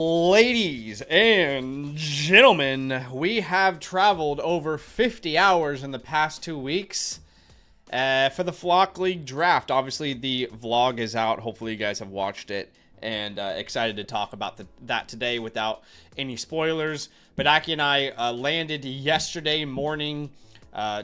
Ladies and gentlemen, we have traveled over 50 hours in the past 2 weeks for the Flock League draft. Obviously, the vlog is out. Hopefully, you guys have watched it and excited to talk about that today without any spoilers. Badaki and I landed yesterday morning.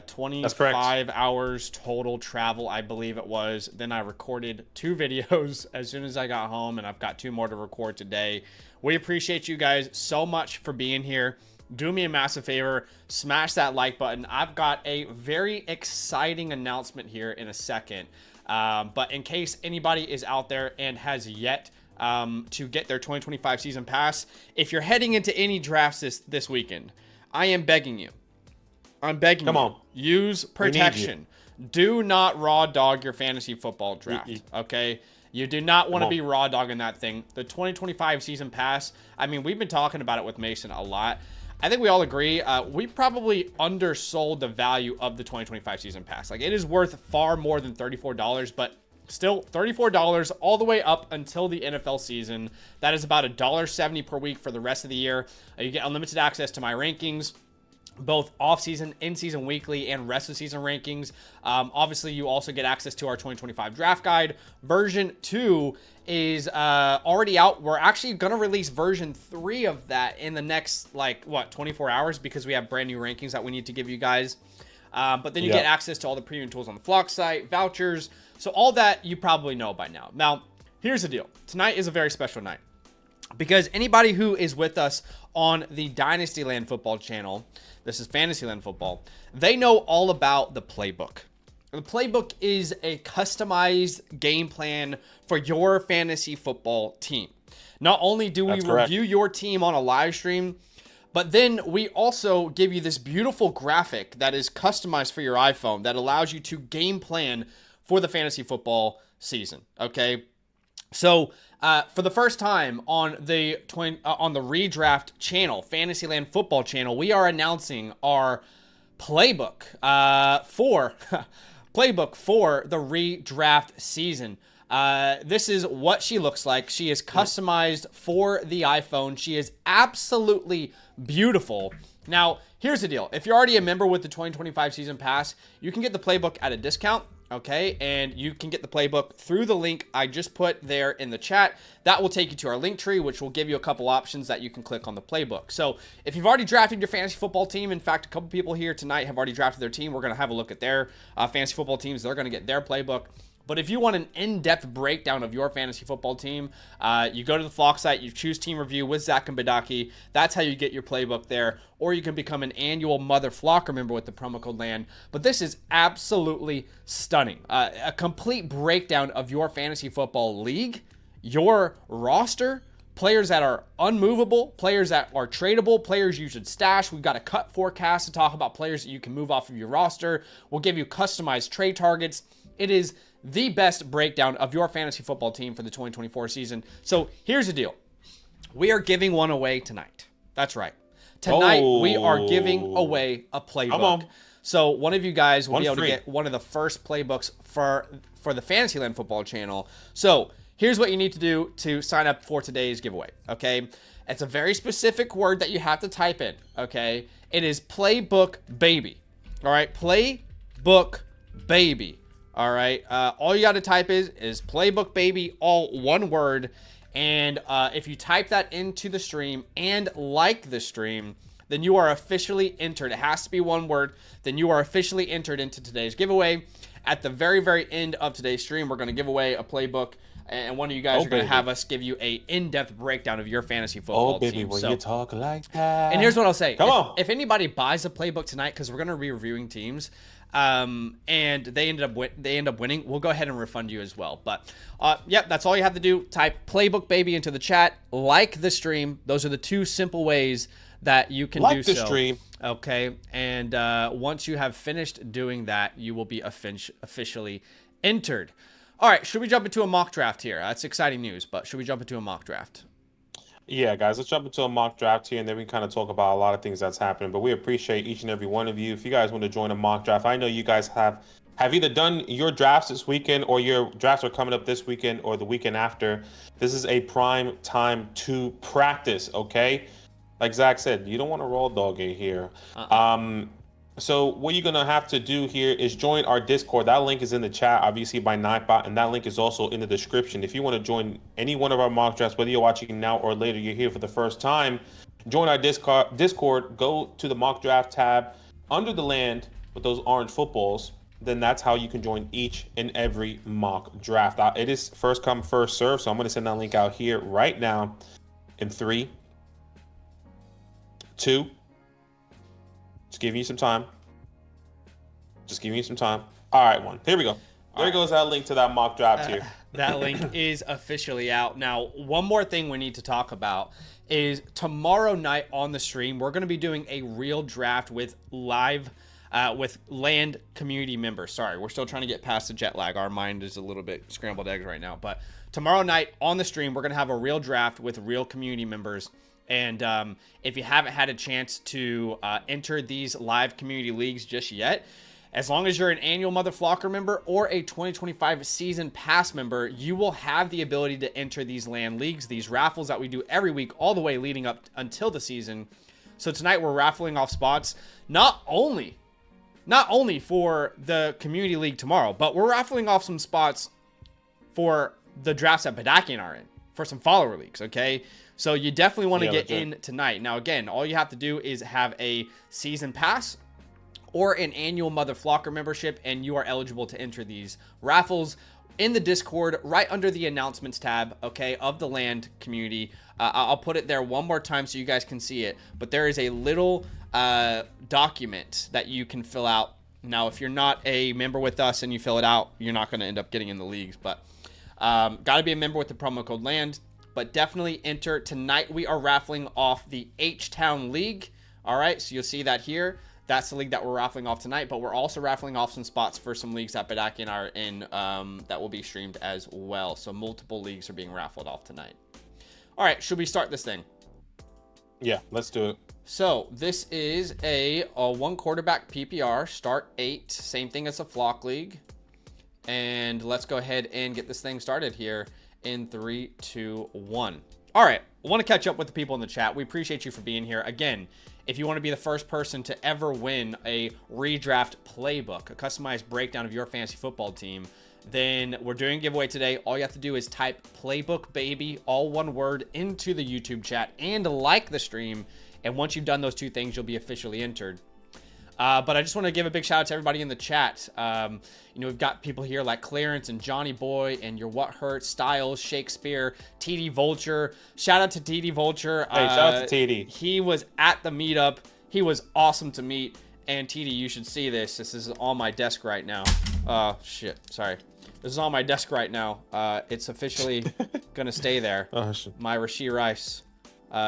25 hours total travel, I believe it was. Then I recorded 2 videos as soon as I got home, and I've got 2 more to record today. We appreciate you guys so much for being here. Do me a massive favor, smash that like button. I've got a very exciting announcement here in a second. But in case anybody is out there and has yet to get their 2025 season pass, if you're heading into any drafts this weekend, I am begging you. I'm begging you. Use protection. Do not raw dog your fantasy football draft, okay? You do not want to be raw dogging that thing. The 2025 season pass, I mean, we've been talking about it with Mason a lot. I think we all agree, we probably undersold the value of the 2025 season pass. Like, it is worth far more than $34, but still $34 all the way up until the NFL season. That is about $1.70 per week for the rest of the year. You get unlimited access to my rankings, both off-season, in-season weekly, and rest of season rankings. Obviously, you also get access to our 2025 draft guide. Version 2 is already out. We're actually going to release version 3 of that in the next, 24 hours, because we have brand new rankings that we need to give you guys. But then you get access to all the premium tools on the Flock site, vouchers. So all that you probably know by now. Now, here's the deal. Tonight is a very special night, because anybody who is with us on the Dynastyland Football channel, this is Fantasyland Football, they know all about the Playbook. The Playbook is a customized game plan for your fantasy football team. Not only do we review your team on a live stream, but then we also give you this beautiful graphic that is customized for your iPhone that allows you to game plan for the fantasy football season, okay? So, for the first time on the Redraft channel, Fantasyland Football channel, we are announcing our playbook for playbook for the Redraft season. This is what she looks like. She is customized for the iPhone. She is absolutely beautiful. Now, here's the deal. If you're already a member with the 2025 season pass, you can get the playbook at a discount. Okay, and you can get the playbook through the link I just put there in the chat. That will take you to our link tree, which will give you a couple options that you can click on the playbook. So if you've already drafted your fantasy football team, in fact, a couple people here tonight have already drafted their team. We're going to have a look at their fantasy football teams. They're going to get their playbook. But if you want an in-depth breakdown of your fantasy football team, you go to the Flock site, you choose Team Review with Zach and Badaki. That's how you get your playbook there. Or you can become an annual Mother Flocker member with the promo code LAND. But this is absolutely stunning. A complete breakdown of your fantasy football league, your roster, players that are unmovable, players that are tradable, players you should stash. We've got a cut forecast to talk about players that you can move off of your roster. We'll give you customized trade targets. It is the best breakdown of your fantasy football team for the 2024 season. So here's the deal. We are giving one away tonight. That's right. Tonight, we are giving away a playbook. So one of you guys will be able to get one of the first playbooks for the Fantasyland Football channel. So here's what you need to do to sign up for today's giveaway, okay? It's a very specific word that you have to type in, okay? It is Playbook Baby, all right? Playbook Baby. All right, all you got to type is Playbook Baby, all one word. And if you type that into the stream and like the stream, then you are officially entered. It has to be one word. Then you are officially entered into today's giveaway. At the very, very end of today's stream, we're going to give away a playbook. And one of you guys are going to have us give you a in-depth breakdown of your fantasy football team. Oh, baby, when you talk like that. And here's what I'll say. If anybody buys a playbook tonight, because we're going to be reviewing teams, and they end up winning, we'll go ahead and refund you as well. But yep, that's all you have to do. Type Playbook Baby into the chat, like the stream. Those are the 2 simple ways that you can do so. Like the stream. Okay, and once you have finished doing that, you will be officially entered. All right, should we jump into a mock draft here? That's exciting news, but should we jump into a mock draft? Yeah, guys, let's jump into a mock draft here, and then we can kind of talk about a lot of things that's happening. But we appreciate each and every one of you. If you guys want to join a mock draft, I know you guys have have either done your drafts this weekend or your drafts are coming up this weekend or the weekend after, this is a prime time to practice, okay? Like Zach said, you don't want to raw dog it here. So what you're going to have to do here is join our Discord. That link is in the chat, obviously, by Nightbot, and that link is also in the description. If you want to join any one of our mock drafts, whether you're watching now or later, you're here for the first time, join our Discord, go to the mock draft tab under the land with those orange footballs. Then that's how you can join each and every mock draft. It is first come, first serve, so I'm going to send that link out here right now in 3, 2, just giving you some time. Just giving you some time. All right, one. Here we go. There goes that link to that mock draft here. That link is officially out. Now, one more thing we need to talk about is tomorrow night on the stream, we're going to be doing a real draft with live, with land community members. Sorry, we're still trying to get past the jet lag. Our mind is a little bit scrambled eggs right now. But tomorrow night on the stream, we're going to have a real draft with real community members. And if you haven't had a chance to enter these live community leagues just yet, as long as you're an annual Mother Flocker member or a 2025 season pass member, you will have the ability to enter these land leagues, these raffles that we do every week, all the way leading up until the season. So tonight we're raffling off spots, not only for the community league tomorrow, but we're raffling off some spots for the drafts that Badaki and I are in, for some follower leagues, okay? So you definitely want to get in tonight. Now, again, all you have to do is have a season pass or an annual Mother Flocker membership, and you are eligible to enter these raffles in the Discord right under the announcements tab, okay, of the land community. I'll put it there one more time so you guys can see it, but there is a little document that you can fill out. Now, if you're not a member with us and you fill it out, you're not going to end up getting in the leagues, but got to be a member with the promo code LAND. But definitely enter. Tonight we are raffling off the H-Town League. All right, so you'll see that here. That's the league that we're raffling off tonight, but we're also raffling off some spots for some leagues that Badaki and I are in that will be streamed as well. So multiple leagues are being raffled off tonight. All right, should we start this thing? Yeah, let's do it. So this is a one quarterback PPR, start 8, same thing as a flock league. And let's go ahead and get this thing started here in 3, 2, 1. All right, I want to catch up with the people in the chat. We appreciate you for being here. Again, if you want to be the first person to ever win a redraft playbook, a customized breakdown of your fantasy football team, then we're doing a giveaway today. All you have to do is type Playbook Baby, all one word, into the YouTube chat and like the stream. And once you've done those two things, you'll be officially entered. But I just want to give a big shout out to everybody in the chat. You know, we've got people here like Clarence and Johnny Boy and Your What Hurts, Styles, Shakespeare, TD Vulture. Shout out to TD Vulture. Hey, shout out to TD. He was at the meetup. He was awesome to meet. And TD, you should see this. This is on my desk right now. Shit. Sorry. This is on my desk right now. It's officially going to stay there. Oh, shit. My Rashee Rice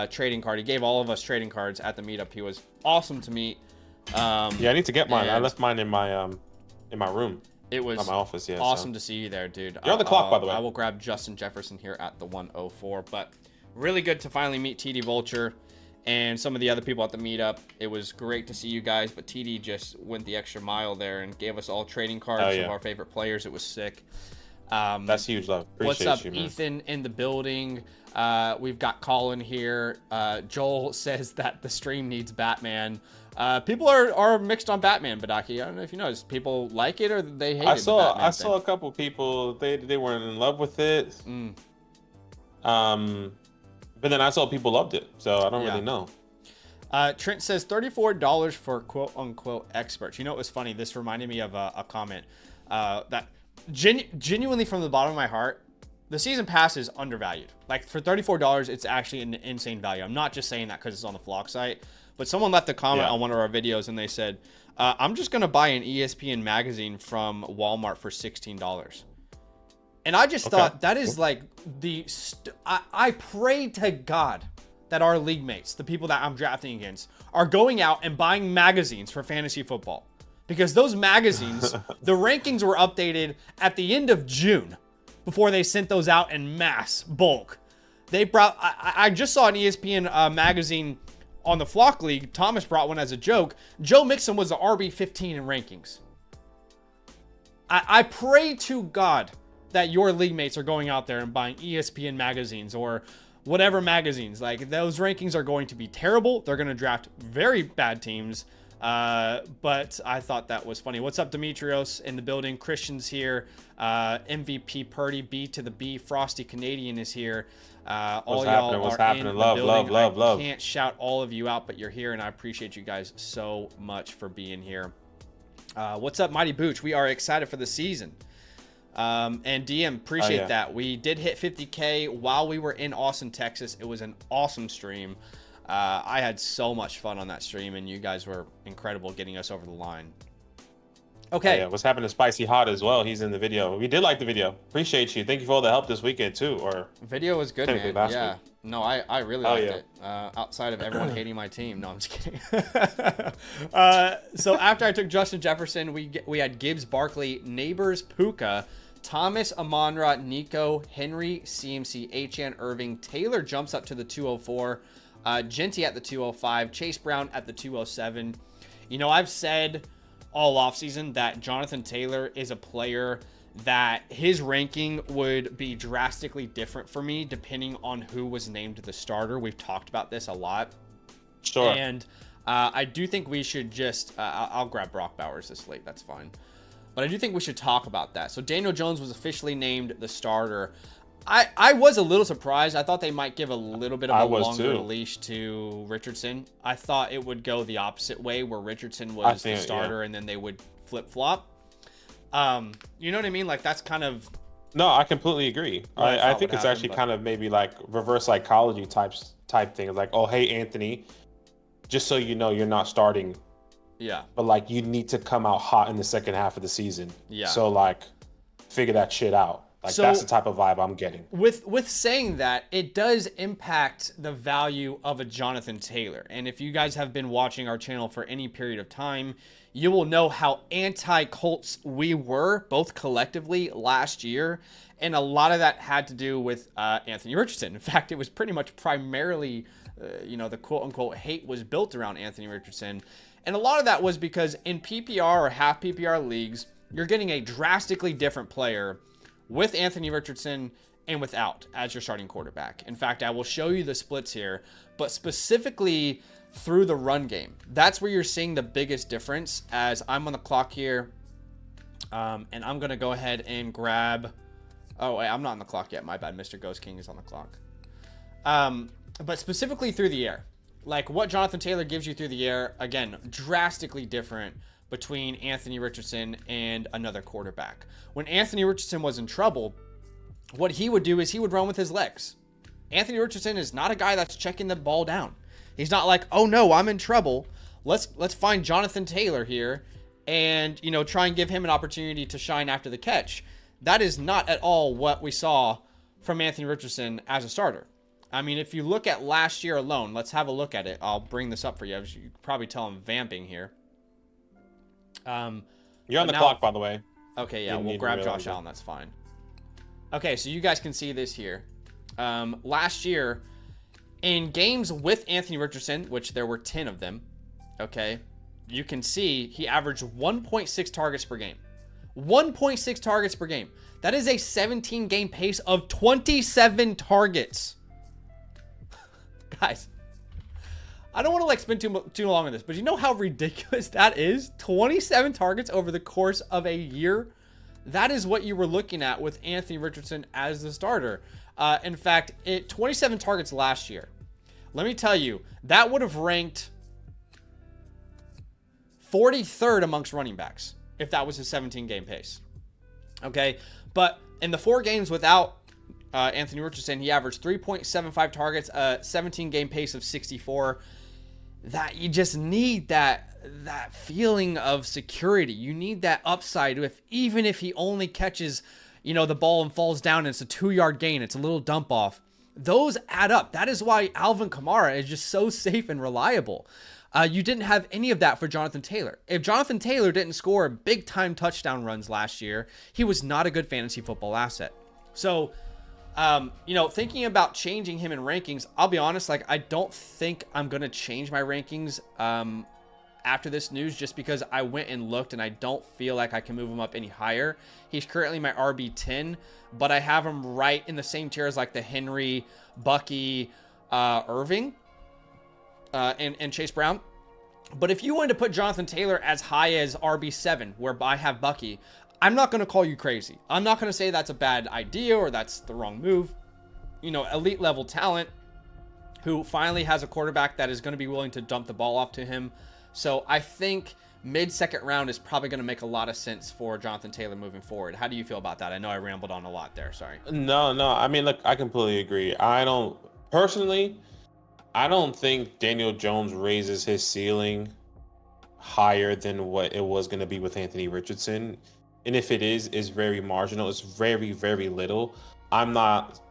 trading card. He gave all of us trading cards at the meetup. He was awesome to meet. Yeah, I need to get mine. I left mine in my room. It was at my office. Yeah, awesome to see you there, dude. You're on the clock, by the way. I will grab Justin Jefferson here at the 104. But really good to finally meet TD Vulture and some of the other people at the meetup. It was great to see you guys, but TD just went the extra mile there and gave us all trading cards of our favorite players. It was sick. That's huge, love. Appreciate what's up, you, man. Ethan in the building? We've got Colin here. Joel says that the stream needs Batman. People are mixed on Batman, Badaki. I don't know if you noticed. People like it or they hate it. I saw a couple people. They weren't in love with it. But then I saw people loved it, so I don't really know. Trent says $34 for quote unquote experts. You know, it was funny. This reminded me of a comment that genuinely from the bottom of my heart, the season pass is undervalued. Like for $34, it's actually an insane value. I'm not just saying that because it's on the Flock site, but someone left a comment on one of our videos and they said, I'm just going to buy an ESPN magazine from Walmart for $16. And I just thought that is like I pray to God that our league mates, the people that I'm drafting against, are going out and buying magazines for fantasy football. Because those magazines, the rankings were updated at the end of June before they sent those out in mass bulk. They brought, I just saw an ESPN magazine on the Flock League. Thomas brought one as a joke. Joe Mixon was the RB15 in rankings. I pray to God that your league mates are going out there and buying ESPN magazines or whatever magazines. Like, those rankings are going to be terrible. They're going to draft very bad teams. But I thought that was funny. What's up, Demetrios in the building? Christian's here. MVP Purdy, B to the B. Frosty Canadian is here. All y'all are in the building. Love. I can't shout all of you out, but you're here, and I appreciate you guys so much for being here. What's up, Mighty Booch? We are excited for the season. And DM, appreciate that. We did hit 50K while we were in Austin, Texas. It was an awesome stream. I had so much fun on that stream, and you guys were incredible getting us over the line. Okay. Yeah, what's happening to Spicy Hot as well? He's in the video. We did like the video. Appreciate you. Thank you for all the help this weekend too. Or video was good, man. Yeah. Week. No, I really liked it. Outside of everyone hating my team. No, I'm just kidding. So after I took Justin Jefferson, we had Gibbs, Barkley, Neighbors, Puka, Thomas, Amon-Ra, Nico, Henry, CMC, H.N. Irving. Taylor jumps up to the 204. Genty at the 205. Chase Brown at the 207. You know, I've said all offseason that Jonathan Taylor is a player that his ranking would be drastically different for me depending on who was named the starter. We've talked about this a lot. Sure. And I do think we should just I'll grab Brock Bowers this late. That's fine. But I do think we should talk about that. So Daniel Jones was officially named the starter. I was a little surprised. I thought they might give a little bit of a longer leash to Richardson. I thought it would go the opposite way where Richardson was the starter and then they would flip-flop. You know what I mean? Like, that's kind of... No, I completely agree. I think it's actually kind of maybe like reverse psychology type thing. It's like, oh, hey, Anthony, just so you know, you're not starting. Yeah. But, like, you need to come out hot in the second half of the season. Yeah. So, like, figure that shit out. Like, so, that's the type of vibe I'm getting. With saying that, it does impact the value of a Jonathan Taylor. And if you guys have been watching our channel for any period of time, you will know how anti-Colts we were, both collectively, last year. And a lot of that had to do with Anthony Richardson. In fact, it was pretty much primarily, the quote-unquote hate was built around Anthony Richardson. And a lot of that was because in PPR or half PPR leagues, you're getting a drastically different player with Anthony Richardson and without as your starting quarterback. In fact, I will show you the splits here, but specifically through the run game. That's where you're seeing the biggest difference as I'm on the clock here. And I'm going to go ahead and grab... Oh, wait, I'm not on the clock yet. My bad. Mr. Ghost King is on the clock. But specifically through the air. Like what Jonathan Taylor gives you through the air, again, drastically different between Anthony Richardson and another quarterback. When Anthony Richardson was in trouble, what he would do is he would run with his legs. Anthony Richardson is not a guy that's checking the ball down. He's not like, oh no, I'm in trouble. Let's find Jonathan Taylor here and, try and give him an opportunity to shine after the catch. That is not at all what we saw from Anthony Richardson as a starter. I mean, if you look at last year alone, let's have a look at it. I'll bring this up for you. As you can probably tell I'm vamping here. You're on the clock, by the way. Okay, yeah, we'll grab Josh Allen. That's fine. Okay, so you guys can see this here. Last year, in games with Anthony Richardson, which there were 10 of them, okay, you can see he averaged 1.6 targets per game. 1.6 targets per game. That is a 17-game pace of 27 targets. Guys, I don't want to spend too long on this, but you know how ridiculous that is? 27 targets over the course of a year. That is what you were looking at with Anthony Richardson as the starter. In fact, 27 targets last year. Let me tell you, that would have ranked 43rd amongst running backs if that was his 17-game pace. Okay, but in the 4 games without Anthony Richardson, he averaged 3.75 targets, 17-game pace of 64. That you just need that feeling of security. You need that upside. Even if he only catches, the ball and falls down and it's a 2-yard gain, it's a little dump off. Those add up. That is why Alvin Kamara is just so safe and reliable. You didn't have any of that for Jonathan Taylor. If Jonathan Taylor didn't score big-time touchdown runs last year, he was not a good fantasy football asset. So, thinking about changing him in rankings, I'll be honest, I don't think I'm going to change my rankings after this news just because I went and looked and I don't feel like I can move him up any higher. He's currently my RB10, but I have him right in the same tier as like the Henry, Bucky, Irving, and Chase Brown. But if you wanted to put Jonathan Taylor as high as RB7, where I have Bucky, I'm not going to call you crazy. I'm not going to say that's a bad idea or that's the wrong move. You know, elite level talent who finally has a quarterback that is going to be willing to dump the ball off to him. So I think mid-second round is probably going to make a lot of sense for Jonathan Taylor moving forward. How do you feel about that? I know I rambled on a lot there. Sorry. No. I mean, look, I completely agree. I don't think Daniel Jones raises his ceiling higher than what it was going to be with Anthony Richardson. And if it is very marginal. It's very, very little. I'm not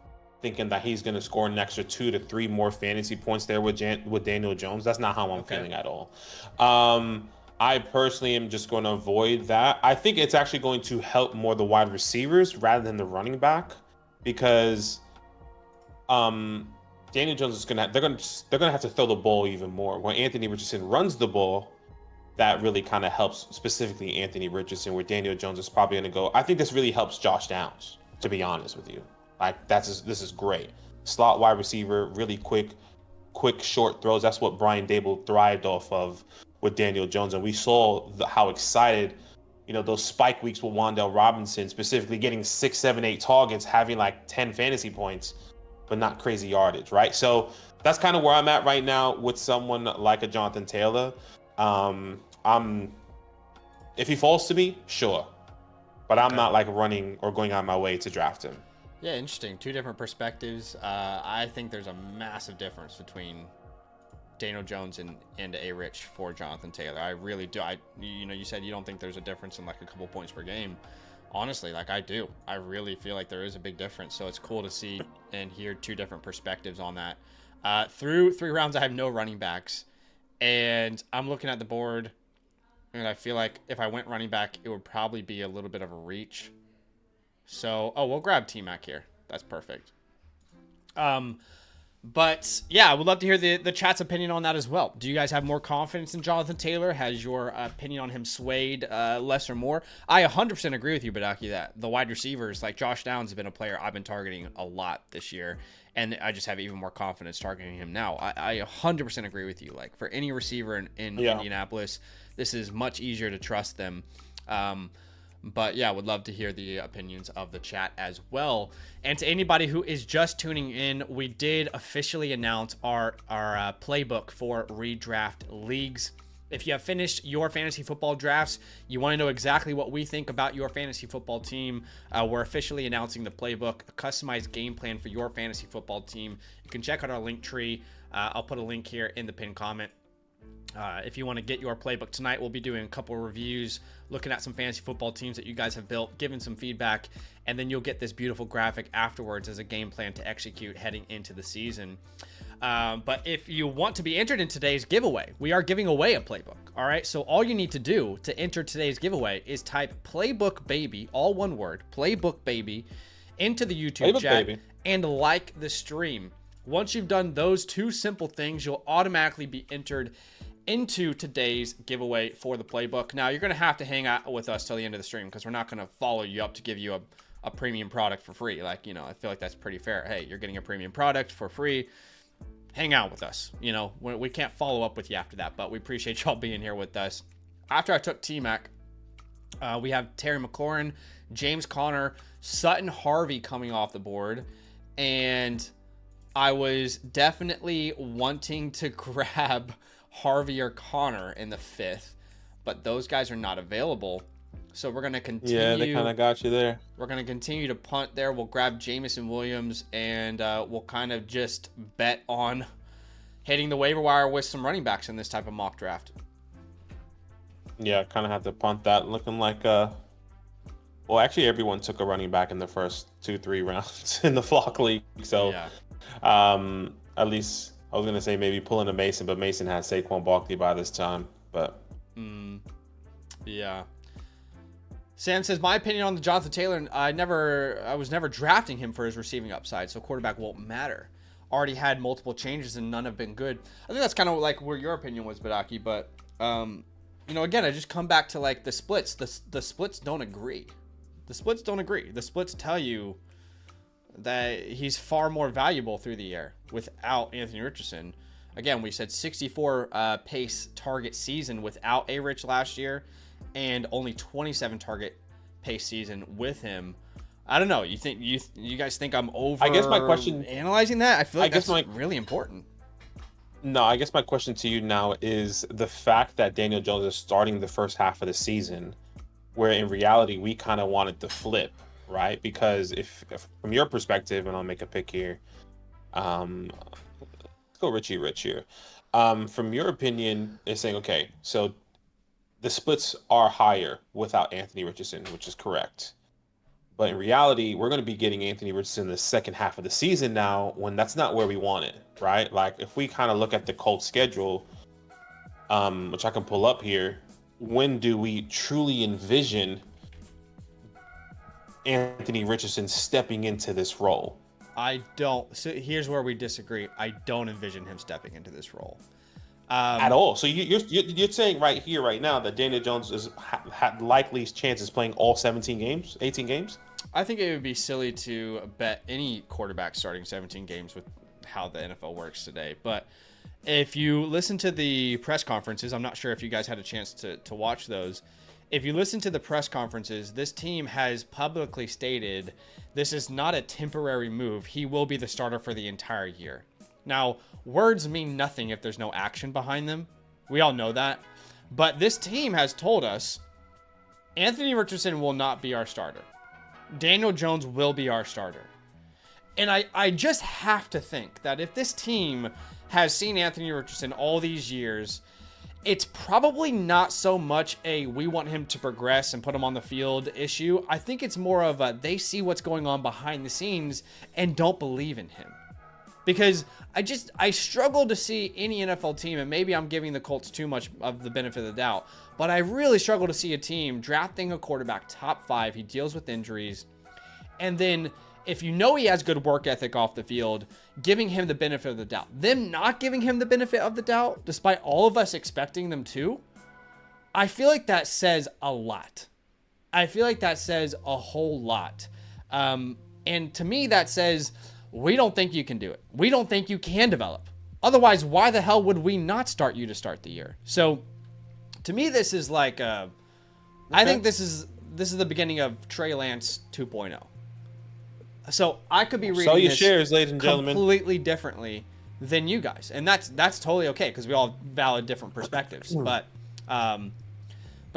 thinking that he's going to score an extra 2 to 3 more fantasy points there with Daniel Jones. That's not how I'm feeling at all. I personally am just going to avoid that. I think it's actually going to help more the wide receivers rather than the running back, because Daniel Jones is they're gonna have to throw the ball even more. When Anthony Richardson runs the ball, that really kind of helps specifically Anthony Richardson, where Daniel Jones is probably going to go. I think this really helps Josh Downs, to be honest with you. Like, this is great. Slot wide receiver, really quick short throws. That's what Brian Dable thrived off of with Daniel Jones. And we saw how excited, those spike weeks with Wan'Dale Robinson, specifically getting 6, 7, 8 targets, having like 10 fantasy points, but not crazy yardage, right? So that's kind of where I'm at right now with someone like a Jonathan Taylor. If he falls to me, sure. But I'm not like running or going out of my way to draft him. Yeah, interesting. 2 different perspectives. I think there's a massive difference between Daniel Jones and A-Rich for Jonathan Taylor. I really do. You said you don't think there's a difference in like a couple points per game. Honestly, like I do. I really feel like there is a big difference. So it's cool to see and hear 2 different perspectives on that. Through 3 rounds, I have no running backs. And I'm looking at the board, and I feel like if I went running back, it would probably be a little bit of a reach. So, we'll grab T-Mac here. That's perfect. But yeah, I would love to hear the chat's opinion on that as well. Do you guys have more confidence in Jonathan Taylor? Has your opinion on him swayed less or more? I 100% agree with you, Badaki, that the wide receivers, like Josh Downs, has been a player I've been targeting a lot this year, and I just have even more confidence targeting him now. I 100% agree with you. Like, for any receiver in Indianapolis, this is much easier to trust them. But yeah, would love to hear the opinions of the chat as well. And to anybody who is just tuning in, we did officially announce our playbook for redraft leagues. If you have finished your fantasy football drafts, you want to know exactly what we think about your fantasy football team, we're officially announcing the playbook, a customized game plan for your fantasy football team. You can check out our link tree. I'll put a link here in the pinned comment. If you want to get your playbook tonight, we'll be doing a couple of reviews, looking at some fantasy football teams that you guys have built, giving some feedback, and then you'll get this beautiful graphic afterwards as a game plan to execute heading into the season. But if you want to be entered in today's giveaway, we are giving away a playbook. All right. So all you need to do to enter today's giveaway is type Playbook Baby, all one word, Playbook Baby, into the YouTube Playbook chat Baby, and like the stream. Once you've done those 2 simple things, you'll automatically be entered into today's giveaway for the playbook. Now, you're going to have to hang out with us till the end of the stream, because we're not going to follow you up to give you a premium product for free. Like, I feel like that's pretty fair. Hey, you're getting a premium product for free. Hang out with us. We can't follow up with you after that, but we appreciate y'all being here with us. After I took T-Mac, we have Terry McLaurin, James Conner, Sutton Harvey coming off the board, and I was definitely wanting to grab Harvey or Connor in the 5th, but those guys are not available. So we're going to continue. Yeah, they kind of got you there. We're going to continue to punt there. We'll grab Jamison Williams, and we'll kind of just bet on hitting the waiver wire with some running backs in this type of mock draft. Yeah, kind of have to punt that. Looking like, well, actually everyone took a running back in the first 2-3 rounds in the flock league. So yeah. At least I was going to say maybe pulling a Mason, but Mason had Saquon Barkley by this time. But yeah. Sam says, my opinion on the Jonathan Taylor, I was never drafting him for his receiving upside, so quarterback won't matter. Already had multiple changes and none have been good. I think that's kind of like where your opinion was, Badaki, but Again, I just come back to like the splits. The splits don't agree. The splits don't agree. The splits tell you that he's far more valuable through the air without Anthony Richardson. Again, we said 64 pace target season without A-Rich last year, and only 27 target pace season with him. I don't know. You guys think I'm over? I guess my question, analyzing that. I feel like that's really important. No, I guess my question to you now is the fact that Daniel Jones is starting the first half of the season, where in reality we kind of wanted to flip, right? Because if from your perspective, and I'll make a pick here, let's go Richie Rich here. From your opinion, is saying, okay, so the splits are higher without Anthony Richardson, which is correct. But in reality, we're going to be getting Anthony Richardson in the second half of the season now, when that's not where we want it, right? Like, if we kind of look at the Colts schedule, which I can pull up here, when do we truly envision Anthony Richardson stepping into this role? I don't. So here's where we disagree. I don't envision him stepping into this role. At all. So you're saying right here, right now, that Daniel Jones is had likely chances playing all 17 games, 18 games? I think it would be silly to bet any quarterback starting 17 games with how the NFL works today. But if you listen to the press conferences, I'm not sure if you guys had a chance to watch those. If you listen to the press conferences, this team has publicly stated this is not a temporary move. He will be the starter for the entire year. Now, words mean nothing if there's no action behind them. We all know that. But this team has told us Anthony Richardson will not be our starter. Daniel Jones will be our starter. And I just have to think that if this team has seen Anthony Richardson all these years, it's probably not so much a we want him to progress and put him on the field issue. I think it's more of a they see what's going on behind the scenes and don't believe in him. Because I struggle to see any NFL team, and maybe I'm giving the Colts too much of the benefit of the doubt, but I really struggle to see a team drafting a quarterback top 5. He deals with injuries. And then if you know he has good work ethic off the field, giving him the benefit of the doubt. Them not giving him the benefit of the doubt, despite all of us expecting them to, I feel like that says a lot. I feel like that says a whole lot. And to me, that says, we don't think you can do it. We don't think you can develop. Otherwise, why the hell would we not start you to start the year? So, to me, this is like, I think this is the beginning of Trey Lance 2.0. So I could be reading Sell your this shares, ladies and gentlemen, completely differently than you guys, and that's totally okay because we all have valid different perspectives. But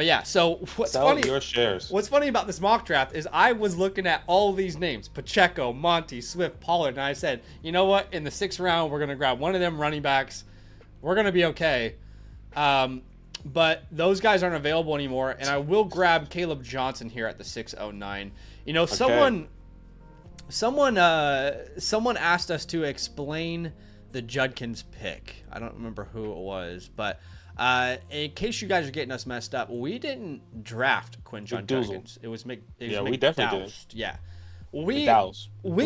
yeah. So what's Sell funny? your shares. What's funny about this mock draft is I was looking at all these names: Pacheco, Monty, Swift, Pollard, and I said, you know what? In the 6th round, we're gonna grab one of them running backs. We're gonna be okay. But those guys aren't available anymore, and I will grab Caleb Johnson here at the 609. You know, Okay. Someone asked us to explain the Judkins pick. I don't remember who it was, but in case you guys are getting us messed up, we didn't draft Quinshon Judkins. It was we definitely did. Yeah. We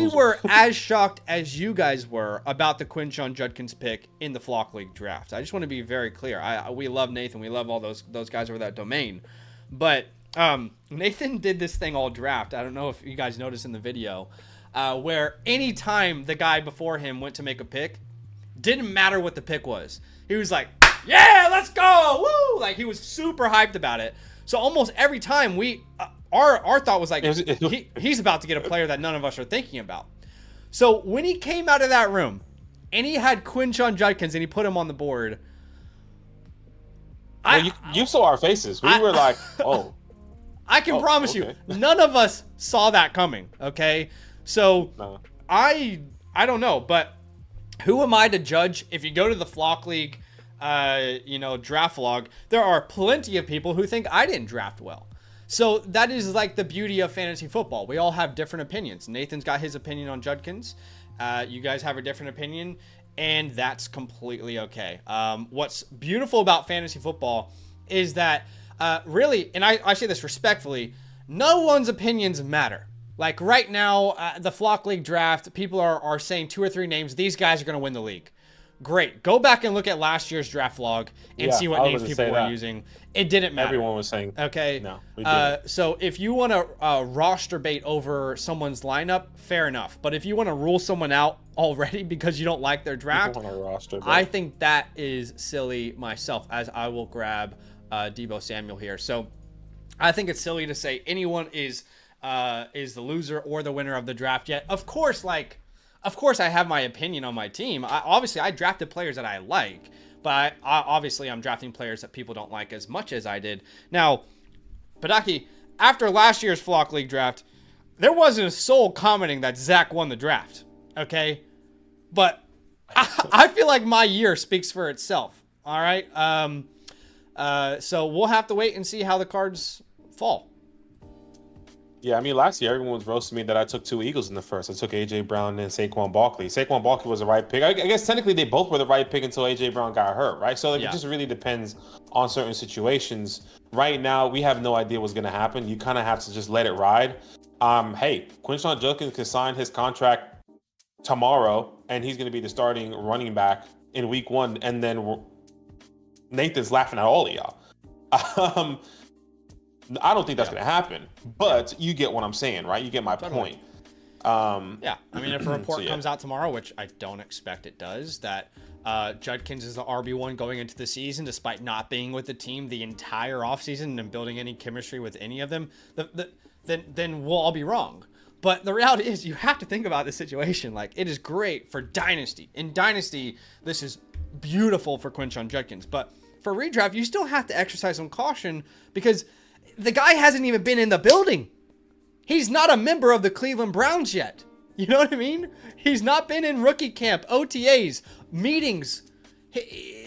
were as shocked as you guys were about the Quinshon Judkins pick in the Flock League draft. I just want to be very clear. We love Nathan. We love all those guys over that domain. But Nathan did this thing all draft. I don't know if you guys noticed in the video, where anytime the guy before him went to make a pick, didn't matter what the pick was. He was like, yeah, let's go. Woo! Like, he was super hyped about it. So almost every time our thought was like, he's about to get a player that none of us are thinking about. So when he came out of that room and he had Quinshon Judkins and he put him on the board, you saw our faces. We were like, oh. I can promise you, none of us saw that coming, okay? So, No. I don't know, but who am I to judge? If you go to the Flock League, draft log, there are plenty of people who think I didn't draft well. So that is like the beauty of fantasy football. We all have different opinions. Nathan's got his opinion on Judkins. You guys have a different opinion, and that's completely okay. What's beautiful about fantasy football is that really, and I say this respectfully, no one's opinions matter. Like right now, the Flock League draft, people are saying 2 or 3 names. These guys are going to win the league. great. Go back and look at last year's draft log and see what names people were using. It didn't matter. Everyone was saying. Okay. No, we didn't. So if you want to roster bait over someone's lineup, fair enough. But if you want to rule someone out already because you don't like their draft, I think that is silly myself, as I will grab Deebo Samuel here. So I think it's silly to say anyone is the loser or the winner of the draft yet. Of course, I have my opinion on my team. Obviously, I drafted players that I like, but obviously I'm drafting players that people don't like as much as I did. Now, Padaki, after last year's Flock League draft, there wasn't a soul commenting that Zach won the draft, okay? But I feel like my year speaks for itself, all right? So we'll have to wait and see how the cards fall. Yeah, I mean, last year everyone was roasting me that I took 2 Eagles in the first. I took A.J. Brown and Saquon Barkley. Saquon Barkley was the right pick. I guess technically they both were the right pick until A.J. Brown got hurt, right? So it just really depends on certain situations. Right now, we have no idea what's going to happen. You kind of have to just let it ride. Hey, Quinshon Judkins can sign his contract tomorrow, and he's going to be the starting running back in week 1, and then Nathan's laughing at all of y'all. I don't think that's going to happen, but you get what I'm saying, right? You get my point. Yeah, I mean, if a report comes out tomorrow, which I don't expect it does, that Judkins is the RB1 going into the season, despite not being with the team the entire offseason and building any chemistry with any of them, then we'll all be wrong. But the reality is, you have to think about this situation. Like, it is great for Dynasty. In Dynasty, this is beautiful for Quinshon Judkins. But for redraft, you still have to exercise some caution because the guy hasn't even been in the building. He's not a member of the Cleveland Browns yet. You know what I mean? He's not been in rookie camp, OTAs, meetings.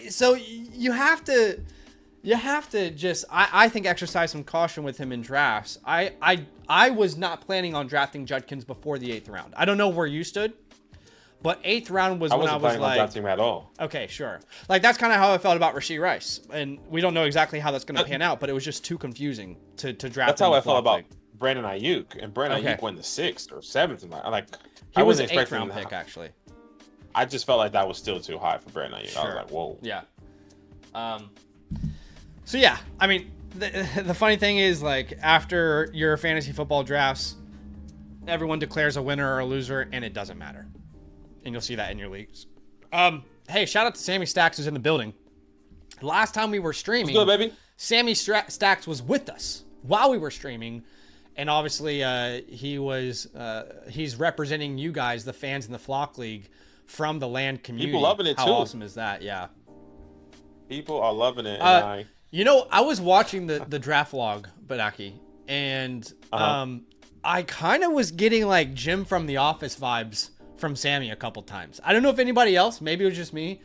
So you have to just, I think, exercise some caution with him in drafts. I was not planning on drafting Judkins before the 8th round. I don't know where you stood, but 8th round was when I was like, I wasn't planning on drafting him at all. Okay, sure. Like, that's kind of how I felt about Rashee Rice. And we don't know exactly how that's going to pan out, but it was just too confusing to draft. That's how I felt about Brandon Ayuk. And Brandon Ayuk went the 6th or 7th. He was an 8th round pick, actually. I just felt like that was still too high for Brandon Ayuk. Sure. I was like, whoa. Yeah. So, yeah, I mean, the funny thing is, like, after your fantasy football drafts, everyone declares a winner or a loser, and it doesn't matter. And you'll see that in your leagues. Hey, shout out to Sammy Stacks, who's in the building. Last time we were streaming, what's good, baby? Sammy Stacks was with us while we were streaming, and obviously he's representing you guys, the fans in the Flock League, from the land community. People loving it too. How awesome is that? Yeah. People are loving it. And you know, I was watching the draft log, Badaki, and I kind of was getting like Jim from The Office vibes from Sammy a couple times. I don't know if anybody else, maybe it was just me,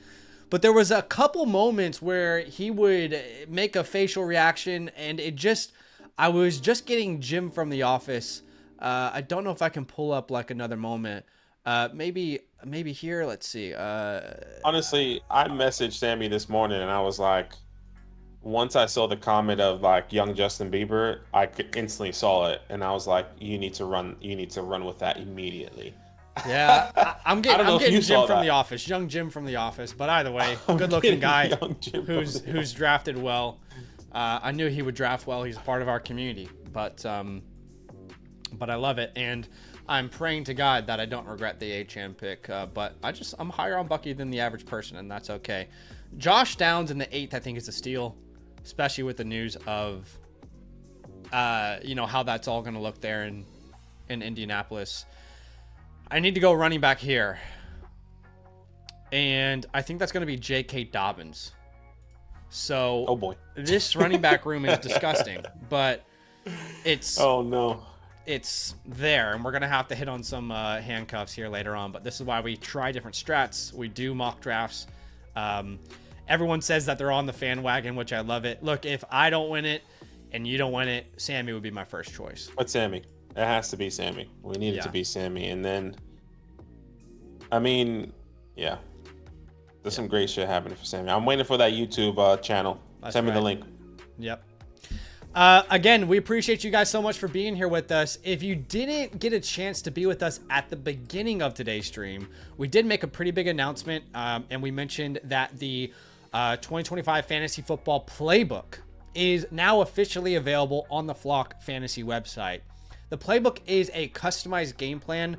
but there was a couple moments where he would make a facial reaction, and I was just getting Jim from The Office. I don't know if I can pull up like another moment. Maybe here. Let's see. Honestly, I messaged Sammy this morning, and I was like, once I saw the comment of like young Justin Bieber, I instantly saw it, and I was like, you need to run with that immediately. Yeah, I'm getting Jim from The Office, young Jim from The Office. But either way, good-looking guy who's drafted well. I knew he would draft well. He's a part of our community, but I love it, and I'm praying to God that I don't regret the HM pick. But I'm higher on Bucky than the average person, and that's okay. Josh Downs in the 8th, I think, is a steal, especially with the news of how that's all going to look there in Indianapolis. I need to go running back here. And I think that's going to be J.K. Dobbins. So, oh boy, this running back room is disgusting, but it's it's there, and we're going to have to hit on some handcuffs here later on. But this is why we try different strats. We do mock drafts. Everyone says that they're on the fan wagon, which I love it. Look, if I don't win it and you don't win it, Sammy would be my first choice. What's Sammy? It has to be Sammy. We need it to be Sammy. And then, I mean, yeah. There's some great shit happening for Sammy. I'm waiting for that YouTube channel. Send me the link. Yep. Again, we appreciate you guys so much for being here with us. If you didn't get a chance to be with us at the beginning of today's stream, we did make a pretty big announcement, and we mentioned that the 2025 Fantasy Football Playbook is now officially available on the Flock Fantasy website. The Playbook is a customized game plan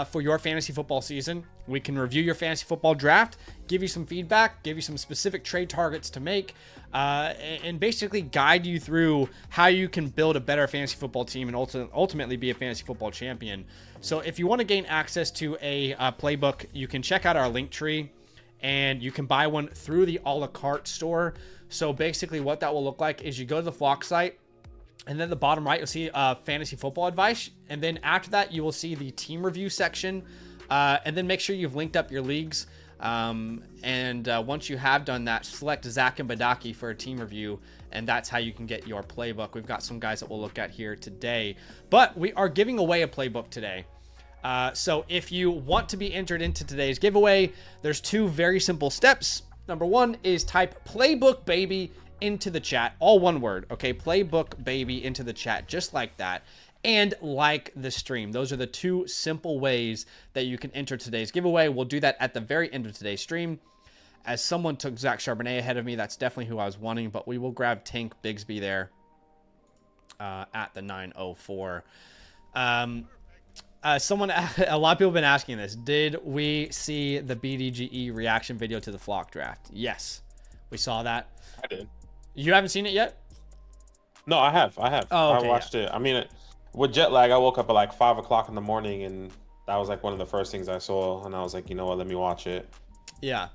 for your fantasy football season. We can review your fantasy football draft, give you some feedback, give you some specific trade targets to make, and basically guide you through how you can build a better fantasy football team and ultimately be a fantasy football champion. So if you want to gain access to a playbook, you can check out our link tree, and you can buy one through the a la carte store. So basically what that will look like is you go to the Flock site, and then at the bottom right, you'll see fantasy football advice. And then after that, you will see the team review section. And then make sure you've linked up your leagues. Once you have done that, select Zach and Badaki for a team review. And that's how you can get your playbook. We've got some guys that we'll look at here today. But we are giving away a playbook today. So if you want to be entered into today's giveaway, there's 2 very simple steps. Number 1 is type Playbook Baby into the chat, all one word, okay? Playbook Baby into the chat, just like that, and like the stream. Those are the 2 simple ways that you can enter today's giveaway. We'll do that at the very end of today's stream. As someone took Zach Charbonnet ahead of me, that's definitely who I was wanting, but we will grab Tank Bigsby there at the 9:04. A lot of people have been asking this. Did we see the BDGE reaction video to the Flock draft? Yes, we saw that. I did. You haven't seen it yet? No, I have. Oh, okay, I watched it. I mean, with jet lag, I woke up at like 5 o'clock in the morning, and that was like one of the first things I saw. And I was like, you know what? Let me watch it. Yeah.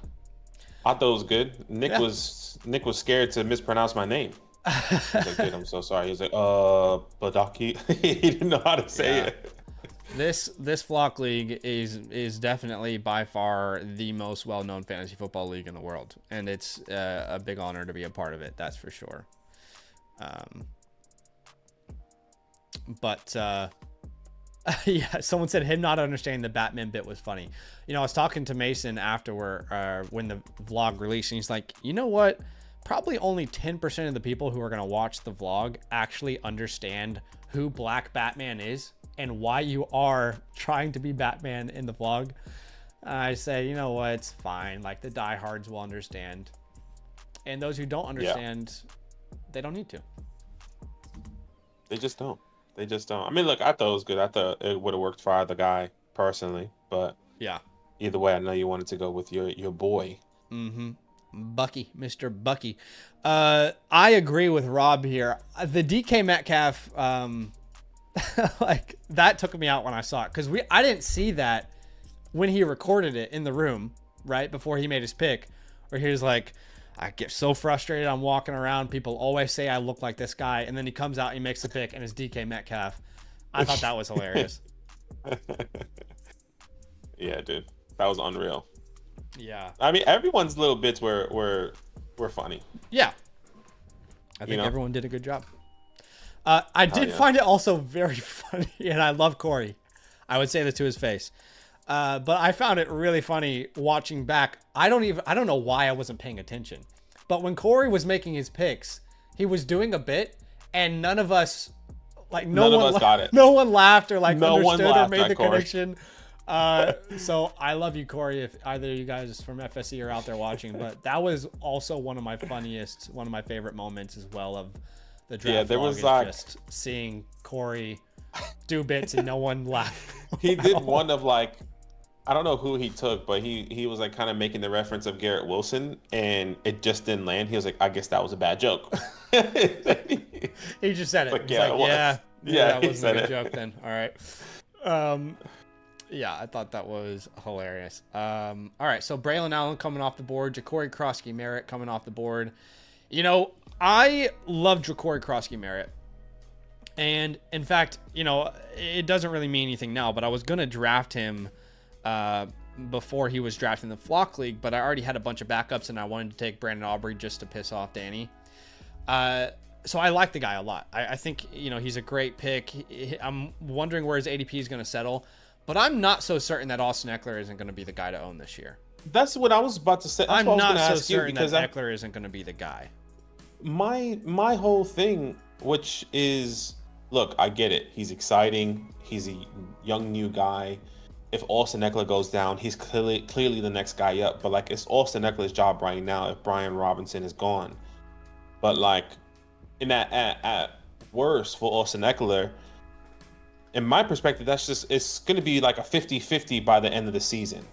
I thought it was good. Nick was scared to mispronounce my name. I was like, dude, I'm so sorry. He was like, Badaki. He didn't know how to say it. This Flock League is definitely by far the most well-known fantasy football league in the world, and it's a big honor to be a part of it. That's for sure. Yeah, someone said him not understanding the Batman bit was funny. You know, I was talking to Mason afterward when the vlog released, and he's like, you know what? Probably only 10% of the people who are going to watch the vlog actually understand who Black Batman is and why you are trying to be Batman in the vlog. I say, you know what? It's fine. Like, the diehards will understand. And those who don't understand, they don't need to. They just don't. I mean, look, I thought it was good. I thought it would have worked for either guy personally, but yeah. Either way, I know you wanted to go with your boy. Mm-hmm. Bucky, Mr. Bucky. I agree with Rob here. The DK Metcalf, like, that took me out when I saw it, because I didn't see that when he recorded it in the room right before he made his pick, where he was like, I get so frustrated. I'm walking around. People always say I look like this guy. And then he comes out and he makes the pick and it's DK Metcalf. I thought that was hilarious. Yeah, dude. That was unreal. Yeah. I mean, everyone's little bits were funny. Yeah. I think everyone did a good job. I did find it also very funny, and I love Corey. I would say this to his face. But I found it really funny watching back. I don't know why I wasn't paying attention. But when Corey was making his picks, he was doing a bit, and none of us, like, no one got it. No one laughed or like understood or made the connection. So I love you, Corey, if either of you guys from FSE are out there watching. But that was also one of my favorite moments as well of the draft. Yeah, there was like just seeing Corey do bits and no one laughed. He did one of like, I don't know who he took, but he was like kind of making the reference of Garrett Wilson, and it just didn't land. He was like, I guess that was a bad joke. He just said it. Like, that wasn't a good joke it. then. All right. Yeah, I thought that was hilarious. All right, so Braylon Allen coming off the board, Ja'Cory Krosky-Merritt coming off the board. You know, I love Ja'Cory Krosky-Merritt. And in fact, you know, it doesn't really mean anything now, but I was going to draft him before he was drafted in the Flock League, but I already had a bunch of backups and I wanted to take Brandon Aubrey just to piss off Danny. So I like the guy a lot. I think, you know, he's a great pick. I'm wondering where his ADP is going to settle, but I'm not so certain that Austin Eckler isn't going to be the guy to own this year. That's what I was about to say. I'm not so certain that Eckler isn't going to be the guy. my whole thing, which is, look, I get it. He's exciting. He's a young new guy. If Austin Eckler goes down, he's clearly the next guy up. But like, it's Austin Eckler's job right now if Brian Robinson is gone. But like, in that at worst for Austin Eckler, in my perspective, it's going to be like a 50-50 by the end of the season.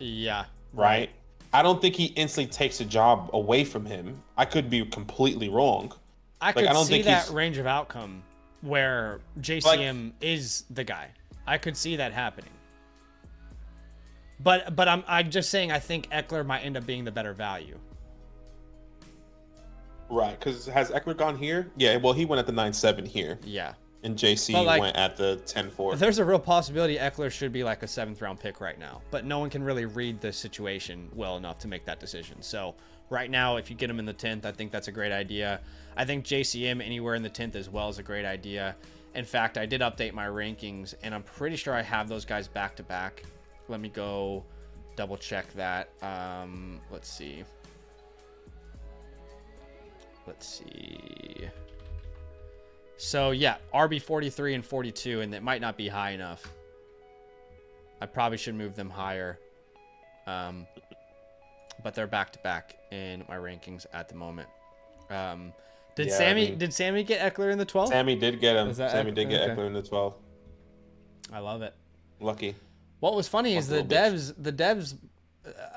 Yeah. Right? I don't think he instantly takes a job away from him. I could be completely wrong. I could see that range of outcome where JCM is the guy. I could see that happening. But I'm just saying I think Eckler might end up being the better value. Right, because has Eckler gone here? Yeah, well, he went at the 9.7 here. Yeah. And JC went at the 10.4. There's a real possibility Eckler should be like a 7th round pick right now, but no one can really read the situation well enough to make that decision. So right now, if you get him in the 10th, I think that's a great idea. I think JCM anywhere in the 10th as well is a great idea. In fact, I did update my rankings, and I'm pretty sure I have those guys back to back. Let me go double check that. Let's see. So yeah, RB 43 and 42, and it might not be high enough. I probably should move them higher. But they're back to back in my rankings at the moment. Did Sammy get Eckler in the 12th? Sammy did get him. Sammy did get Eckler in the 12th. I love it. Lucky. What was funny is the devs,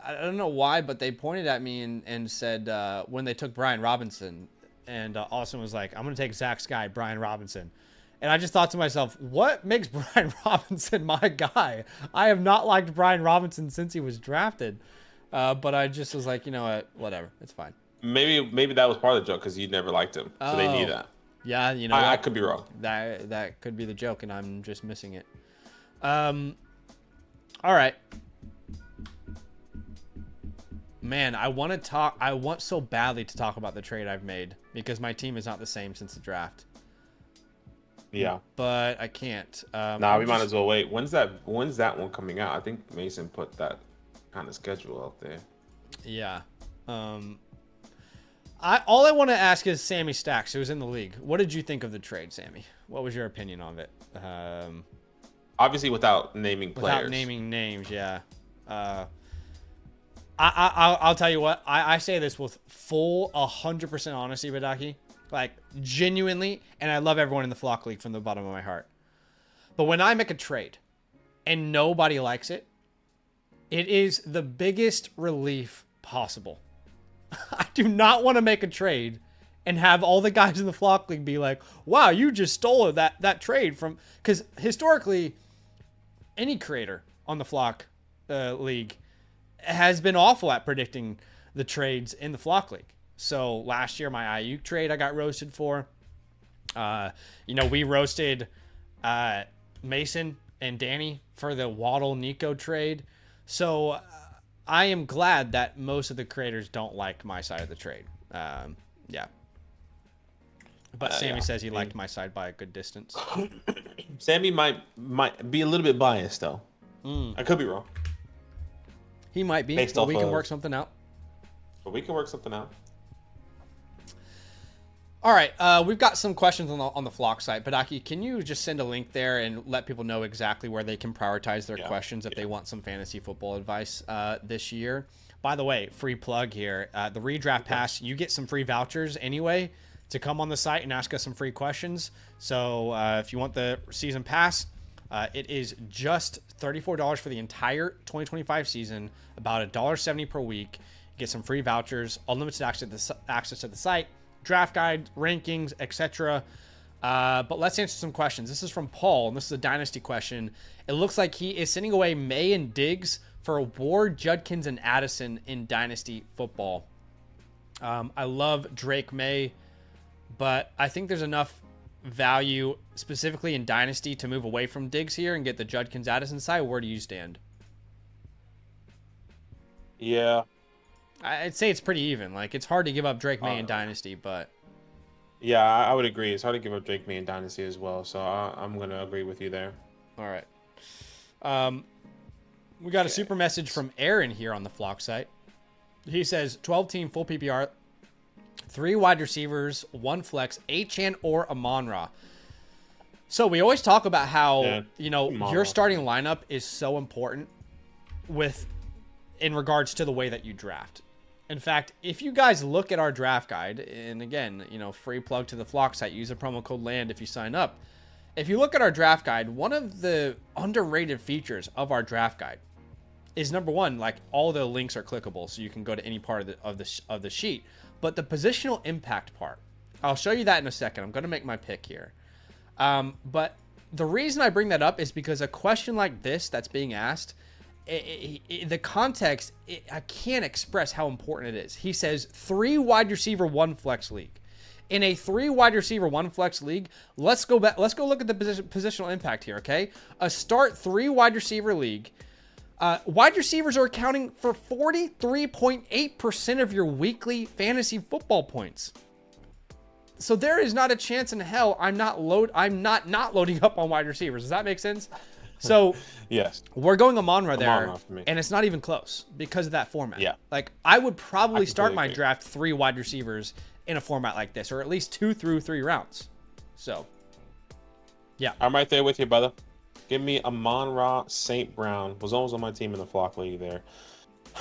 I don't know why, but they pointed at me and said when they took Brian Robinson, and Austin was like, I'm going to take Zach's guy, Brian Robinson. And I just thought to myself, what makes Brian Robinson my guy? I have not liked Brian Robinson since he was drafted. But I just was like, you know what, whatever, it's fine. Maybe that was part of the joke because you never liked him, so they knew that. Yeah, you know, I could be wrong. That could be the joke, and I'm just missing it. All right, man, I want so badly to talk about the trade I've made because my team is not the same since the draft. Yeah, but I can't. We might as well wait. When's that one coming out? I think Mason put that kind of schedule out there. Yeah. All I want to ask is Sammy Stacks, who's in the league. What did you think of the trade, Sammy? What was your opinion of it? Obviously, without naming players. Without naming names, yeah. I'll tell you what. I say this with full 100% honesty, Badaki. Like, genuinely, and I love everyone in the Flock League from the bottom of my heart. But when I make a trade and nobody likes it, it is the biggest relief possible. I do not want to make a trade and have all the guys in the Flock League be like, wow, you just stole that trade from... Because historically, any creator on the Flock League has been awful at predicting the trades in the Flock League. So last year, my Ayuk trade I got roasted for. We roasted Mason and Danny for the Waddle-Nico trade. So I am glad that most of the creators don't like my side of the trade. Yeah. But Sammy says he liked my side by a good distance. Sammy might be a little bit biased, though. I could be wrong. He might be, but we can work something out. All right, we've got some questions on the Flock site. Badaki, can you just send a link there and let people know exactly where they can prioritize their questions if they want some fantasy football advice this year? By the way, free plug here. The redraft pass, you get some free vouchers anyway to come on the site and ask us some free questions. So if you want the season pass, it is just $34 for the entire 2025 season, about $1.70 per week. You get some free vouchers, unlimited access to the site, draft guide, rankings, etc. But let's answer some questions. This is from Paul, and this is a dynasty question. It looks like he is sending away May and Diggs for Ward, Judkins, and Addison in dynasty football. I love Drake May, but I think there's enough value specifically in dynasty to move away from Diggs here and get the Judkins Addison side. Where do you stand? Yeah. I'd say it's pretty even. Like, it's hard to give up Drake May in dynasty, but yeah, I would agree. It's hard to give up Drake May in dynasty as well. So I'm gonna agree with you there. All right. We got a super message from Aaron here on the Flock site. He says 12-team full PPR, 3 wide receivers, 1 flex, Achane or Amon-Ra. So we always talk about how, your starting lineup is so important in regards to the way that you draft. In fact, if you guys look at our draft guide, and again, free plug to the Flock site, use the promo code LAND if you sign up. If you look at our draft guide, one of the underrated features of our draft guide is, number one, like, all the links are clickable, so you can go to any part of the sheet. But the positional impact part, I'll show you that in a second. I'm going to make my pick here. But the reason I bring that up is because a question like this that's being asked, the context, I can't express how important it is. He says 3 wide receiver, 1 flex league. In a 3 wide receiver, 1 flex league, let's go back. Let's go look at the positional impact here. Okay, a start 3 wide receiver league. Wide receivers are accounting for 43.8% of your weekly fantasy football points. So there is not a chance in hell I'm not loading up on wide receivers. Does that make sense? So yes, we're going Amon-Ra there, and it's not even close because of that format. Yeah, like I would probably start my draft 3 wide receivers in a format like this, or at least 2 through 3 rounds. So, yeah, I'm right there with you, brother. Give me Amon-Ra St. Brown. Was almost on my team in the Flock League there.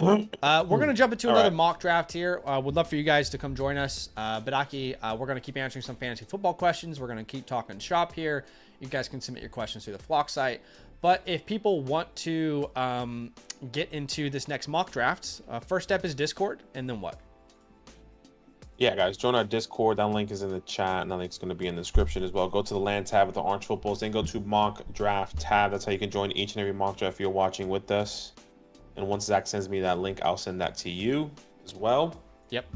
We're going to jump into another mock draft here. Would love for you guys to come join us. Badaki, we're going to keep answering some fantasy football questions. We're going to keep talking shop here. You guys can submit your questions through the Flock site. But if people want to get into this next mock draft, first step is Discord, and then what? Yeah, guys, join our Discord. That link is in the chat, and that link's going to be in the description as well. Go to the LAN tab with the orange footballs, then go to mock draft tab. That's how you can join each and every mock draft if you're watching with us. And once Zach sends me that link, I'll send that to you as well. Yep.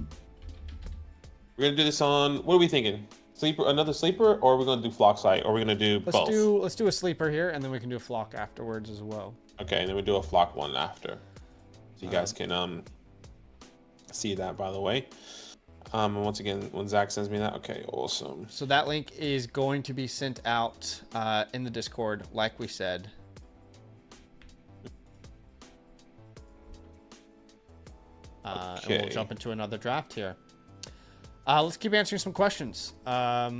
We're going to do this on, what are we thinking? Another sleeper, or are we going to do Flock site, or are we going to do both? Let's do a sleeper here, and then we can do a Flock afterwards as well. Okay, and then we do a Flock one after. So you guys can see that, by the way. And once again, when Zach sends me that, okay, awesome. So that link is going to be sent out in the Discord, like we said. Okay. And we'll jump into another draft here. Let's keep answering some questions. By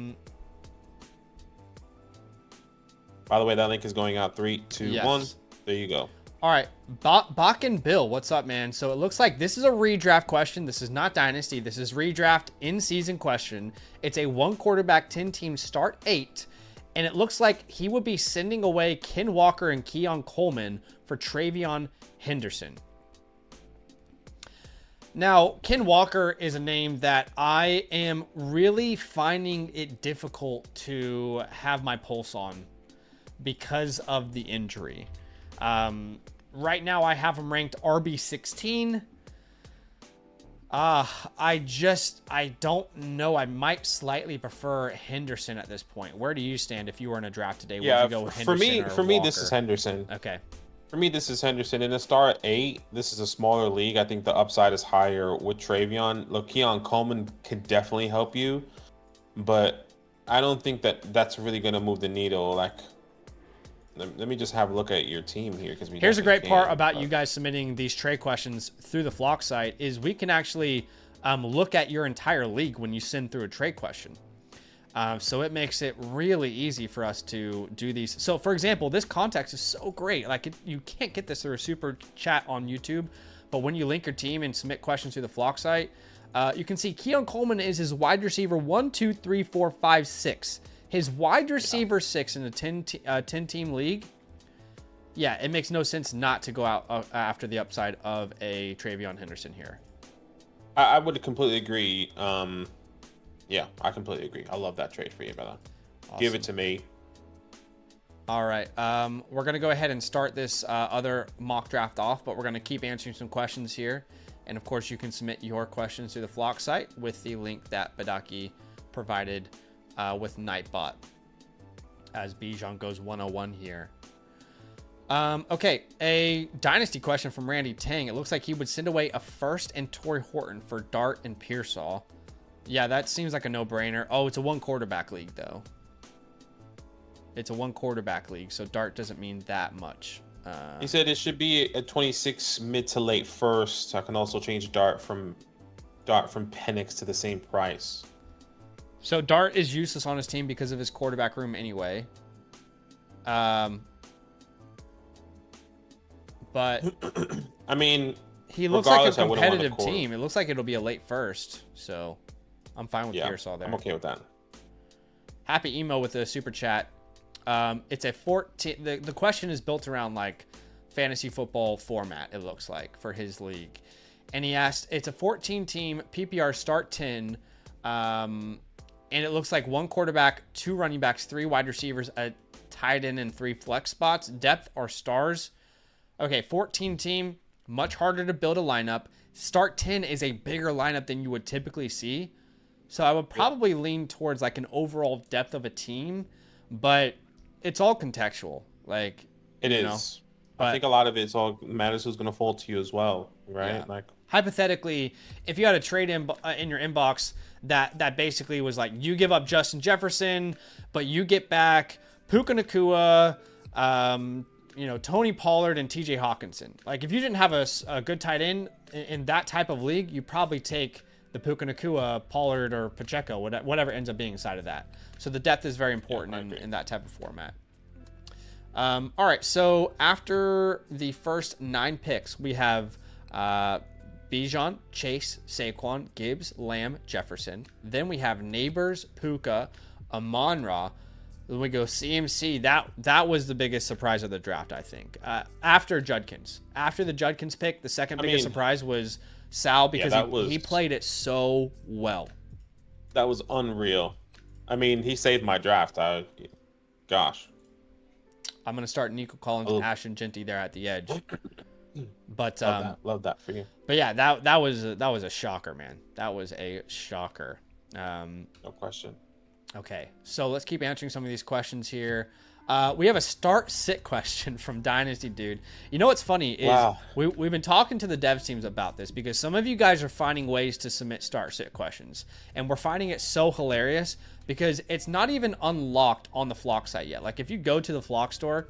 the way, that link is going out 3, 2, 1. There you go. All right, Bach and Bill, what's up, man? So it looks like this is a redraft question. This is not Dynasty. This is redraft in-season question. It's a 1 quarterback, 10 team start 8. And it looks like he would be sending away Ken Walker and Keon Coleman for Travion Henderson. Now, Ken Walker is a name that I am really finding it difficult to have my pulse on because of the injury. Right now I have him ranked RB16. I don't know. I might slightly prefer Henderson at this point. Where do you stand if you were in a draft today? Yeah, would you go with Henderson for me, this is Henderson. Okay. For me, this is Henderson. In a star 8, this is a smaller league. I think the upside is higher with Travion. Look, Keon Coleman could definitely help you, but I don't think that's really going to move the needle. Like, let me just have a look at your team here, because here's a great part about you guys submitting these trade questions through the Flock site is we can actually look at your entire league when you send through a trade question. So it makes it really easy for us to do these. So for example, this context is so great. Like you can't get this through a super chat on YouTube, but when you link your team and submit questions through the Flock site, you can see Keon Coleman is his wide receiver 1, 2, 3, 4, 5, 6. His wide receiver 6 in a 10 team league. Yeah, it makes no sense not to go out after the upside of a Travion Henderson here. I would completely agree. Yeah, I completely agree. I love that trade for you, brother. Awesome. Give it to me. All right. We're going to go ahead and start this other mock draft off, but we're going to keep answering some questions here. And of course, you can submit your questions through the Flock site with the link that Badaki provided with Nightbot as Bijan goes 101 here. Okay, a dynasty question from Randy Tang. It looks like he would send away a first and Torrey Horton for Dart and Pearsall. Yeah, that seems like a no-brainer. Oh, it's a 1 quarterback league, though. It's a 1 quarterback league, so Dart doesn't mean that much. He said it should be a 26 mid to late first. I can also change Dart from Dart from Penix to the same price. So Dart is useless on his team because of his quarterback room anyway. But I mean, he looks like a regardless, I wouldn't want competitive team. It looks like it'll be a late first. So I'm fine with Pearsall there. I'm okay with that. Happy email with a super chat. It's a 14. The question is built around like fantasy football format, it looks like, for his league. And he asked, it's a 14-team PPR start 10. And it looks like 1 quarterback, 2 running backs, 3 wide receivers, a tight end, and 3 flex spots. Depth or stars? Okay, 14-team, much harder to build a lineup. Start 10 is a bigger lineup than you would typically see. So I would probably lean towards like an overall depth of a team, but it's all contextual. Like it is. I think a lot of it's all matters who's going to fall to you as well, right? Yeah. Like hypothetically, if you had a trade in your inbox that basically was like you give up Justin Jefferson, but you get back Puka Nacua, Tony Pollard and TJ Hawkinson. Like if you didn't have a good tight end in that type of league, you probably take the Puka Nacua, Pollard, or Pacheco, whatever ends up being inside of that. So the depth is very important in that type of format. All right, so after the first 9 picks, we have Bijan, Chase, Saquon, Gibbs, Lamb, Jefferson. Then we have Neighbors, Puka, Amon-Ra. Then we go CMC. That was the biggest surprise of the draft, I think. After Judkins. After the Judkins pick, the second biggest surprise was Sal because he played it so well. That was unreal. I mean, he saved my draft. Gosh. I'm going to start Nico Collins and Ashton Genty there at the edge. But love that for you. But yeah, that was a shocker, man. That was a shocker. No question. Okay, so let's keep answering some of these questions here. We have a start-sit question from Dynasty Dude. You know what's funny is we've been talking to the dev teams about this because some of you guys are finding ways to submit start-sit questions. And we're finding it so hilarious because it's not even unlocked on the Flock site yet. Like if you go to the Flock store,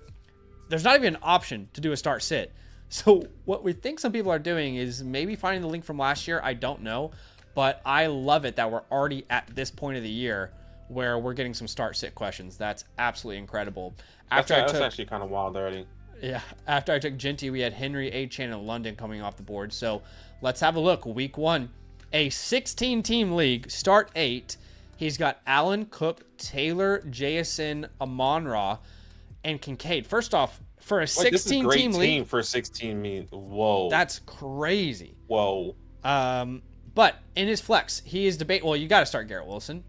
there's not even an option to do a start-sit. So what we think some people are doing is maybe finding the link from last year. I don't know. But I love it that we're already at this point of the year where we're getting some start-sit questions. That's absolutely incredible. That's actually kind of wild already. Yeah. After I took Genty, we had Henry, A-Chan, and London coming off the board. So let's have a look. Week 1, a 16-team league, start 8. He's got Allen, Cook, Taylor, Jason, Amon-Ra, and Kincaid. First off, for a 16-team league, for a 16 whoa, that's crazy. Whoa. But in his flex, he is debate. Well, you got to start Garrett Wilson,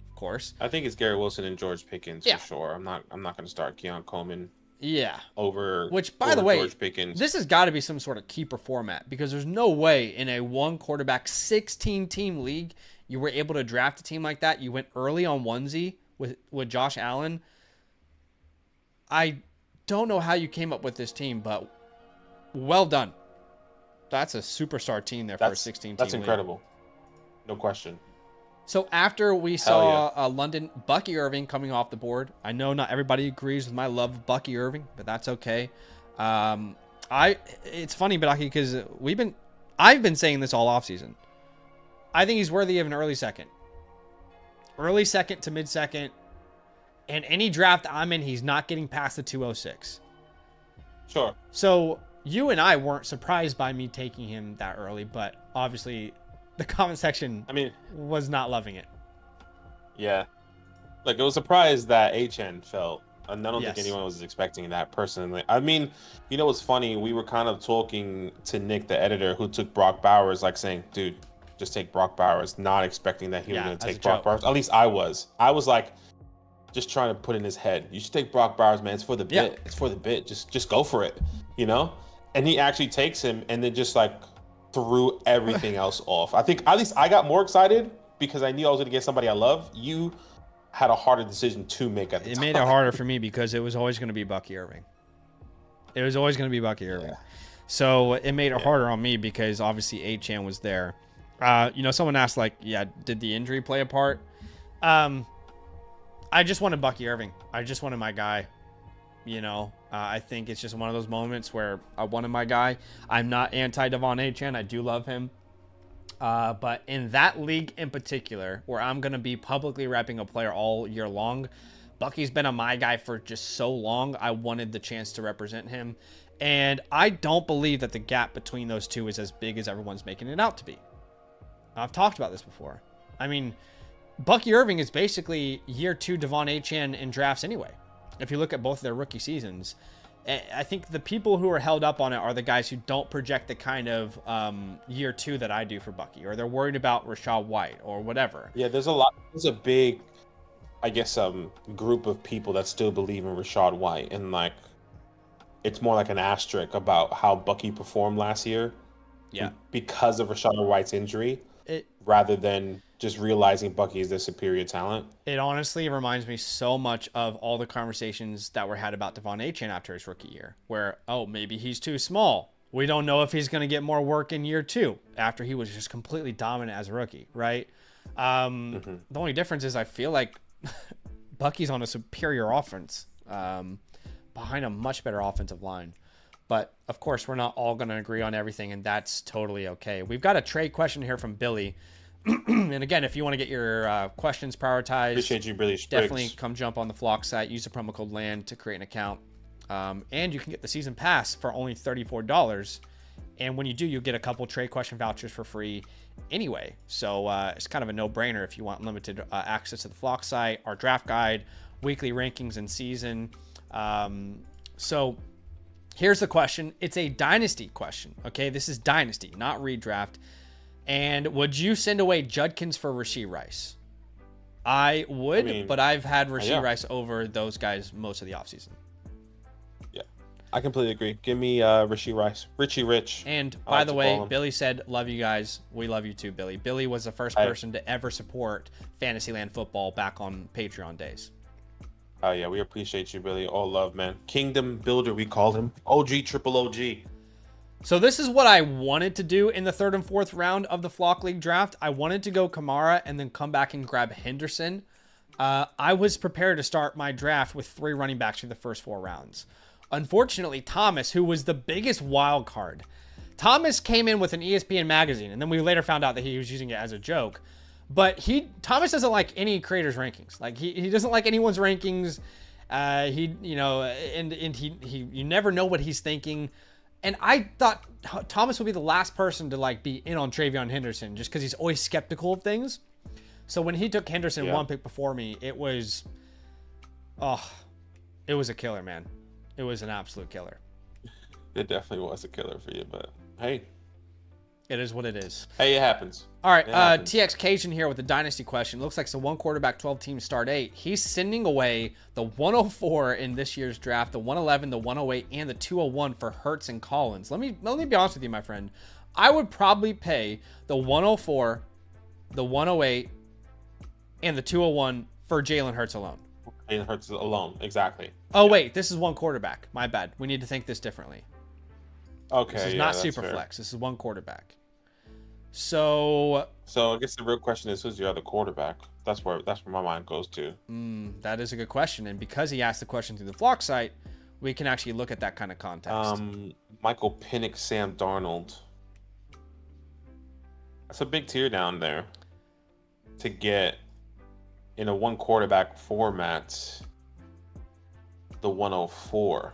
of course. I think it's Garrett Wilson and George Pickens for sure. I'm not going to start Keon Coleman. Yeah. Over the way, George Pickens. This has got to be some sort of keeper format because there's no way in a 1-quarterback 16-team league you were able to draft a team like that. You went early on onesie with Josh Allen. I don't know how you came up with this team, but well done. That's a superstar team there for a 16-team league. That's incredible. No question. So after we saw London, Bucky Irving coming off the board. I know not everybody agrees with my love of Bucky Irving, but that's okay. It's funny, Badaki, because I've been saying this all offseason. I think he's worthy of an early second. Early second to mid-second. And any draft I'm in, he's not getting past the 206. Sure. So you and I weren't surprised by me taking him that early, but obviously the comment section was not loving it. Yeah. Like, it was surprised that HN fell. And I don't think anyone was expecting that personally. I mean, you know what's funny? We were kind of talking to Nick, the editor, who took Brock Bowers, like saying, dude, just take Brock Bowers, not expecting that he was going to take Brock Bowers. At least I was. I was like, just trying to put in his head, you should take Brock Bowers, man. It's for the bit. It's for the bit. Just go for it, you know? And he actually takes him and then just like threw everything else off. I think at least I got more excited because I knew I was going to get somebody I love. You had a harder decision to make at the time. It made it harder for me because it was always going to be Bucky Irving. It was always going to be Bucky Irving. Yeah. So it made it harder on me because obviously A-Chan was there. Someone asked like, did the injury play a part? I just wanted Bucky Irving. I just wanted my guy. I think it's just one of those moments where I wanted my guy. I'm not anti-Devon A-Chan. I do love him. But in that league in particular, where I'm going to be publicly repping a player all year long, Bucky's been a my guy for just so long. I wanted the chance to represent him. And I don't believe that the gap between those two is as big as everyone's making it out to be. I've talked about this before. I mean, Bucky Irving is basically year 2 Devon Achane in drafts anyway. If you look at both of their rookie seasons, I think the people who are held up on it are the guys who don't project the kind of year 2 that I do for Bucky, or they're worried about Rachaad White or whatever. Yeah, there's a big, I guess, group of people that still believe in Rachaad White, and like, it's more like an asterisk about how Bucky performed last year. Yeah. Because of Rachaad White's injury, rather than just realizing Bucky is the superior talent. It honestly reminds me so much of all the conversations that were had about Devon Achane after his rookie year, where, oh, maybe he's too small. We don't know if he's going to get more work in year 2 after he was just completely dominant as a rookie, right? The only difference is I feel like Bucky's on a superior offense behind a much better offensive line. But, of course, we're not all going to agree on everything, and that's totally okay. We've got a trade question here from Billy. And, again, if you want to get your questions prioritized, appreciate you, Billy Spriggs. Definitely come jump on the Flock site. Use the promo code LAND to create an account. And you can get the season pass for only $34. And when you do, you'll get a couple trade question vouchers for free anyway. So it's kind of a no-brainer if you want unlimited access to the Flock site, our draft guide, weekly rankings and season. So here's the question. It's a dynasty question, okay? This is dynasty, not redraft. And would you send away Judkins for Rashee Rice? I would, but I've had Rashee Rice over those guys most of the offseason. Yeah, I completely agree. Give me Rashee Rice. Richie Rich. And by the way, Billy said, love you guys. We love you too, Billy. Billy was the first person to ever support Fantasyland football back on Patreon days. Oh, yeah, we appreciate you, Billy. All love, man. Kingdom Builder, we call him. OG, triple OG. So this is what I wanted to do in the 3rd and 4th round of the Flock League draft. I wanted to go Kamara and then come back and grab Henderson. I was prepared to start my draft with 3 running backs through the first 4 rounds. Unfortunately, Thomas, who was the biggest wild card, Thomas came in with an ESPN magazine, and then we later found out that he was using it as a joke. But Thomas doesn't like any creator's rankings. Like he doesn't like anyone's rankings. You never know what he's thinking. And I thought Thomas would be the last person to like be in on TreVeyon Henderson just because he's always skeptical of things. So when he took Henderson 1 pick before me, it was a killer, man. It was an absolute killer. It definitely was a killer for you, but hey. It is what it is. Hey, it happens. All right, TX Cajun here with the dynasty question. Looks like it's a 1 quarterback, 12 team start 8. He's sending away the 104 in this year's draft, the 111, the 108, and the 201 for Hurts and Collins. Let me be honest with you, my friend. I would probably pay the 104, the 108, and the 201 for Jalen Hurts alone. Jalen Hurts alone, exactly. Oh, wait, this is 1 quarterback. My bad. We need to think this differently. Okay, this is not super flex. This is 1 quarterback. So I guess the real question is, who's your other quarterback? That's where my mind goes to. That is a good question, and because he asked the question through the Flock site, we can actually look at that kind of context. Michael Penix, Sam Darnold. That's a big tier down there to get in a 1 quarterback format. The 104.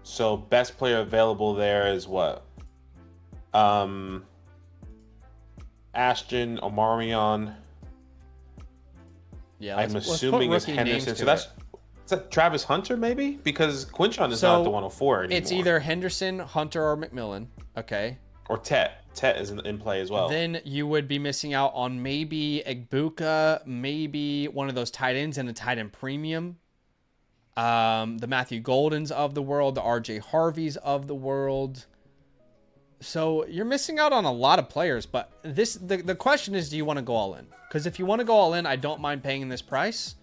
So best player available there is what? Ashton, Omarion. Yeah, I'm assuming it's Henderson. So is that Travis Hunter maybe? Because Quinchon is not the 104 anymore. It's either Henderson, Hunter, or McMillan. Okay. Or Tet. Tet is in play as well. Then you would be missing out on maybe Egbuka, maybe one of those tight ends and a tight end premium. The Matthew Goldens of the world, the RJ Harveys of the world. So you're missing out on a lot of players, but the question is, do you want to go all in? Because if you want to go all in, I don't mind paying this price.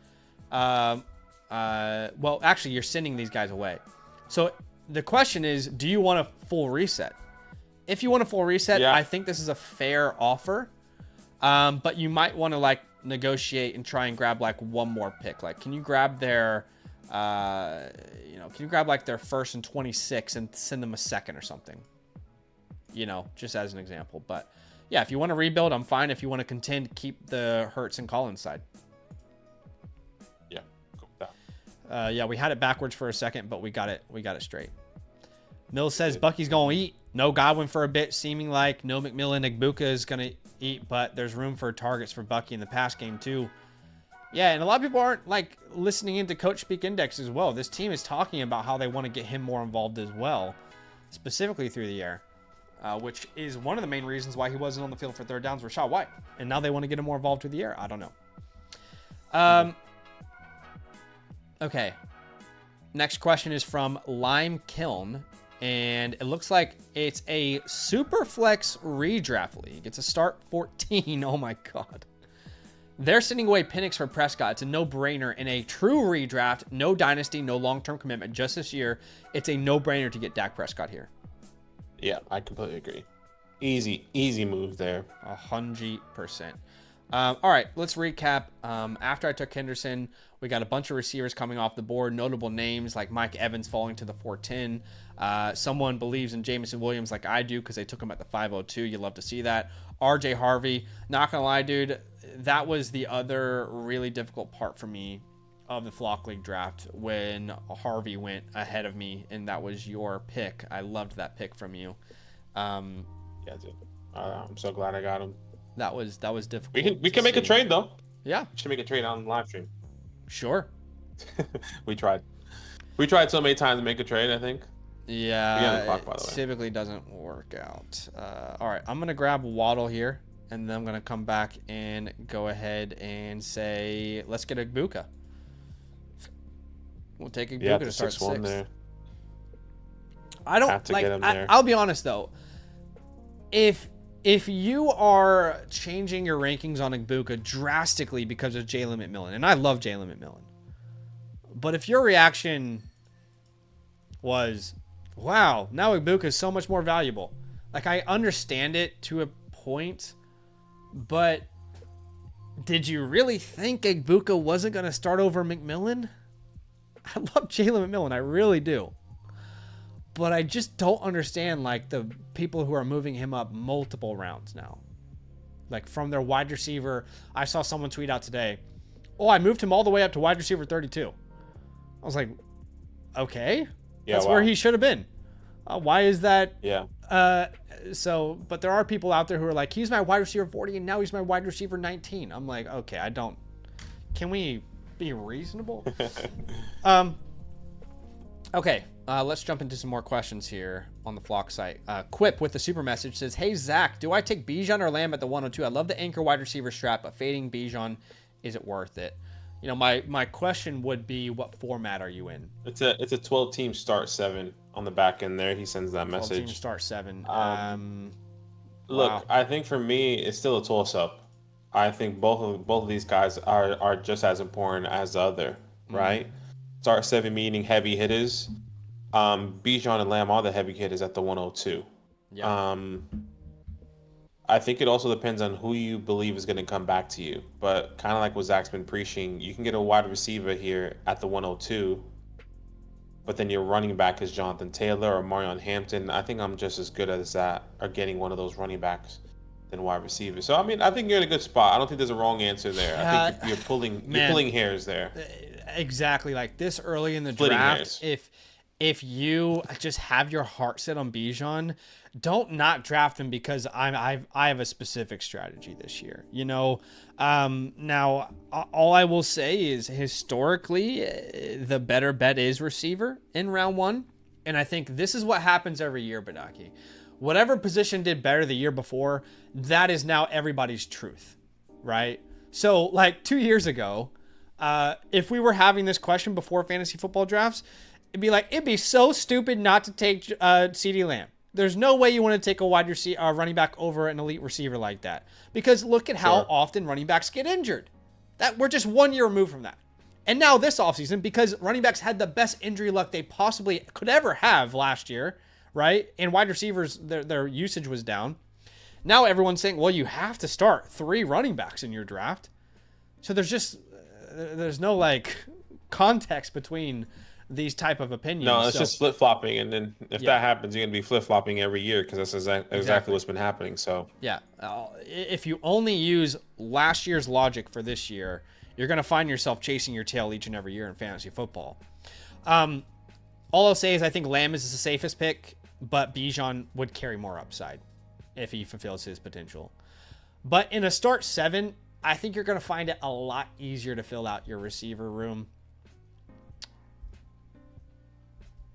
Well, actually, you're sending these guys away. So the question is, do you want a full reset? If you want a full reset, I think this is a fair offer. But you might want to like negotiate and try and grab like one more pick. Like, can you grab their, can you grab like their 1st and 26 and send them a 2nd or something? Just as an example. But yeah, if you want to rebuild, I'm fine. If you want to contend, keep the Hurts and Collins side. Yeah, cool with that. Yeah, we had it backwards for a second, but we got it straight. Mills says Bucky's going to eat. No Godwin for a bit, seeming like no McMillan. Igbuka is going to eat, but there's room for targets for Bucky in the pass game too. Yeah, and a lot of people aren't like listening into Coach Speak Index as well. This team is talking about how they want to get him more involved as well, specifically through the air, which is one of the main reasons why he wasn't on the field for third downs with Rashad White. And now they want to get him more involved through the air. I don't know. Okay. Next question is from Lime Kiln. And it looks like it's a super flex redraft league. It's a start 14. Oh my God. They're sending away Penix for Prescott. It's a no-brainer in a true redraft. No dynasty, no long-term commitment. Just this year, it's a no-brainer to get Dak Prescott here. Yeah, I completely agree. Easy move there. 100%. All right, let's recap. After I took Henderson, we got a bunch of receivers coming off the board. Notable names like Mike Evans falling to the 410. Someone believes in Jameson Williams like I do because they took him at the 502. You love to see that. RJ Harvey, not going to lie, dude, that was the other really difficult part for me of the Flock League draft when Harvey went ahead of me, and that was your pick. I loved that pick from you. Yeah, dude. I'm so glad I got him. That was difficult. We can make a trade though. Yeah, we should make a trade on live stream. Sure. We tried so many times to make a trade. I think. Yeah, clock, by the way. Typically doesn't work out. All right, I'm gonna grab Waddle here, and then I'm gonna come back and go ahead and say, let's get Igbuka. We'll take Igbuka to start 6th. There. I don't have to like. get him there. I'll be honest though. If you are changing your rankings on Igbuka drastically because of Jalen McMillan, and I love Jalen McMillan, but if your reaction was, wow, now Igbuka is so much more valuable. Like, I understand it to a point, but did you really think Igbuka wasn't going to start over McMillan? I love Jalen McMillan. I really do. But I just don't understand, like, the people who are moving him up multiple rounds now. Like, from their wide receiver. I saw someone tweet out today, oh, I moved him all the way up to wide receiver 32. I was like, okay. Yeah, that's where he should have been. Why is that? Yeah. But there are people out there who are like, he's my wide receiver 40, and now he's my wide receiver 19. I'm like, okay, can we be reasonable? Okay, let's jump into some more questions here on the Flock site. Quip with the super message says, hey, Zach, do I take Bijan or Lamb at the 102? I love the anchor wide receiver strap, but fading Bijan, is it worth it? You know, my question would be, what format are you in? It's a 12-team start 7 on the back end there. He sends that message. 12-team start 7. Look, wow. I think for me, it's still a toss-up. I think both of these guys are just as important as the other, right? Start 7 meaning heavy hitters. Bijan and Lamb are the heavy hitters at the 102. Yeah. I think it also depends on who you believe is going to come back to you. But kind of like what Zach's been preaching, you can get a wide receiver here at the 102, but then your running back is Jonathan Taylor or Marion Hampton. I think I'm just as good as that, or getting one of those running backs than wide receiver. So, I mean, I think you're in a good spot. I don't think there's a wrong answer there. I think you're pulling hairs there. Exactly. Like, this early in the Splitting draft, hairs. if you just have your heart set on Bijan, don't not draft him because I have a specific strategy this year. You know, now all I will say is historically the better bet is receiver in round 1, and I think this is what happens every year, Badaki. Whatever position did better the year before, that is now everybody's truth, right? So, like 2 years ago, if we were having this question before fantasy football drafts, it'd be so stupid not to take CeeDee Lamb. There's no way you want to take a running back over an elite receiver like that, because look at how often running backs get injured. That we're just 1 year removed from that. And now this offseason, because running backs had the best injury luck they possibly could ever have last year, right? And wide receivers, their usage was down. Now everyone's saying, well, you have to start 3 running backs in your draft. So there's no like context between these type of opinions. No, it's So, just flip flopping, and then if Yeah. that happens, you're gonna be flip flopping every year because that's exactly what's been happening. So yeah, if you only use last year's logic for this year, you're going to find yourself chasing your tail each and every year in fantasy football. All I'll say is I think Lamb is the safest pick, but Bijan would carry more upside if he fulfills his potential. But in a start 7, I think you're going to find it a lot easier to fill out your receiver room.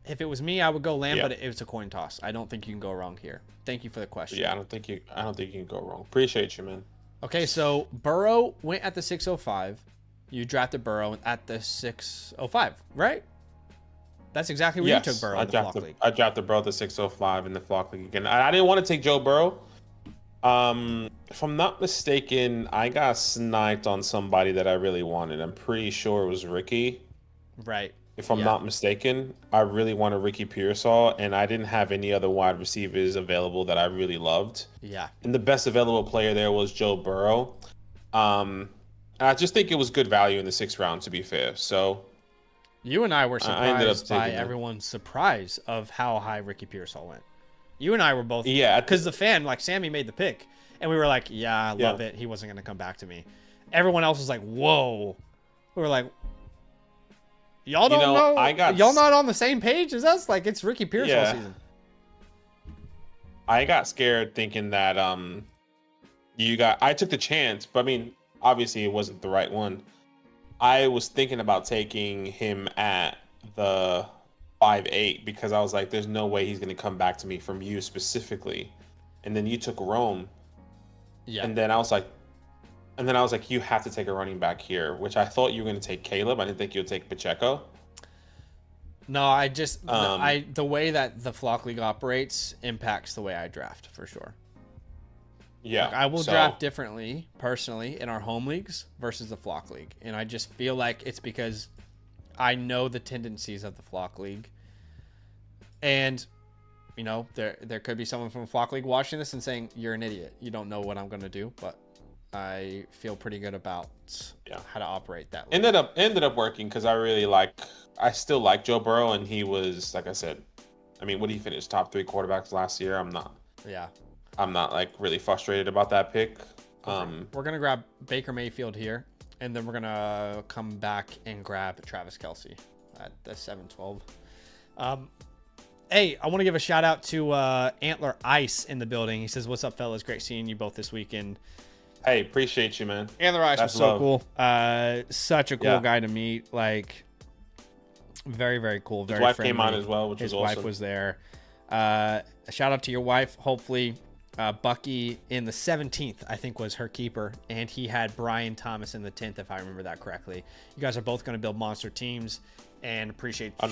If it was me, I would go Lamb, but it's a coin toss. I don't think you can go wrong here. Thank you for the question. yeah, I don't think you can go wrong. Appreciate you, man. Okay, so Burrow went at the 605. You drafted Burrow at the 605, right? That's exactly where you took Burrow in the Flock League. I drafted Burrow at the 605 in the Flock League again. I didn't want to take Joe Burrow. If I'm not mistaken, I got sniped on somebody that I really wanted. I'm pretty sure it was Ricky. Right. If I'm not mistaken, I really wanted Ricky Pearsall, and I didn't have any other wide receivers available that I really loved. Yeah. And the best available player there was Joe Burrow. And I just think it was good value in the 6th round, to be fair. So you and I were surprised by him. everyone's surprise of how high Ricky Pearsall went. You and I were both, yeah, because the fan, like Sammy, made the pick, and we were like, "Yeah, I love it." He wasn't going to come back to me. Everyone else was like, "Whoa!" We were like, "Y'all don't know? Y'all not on the same page as us? Like it's Ricky Pearsall season." I got scared thinking that I took the chance, but I mean, obviously it wasn't the right one. I was thinking about taking him at the 5'8" because I was like, there's no way he's going to come back to me from you specifically. And then you took Rome. Yeah. And then I was like, you have to take a running back here, which I thought you were going to take Caleb. I didn't think you would take Pacheco. No, I just the way that the Flock League operates impacts the way I draft for sure. Yeah. Like, I will draft differently personally in our home leagues versus the Flock League. And I just feel like it's because I know the tendencies of the Flock League. And, you know, there could be someone from the Flock League watching this and saying, "You're an idiot. You don't know what I'm going to do." But I feel pretty good about how to operate that league. Ended up working because I still like Joe Burrow, and he was, like I said, I mean, what did he finish? Top 3 quarterbacks last year? I'm not like really frustrated about that pick. We're going to grab Baker Mayfield here, and then we're going to come back and grab Travis Kelce at the 7-12. Hey, I want to give a shout out to Antler Ice in the building. He says, "What's up, fellas? Great seeing you both this weekend." Hey, appreciate you, man. Antler Ice was so cool. Such a cool guy to meet. Like, very, very cool. Very His wife friendly. came on as well, which was awesome. His wife was there. A shout out to your wife. Hopefully, Bucky in the 17th, I think, was her keeper, and he had Brian Thomas in the 10th, if I remember that correctly. You guys are both going to build monster teams, and appreciate you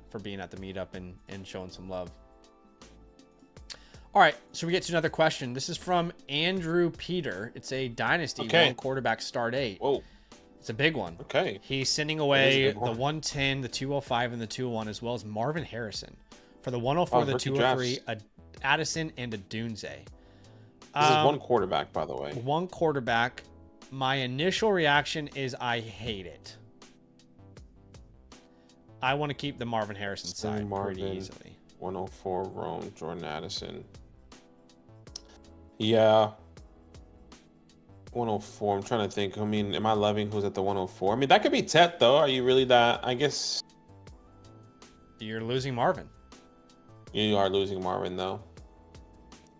for being at the meetup and showing some love. All right, so we get to another question. This is from Andrew Peter. It's a dynasty one quarterback start 8. Whoa. It's a big one. Okay. He's sending away the 110, the 205, and the 201, as well as Marvin Harrison. For the 104, the 203, a Addison, and a Dunze. This is one quarterback, by the way. One quarterback. My initial reaction is I hate it. I want to keep the Marvin Harrison side pretty easily. 104, Rome, Jordan Addison. Yeah. 104. I'm trying to think. I mean, am I loving who's at the 104? I mean, that could be Tet, though. Are you really that? I guess. You're losing Marvin. You are losing Marvin, though.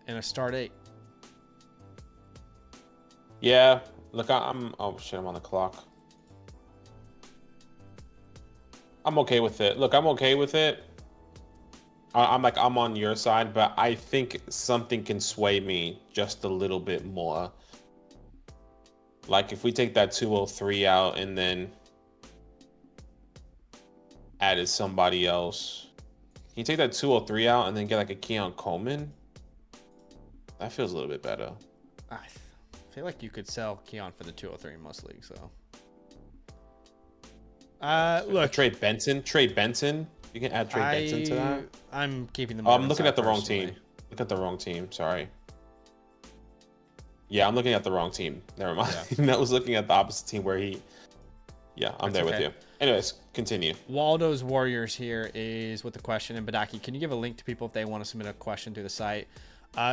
In a start 8. Yeah. Look, I'm. Oh, shit. I'm on the clock. I'm okay with it. Look, I'm okay with it. I'm on your side, but I think something can sway me just a little bit more. Like if we take that 203 out and then added somebody else. Can you take that 203 out and then get like a Keon Coleman? That feels a little bit better. I feel like you could sell Keon for the 203 in most leagues, though. Look, Trey Benson. You can add Trey Benson to that. I'm keeping them. I'm looking at the wrong team. Look at the wrong team. Sorry. Yeah, I'm looking at the wrong team. Never mind. Yeah. I was looking at the opposite team where he. Yeah, I'm That's there with okay. you. Anyways, continue. Waldo's Warriors here is with the question. And Badaki, can you give a link to people if they want to submit a question through the site?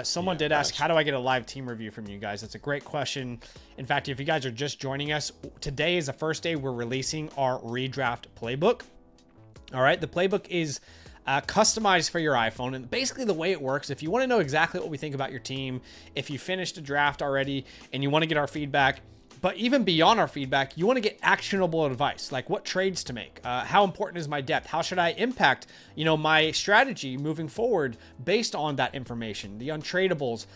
Someone did ask, how do I get a live team review from you guys? That's a great question. In fact, if you guys are just joining us, today is the first day we're releasing our redraft playbook. All right, the playbook is customized for your iPhone. And basically the way it works, if you want to know exactly what we think about your team, if you finished a draft already and you want to get our feedback, but even beyond our feedback, you want to get actionable advice, like what trades to make, how important is my depth, how should I impact, my strategy moving forward based on that information, the untradables.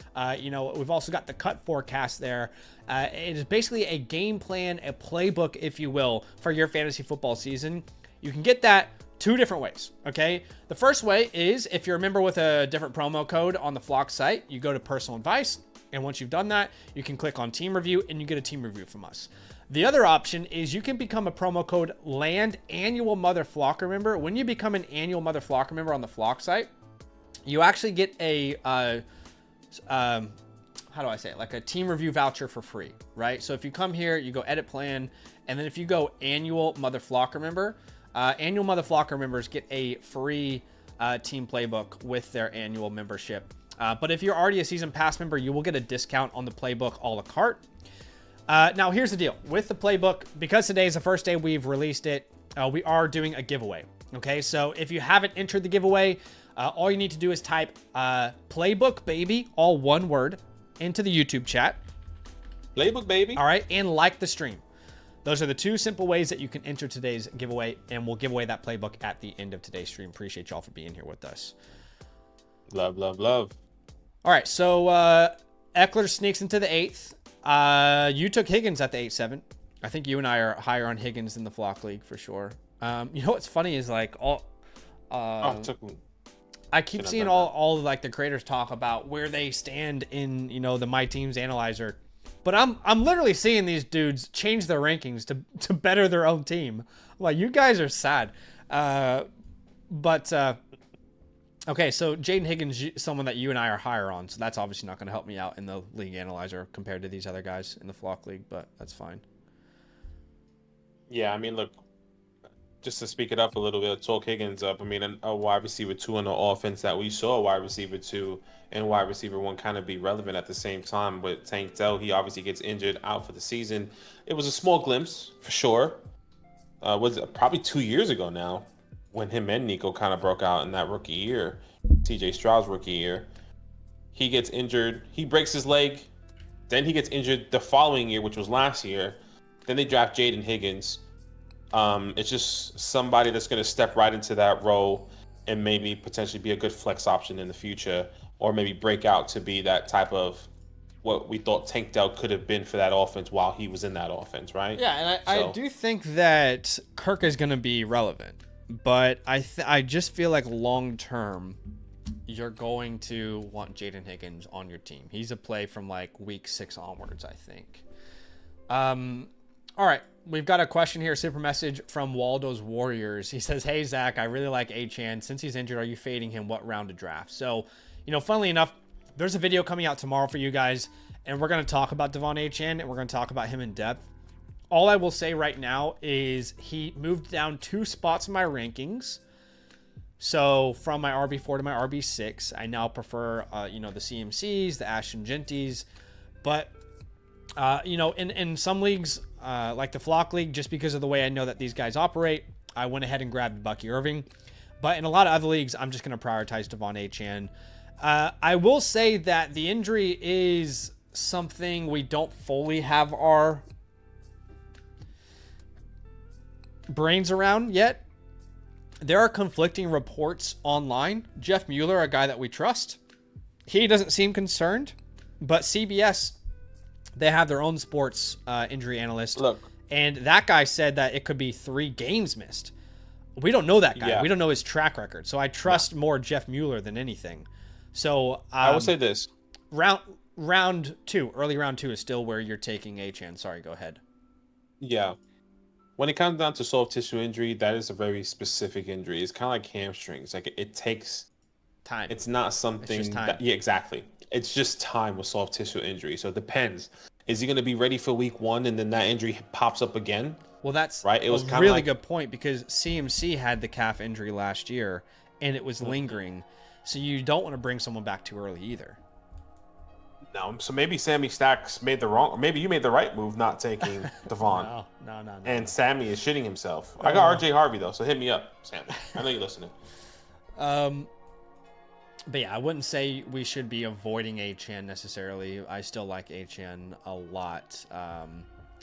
We've also got the cut forecast there. It is basically a game plan, a playbook, if you will, for your fantasy football season. You can get that two different ways, okay? The first way is if you're a member with a different promo code on the Flock site, you go to personal advice. And once you've done that, you can click on team review and you get a team review from us. The other option is you can become a promo code land annual mother flocker member. When you become an annual mother flocker member on the Flock site, you actually get a, how do I say it? Like a team review voucher for free, right? So if you come here, you go edit plan. And then if you go annual mother flocker member, annual mother flocker members get a free team playbook with their annual membership. But if you're already a season pass member, you will get a discount on the playbook a la carte. Now, here's the deal. With the playbook, because today is the first day we've released it, we are doing a giveaway. Okay, so if you haven't entered the giveaway, all you need to do is type playbook baby, all one word, into the YouTube chat. Playbook baby. All right, and like the stream. Those are the two simple ways that you can enter today's giveaway, and we'll give away that playbook at the end of today's stream. Appreciate y'all for being here with us. Love, love, love. All right, so Eckler sneaks into the 8th. You took Higgins at the 8-7. I think you and I are higher on Higgins than the Flock League for sure. You know what's funny is like I keep seeing all like the creators talk about where they stand in the My Teams analyzer, but I'm literally seeing these dudes change their rankings to better their own team. I'm like, you guys are sad, okay, so Jaden Higgins, someone that you and I are higher on, so that's obviously not going to help me out in the league analyzer compared to these other guys in the Flock League, but that's fine. Yeah, I mean, look, just to speak it up a little bit, talk Higgins up. I mean, a wide receiver 2 in the offense that we saw a wide receiver 2 and wide receiver 1 kind of be relevant at the same time. But Tank Dell, he obviously gets injured out for the season. It was a small glimpse for sure. Was it probably 2 years ago now, when him and Nico kind of broke out in that rookie year, TJ Stroud's rookie year. He gets injured. He breaks his leg. Then he gets injured the following year, which was last year. Then they draft Jaden Higgins. It's just somebody that's going to step right into that role and maybe potentially be a good flex option in the future, or maybe break out to be that type of what we thought Tank Dell could have been for that offense while he was in that offense, right? Yeah, and I do think that Kirk is going to be relevant. But I just feel like long term, you're going to want Jaden Higgins on your team. He's a play from like week 6 onwards, I think. All right, we've got a question here, super message from Waldo's Warriors. He says, "Hey Zach, I really like Achane. Since he's injured, are you fading him? What round to draft?" So, funnily enough, there's a video coming out tomorrow for you guys, and we're going to talk about Devon Achane, and we're going to talk about him in depth. All I will say right now is he moved down 2 spots in my rankings. So from my RB4 to my RB6, I now prefer, the CMCs, the Ashton Genties. But, in some leagues, like the Flock League, just because of the way I know that these guys operate, I went ahead and grabbed Bucky Irving. But in a lot of other leagues, I'm just going to prioritize Devon Achane. I will say that the injury is something we don't fully have our brains around yet. There are conflicting reports online. Jeff Mueller, a guy that we trust, he doesn't seem concerned, but CBS, they have their own sports injury analyst. Look, and that guy said that it could be 3 games missed. We don't know that guy. Yeah. We don't know his track record. So I trust more Jeff Mueller than anything. So I will say this. Round 2, early round 2 is still where you're taking Achane. Sorry, go ahead. Yeah. When it comes down to soft tissue injury, that is a very specific injury. It's kind of like hamstrings. Like it takes time. It's not something. It's just time. Yeah, exactly. It's just time with soft tissue injury. So it depends. Is he going to be ready for week 1 and then that injury pops up again? Well, that's right. It was a kind of really like, good point because CMC had the calf injury last year and it was Mhm. lingering. So you don't want to bring someone back too early either. No, so maybe Sammy Stacks made the wrong, or maybe you made the right move not taking Devon. No. And Sammy is shitting himself. I Uh. got RJ Harvey though, so hit me up, Sammy. I know you're listening. But yeah, I wouldn't say we should be avoiding HN necessarily. I still like HN a lot.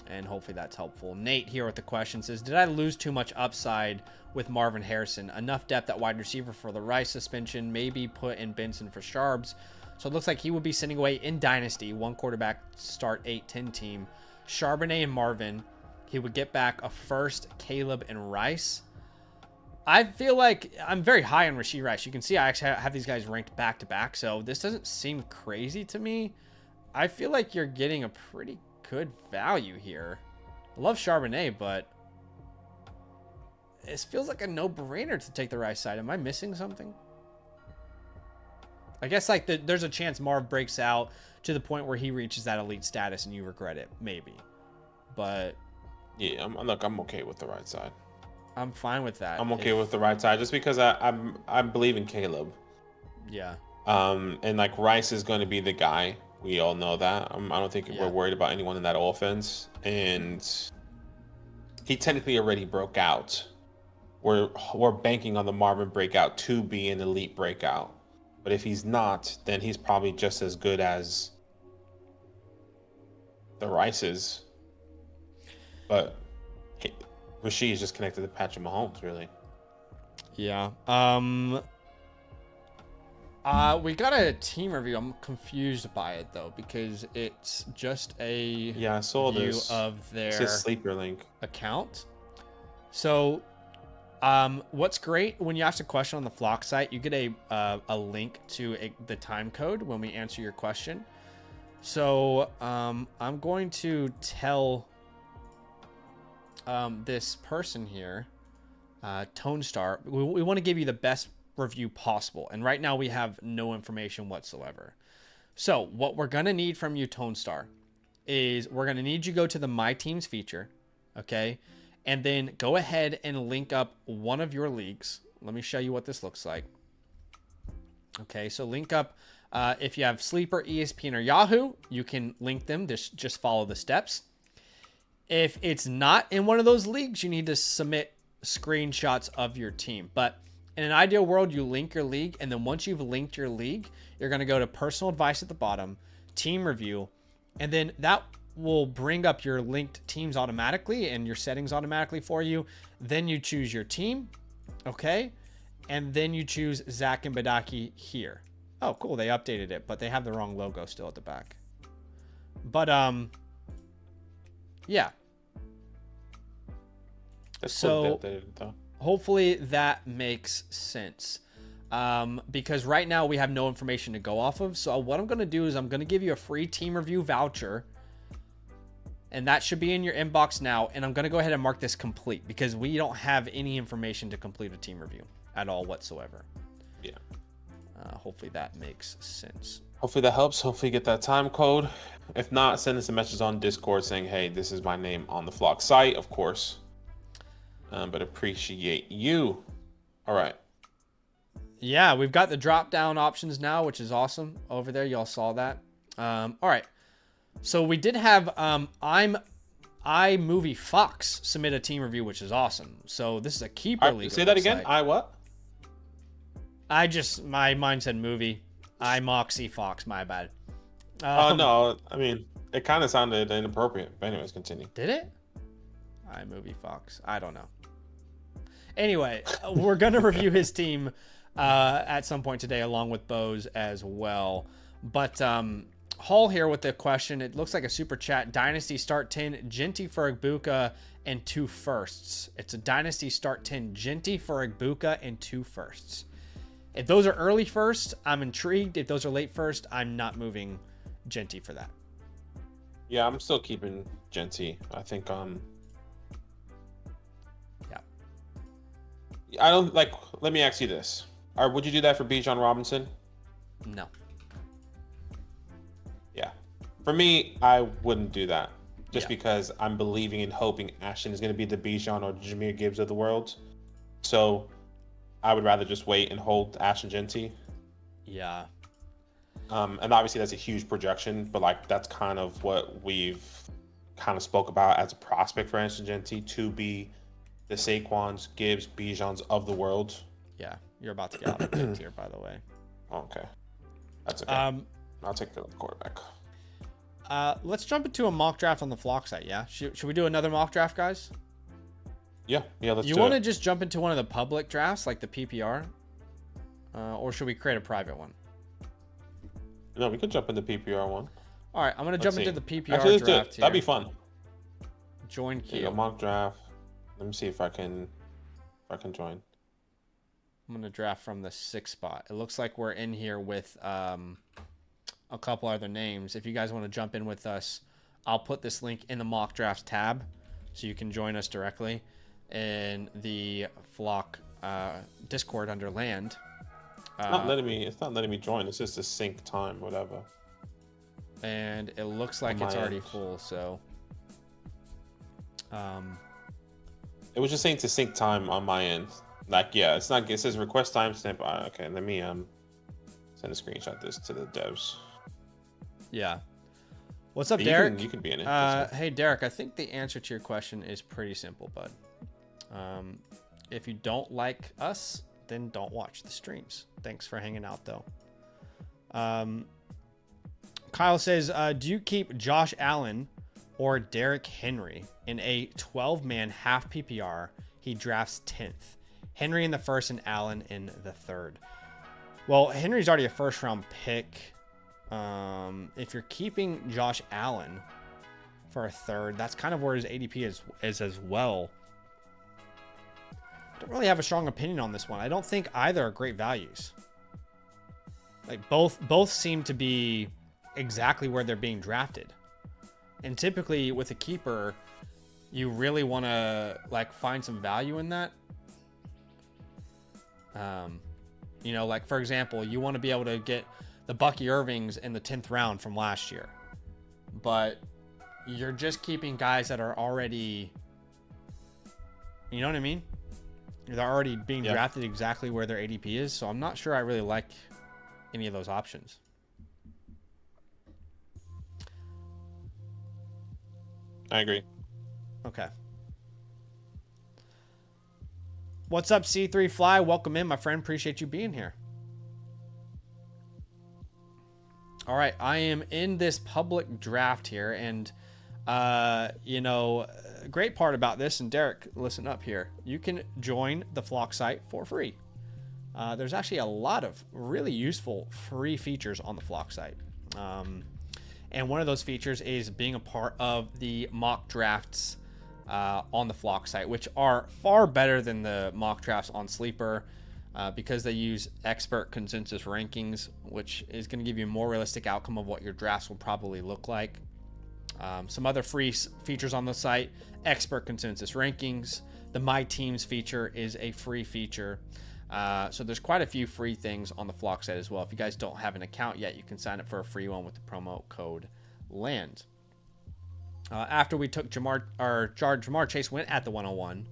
And hopefully that's helpful. Nate here with the question says, did I lose too much upside with Marvin Harrison? Enough depth at wide receiver for the Rice suspension, maybe put in Benson for Sharps. So it looks like he would be sending away in Dynasty, one quarterback start 8-10 team. Charbonnet and Marvin. He would get back a first, Caleb and Rice. I feel like I'm very high on Rashee Rice. You can see I actually have these guys ranked back to back, so this doesn't seem crazy to me. I feel like you're getting a pretty good value here. I love Charbonnet, but it feels like a no-brainer to take the Rice side. Am I missing something? I guess like there's a chance Marv breaks out to the point where he reaches that elite status and you regret it, maybe. But Yeah, I'm okay with the right side. I'm fine with that. I'm okay with the right side just because I believe in Caleb. Yeah. And like Rice is going to be the guy. We all know that. I don't think we're worried about anyone in that offense. And he technically already broke out. We're banking on the Marvin breakout to be an elite breakout. But if he's not, then he's probably just as good as the Rices. But Rashee is just connected to Patrick Mahomes, really. Yeah. We got a team review. I'm confused by it though because it's just a I saw view this of their It's his sleeper link account. So, what's great when you ask a question on the Flock site, you get a link to the time code when we answer your question. So, I'm going to tell this person here, Tone Star, we want to give you the best review possible. And right now we have no information whatsoever. So what we're going to need from you, Tone Star, is we're going to need you to go to the My Teams feature. Okay. And then go ahead and link up one of your leagues. Let me show you what this looks like. Okay. So link up, if you have Sleeper, ESPN, or Yahoo, you can link them. Just follow the steps. If it's not in one of those leagues, you need to submit screenshots of your team. But in an ideal world, you link your league, and then once you've linked your league, you're going to go to personal advice at the bottom, team review, and then that will bring up your linked teams automatically and your settings automatically for you. Then you choose your team, okay? And then you choose Zach and Badaki here. Oh, cool. They updated it, but they have the wrong logo still at the back. But, yeah. That's cool. So though. Hopefully that makes sense. Because right now we have no information to go off of. So what I'm going to do is I'm going to give you a free team review voucher. And that should be in your inbox now. And I'm going to go ahead and mark this complete because we don't have any information to complete a team review at all whatsoever. Yeah. Hopefully that makes sense. Hopefully that helps. Hopefully you get that time code. If not, send us a message on Discord saying, hey, this is my name on the Flock site, of course. But appreciate you. All right. Yeah, we've got the drop down options now, which is awesome over there. Y'all saw that. All right. So we did have iMovie Fox submit a team review, which is awesome. So this is a keeper league. Say that again. I what? My mind said movie. iMoxie Fox. My bad. Oh no, I mean it kind of sounded inappropriate. But anyways, continue. Did it? iMovie Fox. I don't know. Anyway, we're gonna review his team at some point today, along with Bo's as well. But Hall here with the question. It looks like a super chat. Dynasty start 10, Genty for Igbuka, and 2 firsts. It's a Dynasty start 10, Genty for Igbuka, and 2 firsts. If those are early first, I'm intrigued. If those are late first, I'm not moving Genty for that. Yeah, I'm still keeping Genty. I think Yeah. I don't like. Let me ask you this: would you do that for Bijan Robinson? No. Yeah. For me, I wouldn't do that. just because I'm believing and hoping Ashton is going to be the Bijan or Jameer Gibbs of the world. So I would rather just wait and hold Ashton Genty. Yeah. And obviously that's a huge projection, but like that's kind of what we've kind of spoke about as a prospect for Ashton Genty to be the Saquons, Gibbs, Bijans of the world. Yeah, you're about to get out picked here, by the way. Okay, that's okay. I'll take the quarterback. Let's jump into a mock draft on the Flock site. Yeah, should we do another mock draft, guys? Yeah. Let's. You want to just jump into one of the public drafts, like the PPR, or should we create a private one? No, we could jump into PPR one. All right, I'm gonna jump into the PPR Actually, draft here. That'd be fun. Join queue. Mock draft. Let me see if I can join. I'm gonna draft from the 6th spot. It looks like we're in here with a couple other names. If you guys want to jump in with us, I'll put this link in the mock drafts tab, so you can join us directly in the Flock Discord under land. It's not letting me join. It's just a sync time, whatever. And it looks like it's already full. So, it was just saying to sync time on my end. Like, yeah, it's not. It says request timestamp. Okay, let me send a screenshot this to the devs. Yeah. What's up, Derek? You can be in it. Hey, Derek. I think the answer to your question is pretty simple, bud. If you don't like us, then don't watch the streams. Thanks for hanging out, though. Kyle says, do you keep Josh Allen or Derrick Henry in a 12-man half PPR? He drafts 10th. Henry in the 1st and Allen in the 3rd. Well, Henry's already a first-round pick. If you're keeping Josh Allen for a 3rd, that's kind of where his ADP is as well. I don't really have a strong opinion on this one. I don't think either are great values. Like both seem to be exactly where they're being drafted. And typically with a keeper, you really want to like find some value in that. You know, like for example, you want to be able to get the Bucky Irvings in the 10th round from last year. But you're just keeping guys that are already, you know what I mean? They're already being drafted exactly where their ADP is, so I'm not sure I really like any of those options. I agree. Okay. What's up, C3 Fly? Welcome in, my friend. Appreciate you being here. All right, I am in this public draft here, and you know, great part about this, and Derek, listen up here. You can join the Flock site for free. There's actually a lot of really useful free features on the Flock site. And one of those features is being a part of the mock drafts on the Flock site, which are far better than the mock drafts on Sleeper because they use expert consensus rankings, which is going to give you a more realistic outcome of what your drafts will probably look like. Some other free features on the site: expert consensus rankings. The My Teams feature is a free feature. So there's quite a few free things on the Flock site as well. If you guys don't have an account yet, you can sign up for a free one with the promo code LAND. After we took Jamar Chase went at the 101.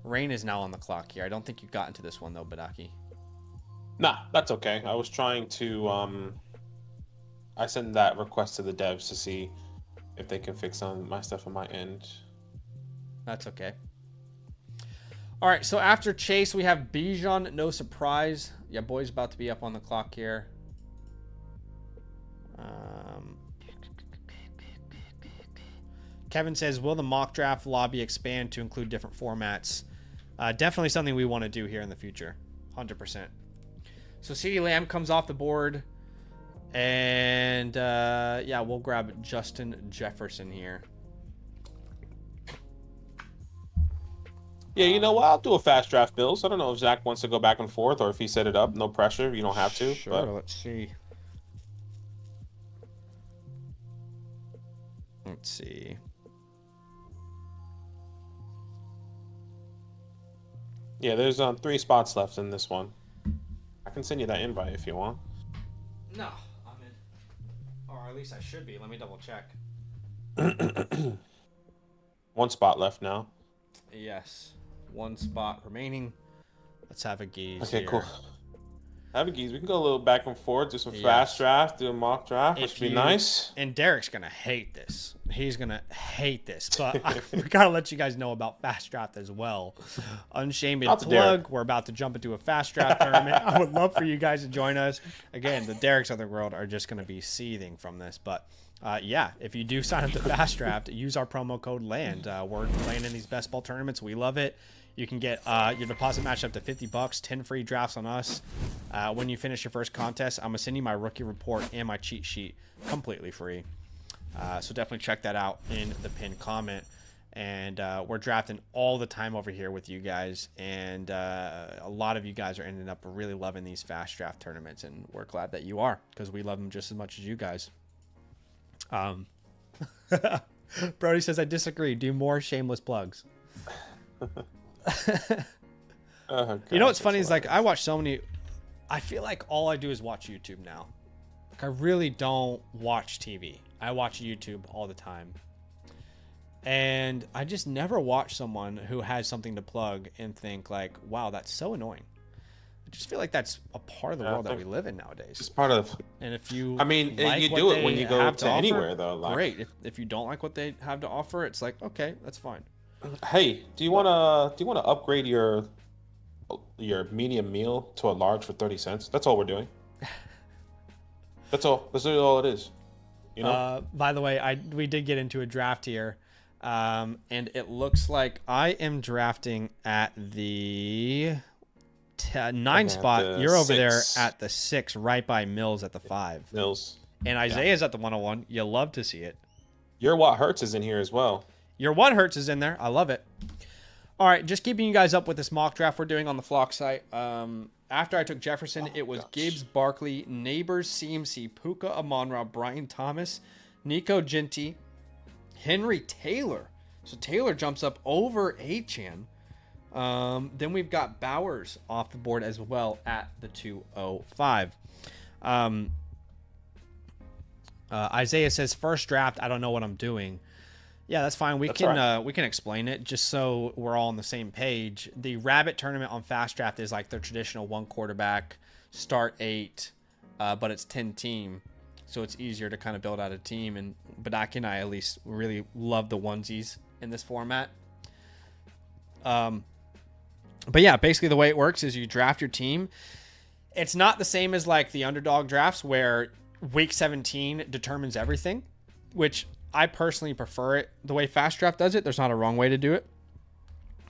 Rain is now on the clock here. I don't think you got into this one though, Badaki. Nah, that's okay. I was trying to I sent that request to the devs to see if they can fix on my stuff on my end. That's okay. All right, so after Chase, we have Bijan. No surprise. Yeah, boy's about to be up on the clock here. Kevin says, will the mock draft lobby expand to include different formats? Definitely something we want to do here in the future. 100%. So CeeDee Lamb comes off the board. And, yeah, we'll grab Justin Jefferson here. Yeah, you know what? I'll do a fast draft, Bills. I don't know if Zach wants to go back and forth or if he set it up. No pressure. You don't have to. Sure, but... let's see. Let's see. Yeah, there's 3 spots left in this one. I can send you that invite if you want. No, I'm in. Or at least I should be. Let me double check. One spot left now. Yes. One spot remaining. Let's have a geese Okay, here. cool. Have a geese. We can go a little back and forth, do some Yes. fast draft, do a mock draft, which If would be you- nice. And Derek's going to hate this. He's going to hate this. But we got to let you guys know about fast draft as well. Unshamed Out to plug. Derek. We're about to jump into a fast draft tournament. I would love for you guys to join us. Again, the Derek's of the world are just going to be seething from this. But yeah, if you do sign up to fast draft, use our promo code LAND. We're playing in these best ball tournaments. We love it. You can get your deposit matched up to $50, 10 free drafts on us. When you finish your first contest, I'm going to send you my rookie report and my cheat sheet completely free. So definitely check that out in the pinned comment. And we're drafting all the time over here with you guys. And a lot of you guys are ending up really loving these fast draft tournaments. And we're glad that you are, because we love them just as much as you guys. Brody says, I disagree. Do more shameless plugs. Oh, You know what's funny gosh, is, like, I watch so many. I feel like all I do is watch YouTube now. Like, I really don't watch TV. I watch YouTube all the time. And I just never watch someone who has something to plug and think like, wow, that's so annoying. I just feel like that's a part of the world that we live in nowadays. It's part of. And if you, I mean, like you what do it they when you go have to offer, anywhere, though. Like, great. If you don't like what they have to offer, it's like, okay, that's fine. hey, do you wanna upgrade your medium meal to a large for 30 cents? That's all we're doing. That's all. That's really all it is. You know. By the way, we did get into a draft here, and it looks like I am drafting at the 9 spot. the You're over 6. there at the 6, right by Mills at the 5. Mills. And Isaiah's at the 101. You love to see it. Your What Hurts is in here as well. Your What Hurts is in there. I love it. All right, just keeping you guys up with this mock draft we're doing on the Flock site. After I took Jefferson, it was Gibbs, Barkley, Neighbors, CMC, Puka, Amon-Ra, Brian Thomas, Nico Genti, Henry Taylor. So Taylor jumps up over Achane. Then we've got Bowers off the board as well at the 205. Isaiah says, first draft, I don't know what I'm doing. Yeah, that's fine. We can explain it just so we're all on the same page. The Rabbit tournament on Fast Draft is like their traditional 1 quarterback, start 8, but it's 10 team, so it's easier to kind of build out a team. But I at least really love the onesies in this format. But yeah, basically the way it works is you draft your team. It's not the same as like the underdog drafts where week 17 determines everything, which I personally prefer it the way Fast Draft does it. There's not a wrong way to do it.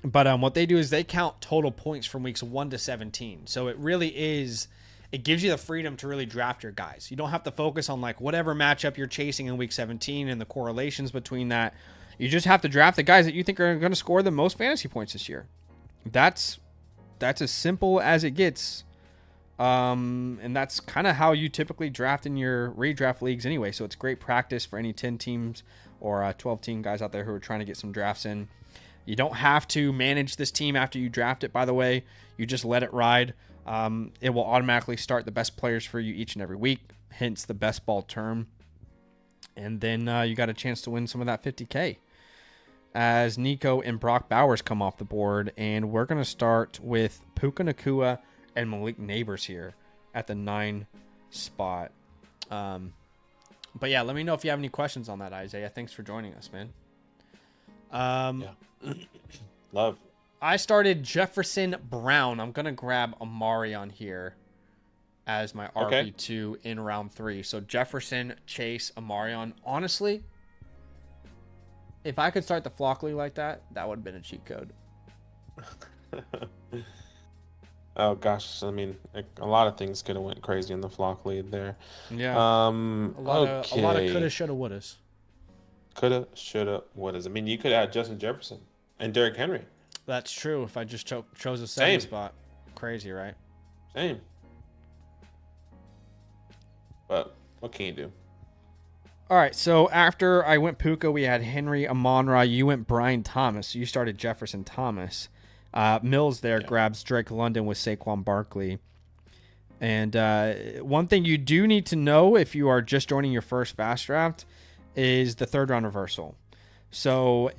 But what they do is they count total points from weeks 1 to 17. So it really is, it gives you the freedom to really draft your guys. You don't have to focus on like whatever matchup you're chasing in week 17 and the correlations between that. You just have to draft the guys that you think are going to score the most fantasy points this year. That's as simple as it gets. And that's kind of how you typically draft in your redraft leagues anyway. So it's great practice for any 10 teams or 12 team guys out there who are trying to get some drafts in. You don't have to manage this team after you draft it, by the way. You just let it ride. It will automatically start the best players for you each and every week, hence the best ball term. And then you got a chance to win some of that 50K as Nico and Brock Bowers come off the board. And we're going to start with Puka Nacua and Malik Neighbors here at the 9 spot. But yeah, let me know if you have any questions on that, Isaiah. Thanks for joining us, man. Yeah. Love. I started Jefferson Brown. I'm going to grab Amari on here as my RB2 in round 3. So Jefferson, Chase, Amarion. Honestly, if I could start the Flock League like that, that would have been a cheat code. Oh gosh, I mean, a lot of things could have went crazy in the Flock lead there. Yeah. A lot of coulda, shoulda, wouldas. Coulda, shoulda, wouldas. I mean, you could add Justin Jefferson and Derrick Henry. That's true. If I just chose a 7 spot, crazy, right? Same. But what can you do? All right, so after I went Puka, we had Henry, Amon-Ra. You went Brian Thomas. You started Jefferson Thomas. Mills there grabs Drake London with Saquon Barkley. And one thing you do need to know if you are just joining your first Fast Draft is the 3rd round reversal. So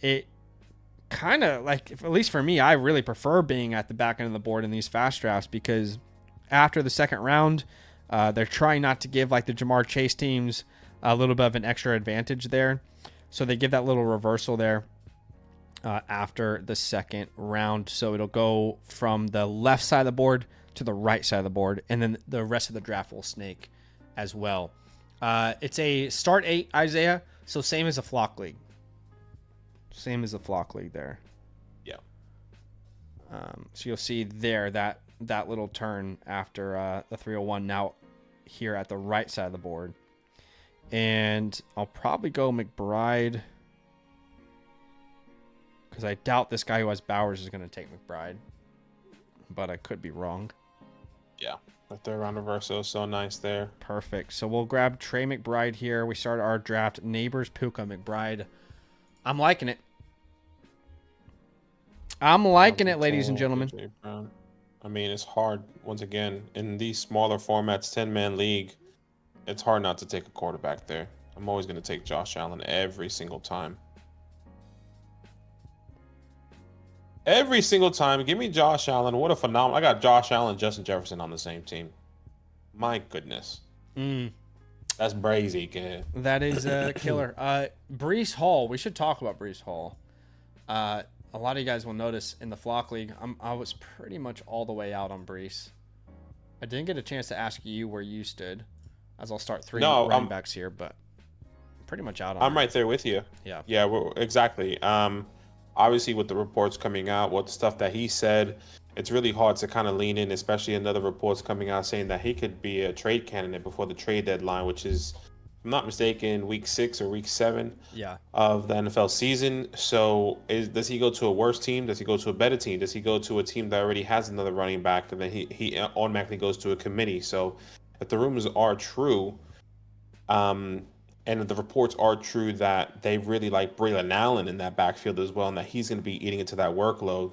kind of like, at least for me, I really prefer being at the back end of the board in these fast drafts because after the second round, they're trying not to give like the Jamar Chase teams a little bit of an extra advantage there. So they give that little reversal there after the second round. So it'll go from the left side of the board to the right side of the board, and then the rest of the draft will snake as well. It's a start 8, Isaiah, so same as a flock league. Same as the flock league there. Yeah. So you'll see there that little turn after the 301 now here at the right side of the board. And I'll probably go McBride because I doubt this guy who has Bowers is going to take McBride, but I could be wrong. Yeah. The third round reversal is so nice there. Perfect. So we'll grab Trey McBride here. We start our draft. Neighbors, Puka, McBride. I'm liking it. I'm liking it, ladies and gentlemen. I mean, it's hard. Once again, in these smaller formats, 10-man league, it's hard not to take a quarterback there. I'm always going to take Josh Allen every single time. Every single time. Give me Josh Allen. What a phenomenal. I got Josh Allen and Justin Jefferson on the same team. My goodness. That's brazy, kid. That is a killer. Breece Hall. We should talk about Breece Hall. A lot of you guys will notice in the Flock League, I was pretty much all the way out on Breece. I didn't get a chance to ask you where you stood, as I'll start three running backs here, but I'm pretty much out on I'm right there with you. Yeah. Yeah, exactly. Obviously, with the reports coming out, what the stuff that he said, it's really hard to kind of lean in, especially another reports coming out saying that he could be a trade candidate before the trade deadline, which is, if I'm not mistaken, week 6 or week 7 of the NFL season. So does he go to a worse team? Does he go to a better team? Does he go to a team that already has another running back, and then he automatically goes to a committee? So if the rumors are true, and the reports are true that they really like Braylon Allen in that backfield as well, and that he's going to be eating into that workload.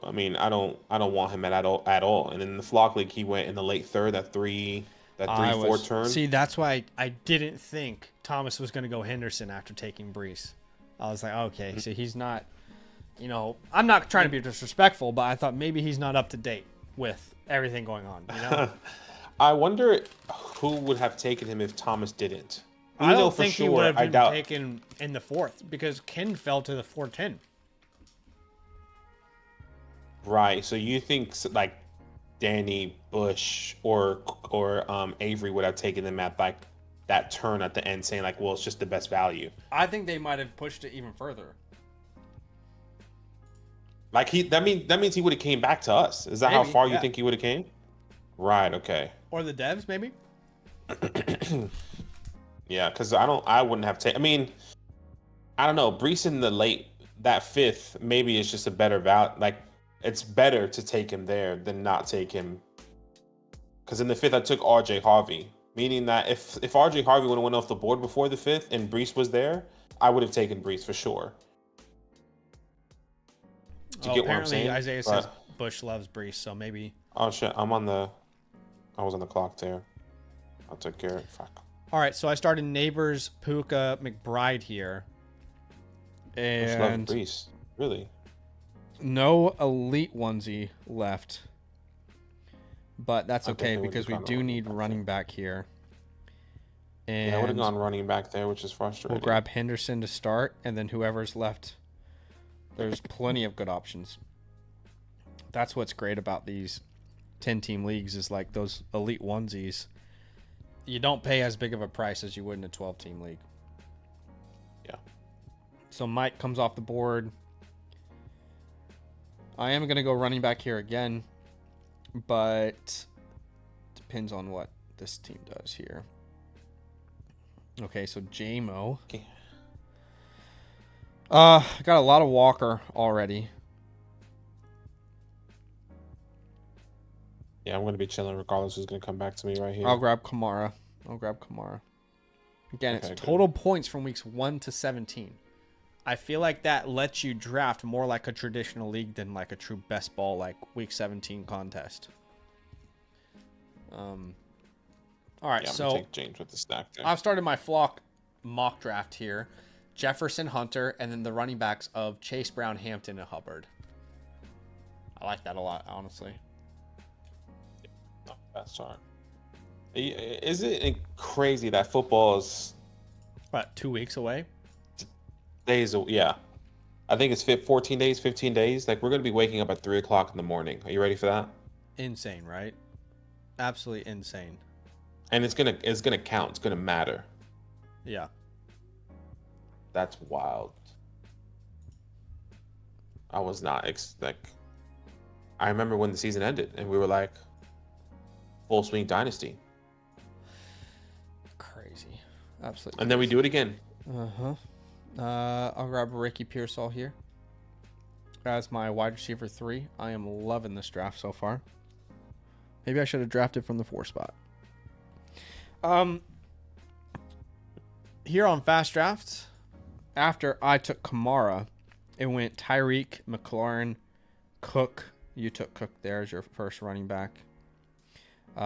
I mean, I don't want him at all. And in the Flock League, he went in the late third, that 3-4 turn. See, that's why I didn't think Thomas was going to go Henderson after taking Breece. I was like, okay, so he's not, I'm not trying to be disrespectful, but I thought maybe he's not up to date with everything going on. I wonder who would have taken him if Thomas didn't. I don't think he would have been taken in the 4th because Ken fell to the 410. Right. So you think like Danny Bush or Avery would have taken them at like that turn at the end, saying like, well, it's just the best value. I think they might have pushed it even further. Like that means he would have came back to us. Is that how far you think he would have came? Right. Okay. Or the devs, maybe. Yeah, because I wouldn't have taken. I mean, I don't know. Breece in the late, that 5th, maybe it's just a better value. Like, it's better to take him there than not take him. Because in the 5th, I took RJ Harvey, meaning that if RJ Harvey would have went off the board before the 5th and Breece was there, I would have taken Breece for sure. Do you get what I'm saying? Isaiah says Bush loves Breece, so maybe. Oh shit! I was on the clock there. I took care of it. Fuck. All right, so I started Neighbors, Puka, McBride here. And I just love Breece. Really? No elite onesie left. But that's okay because we do need running back here. And I would have gone running back there, which is frustrating. We'll grab Henderson to start, and then whoever's left. There's plenty of good options. That's what's great about these 10-team leagues is like those elite onesies. You don't pay as big of a price as you would in a 12-team league. Yeah. So Mike comes off the board. I am going to go running back here again, but depends on what this team does here. Okay, so JMO. Okay. I got a lot of Walker already. Yeah, I'm going to be chilling regardless who's going to come back to me right here. I'll grab Kamara. Again, it's total points from weeks 1 to 17. I feel like that lets you draft more like a traditional league than like a true best ball, like week 17 contest. All right, yeah, I'm so gonna take James with the stack there. I've started my flock mock draft here. Jefferson, Hunter, and then the running backs of Chase Brown, Hampton, and Hubbard. I like that a lot, honestly. That's hard. Is it crazy that football is What, 2 weeks away? days? Yeah, I think it's 14 days, 15 days. Like we're gonna be waking up at 3 o'clock in the morning. Are you ready for that? Insane, right? Absolutely insane. And it's gonna count. It's gonna matter. Yeah. That's wild. I was not like. I remember when the season ended, and we were like, full swing dynasty. Crazy. Absolutely. And then we do it again. I'll grab Ricky Pearsall here as my wide receiver 3. I am loving this draft so far. Maybe I should have drafted from the 4 spot. Here on FastDraft, after I took Kamara, it went Tyreek, McLaurin, Cook. You took Cook there as your first running back.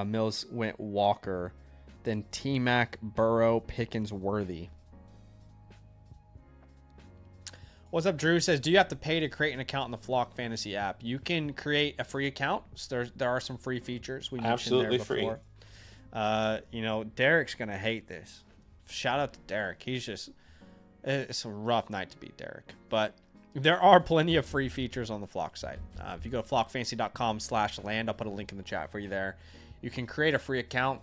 Mills went Walker. Then T-Mac, Burrow, Pickens, Worthy. What's up, Drew? Says, do you have to pay to create an account in the Flock Fantasy app? You can create a free account. So there are some free features we mentioned Absolutely there before. Free. Derek's going to hate this. Shout out to Derek. It's a rough night to beat Derek. But there are plenty of free features on the Flock site. If you go to flockfantasy.com/land, I'll put a link in the chat for you there. You can create a free account.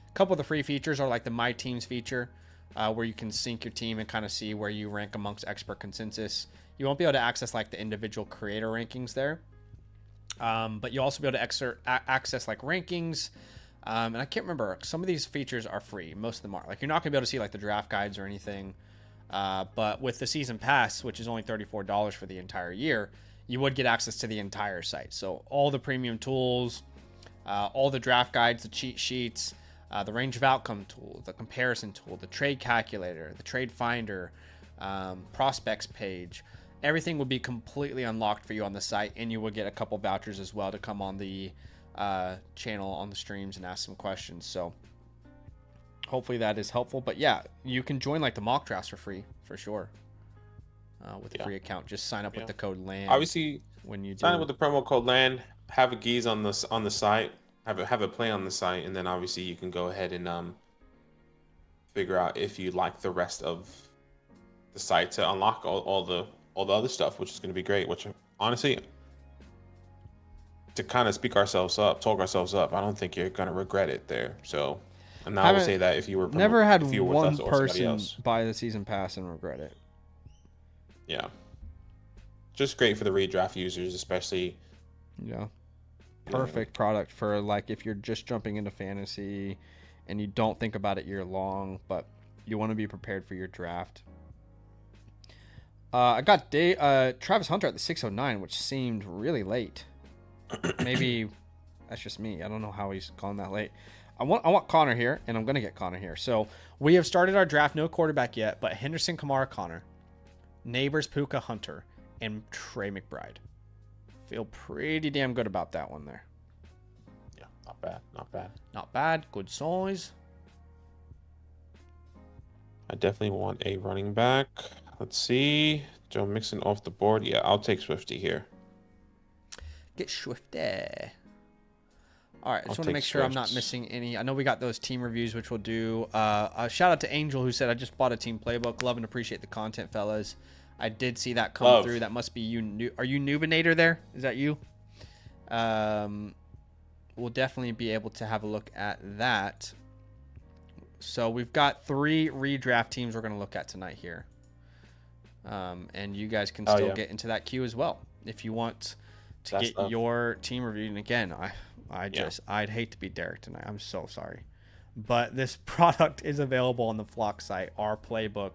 A couple of the free features are like the My Teams feature, where you can sync your team and kind of see where you rank amongst expert consensus. You won't be able to access like the individual creator rankings there, but you'll also be able to access like rankings. And I can't remember, some of these features are free. Most of them are. Like, you're not gonna be able to see like the draft guides or anything. But with the season pass, which is only $34 for the entire year, you would get access to the entire site. So all the premium tools, all the draft guides, the cheat sheets, the range of outcome tool, the comparison tool, the trade calculator, the trade finder, prospects page, everything would be completely unlocked for you on the site, and you would get a couple vouchers as well to come on the channel on the streams and ask some questions. So hopefully that is helpful. But yeah, you can join like the mock drafts for free for sure. With a free account, just sign up with the code LAND. Obviously, when you sign up with the promo code LAND, have a geese on the site, have a play on the site, and then obviously you can go ahead and figure out if you like the rest of the site to unlock all the other stuff, which is going to be great. Which honestly, to kind of talk ourselves up, I don't think you're going to regret it there. So, and I would say that if you were never had if you were one with us or somebody person else. buy the season pass and regret it. Yeah, just great for the redraft users, especially. Yeah, perfect product for like if you're just jumping into fantasy and you don't think about it year long, but you want to be prepared for your draft. I got Travis Hunter at the 609, which seemed really late. Maybe that's just me. I don't know how he's gone that late. I want Connor here, and I'm going to get Connor here. So we have started our draft. No quarterback yet, but Henderson, Kamara, Connor, Neighbors, Puka, Hunter, and Trey McBride. Feel pretty damn good about that one there. Yeah, not bad. Not bad. Good size. I definitely want a running back. Let's see. Joe Mixon off the board. Yeah, I'll take Swifty here. Get Swifty. All right, I just want to make sure Swift. I'm not missing any. I know we got those team reviews, which we'll do. Shout out to Angel, who said, I just bought a team playbook. Love and appreciate the content, fellas. I did see that come through. That must be you. Are you Nubinator there? Is that you? We'll definitely be able to have a look at that. So we've got 3 redraft teams we're going to look at tonight here. And you guys can still get into that queue as well if you want to get your team reviewed. And again, I'd hate to be Derek tonight. I'm so sorry. But this product is available on the Flock site, our playbook,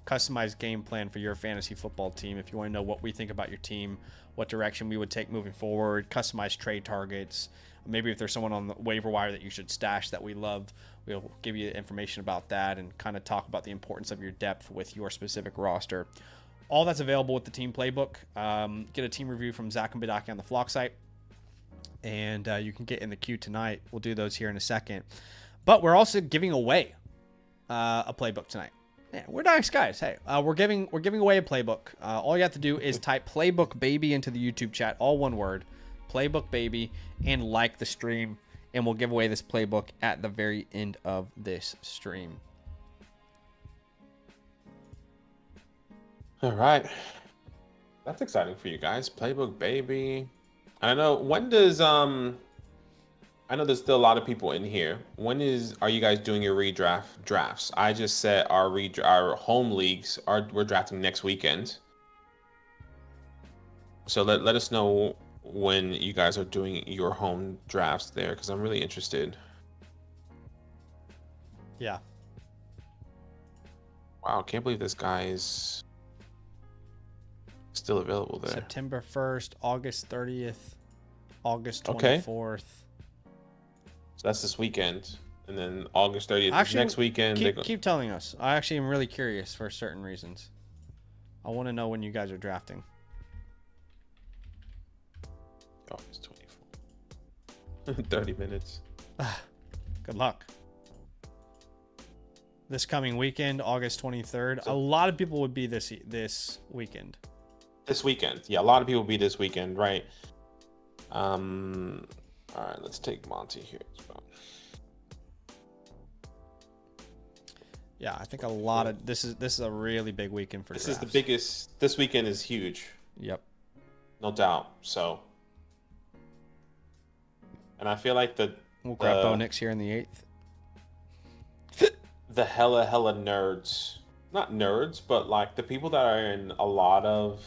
customized game plan for your fantasy football team. If you want to know what we think about your team, what direction we would take moving forward, customized trade targets, maybe if there's someone on the waiver wire that you should stash that we love, we'll give you information about that and kind of talk about the importance of your depth with your specific roster. All that's available with the team playbook. Get a team review from Zach and Badaki on the Flock site, and you can get in the queue tonight. We'll do those here in a second. But we're also giving away a playbook tonight. Yeah, we're nice guys. Hey, we're giving away a playbook. All you have to do is type Playbook Baby into the YouTube chat, all one word, Playbook Baby, and like the stream, and we'll give away this playbook at the very end of this stream. All right. That's exciting for you guys. Playbook Baby. I know. When does I know there's still a lot of people in here. Are you guys doing your drafts? I just said our home leagues we're drafting next weekend. So let us know when you guys are doing your home drafts there, because I'm really interested. Yeah. Wow, can't believe this guy is still available there. September 1st, August 30th, August 24th. Okay. So that's this weekend, and then August 30th is next weekend. Keep telling us. I actually am really curious for certain reasons. I want to know when you guys are drafting. August 24th. 30 minutes. Good luck. This coming weekend, August 23rd. A lot of people would be this weekend. This weekend. Yeah, a lot of people will be this weekend, right? All right, let's take Monty here as well. Yeah, I think a lot of this is a really big weekend for drafts. This is the biggest. This weekend is huge. Yep. No doubt. So, and I feel like we'll grab Bo Nix here in the 8th. The hella nerds, not nerds, but like the people that are in a lot of,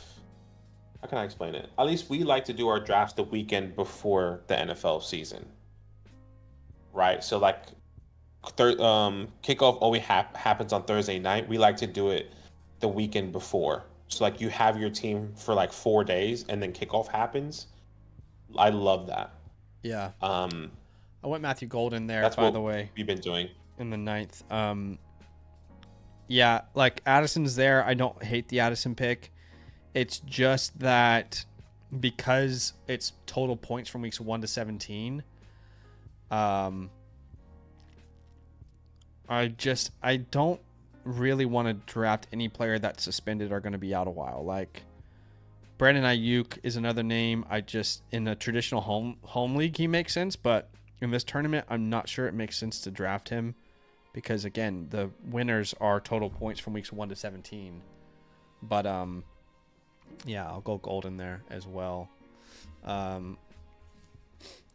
how can I explain it? At least we like to do our drafts the weekend before the NFL season, right? So like, kickoff always happens on Thursday night. We like to do it the weekend before. So like you have your team for like 4 days, and then kickoff happens. I love that. Yeah. I went Matthew Golden there. That's by the way. We've been doing in the 9th. Yeah, like Addison's there. I don't hate the Addison pick. It's just that because it's total points from weeks 1 to 17. I don't really want to draft any player that's suspended or going to be out a while. Like Brandon Ayuk is another name. In a traditional home league, he makes sense, but in this tournament, I'm not sure it makes sense to draft him because again, the winners are total points from weeks 1 to 17. But yeah, I'll go Golden there as well.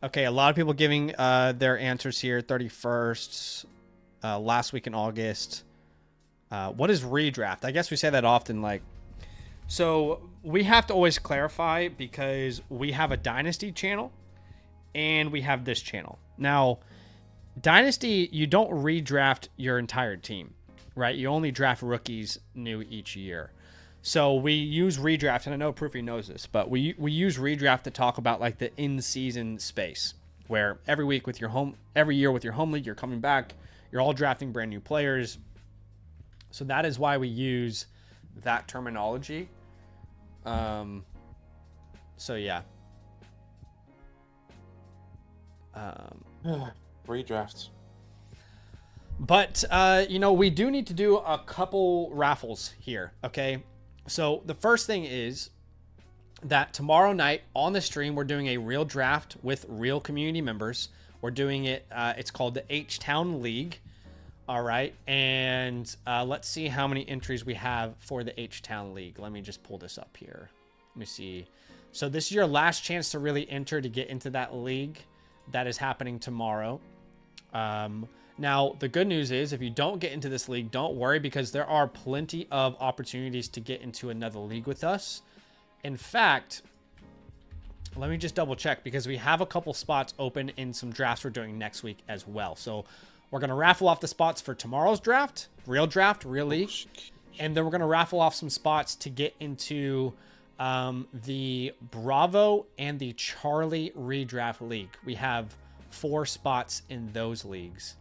Okay, a lot of people giving their answers here. 31st, last week in August. What is redraft? I guess we say that often. So we have to always clarify because we have a Dynasty channel and we have this channel. Now, Dynasty, you don't redraft your entire team, right? You only draft rookies new each year. So we use redraft, and I know Proofy knows this, but we use redraft to talk about like the in-season space, where every year with your home league, you're coming back, you're all drafting brand new players. So that is why we use that terminology. So yeah. redrafts. But we do need to do a couple raffles here, okay? So the first thing is that tomorrow night on the stream, we're doing a real draft with real community members. We're doing it, it's called the H-Town League. All right, and let's see how many entries we have for the H-Town League. Let me just pull this up here. Let me see. So this is your last chance to really enter to get into that league. That is happening tomorrow. Now, the good news is if you don't get into this league, don't worry because there are plenty of opportunities to get into another league with us. In fact, let me just double check because we have a couple spots open in some drafts we're doing next week as well. So we're going to raffle off the spots for tomorrow's draft, real league. And then we're going to raffle off some spots to get into the Bravo and the Charlie redraft league. We have 4 spots in those leagues.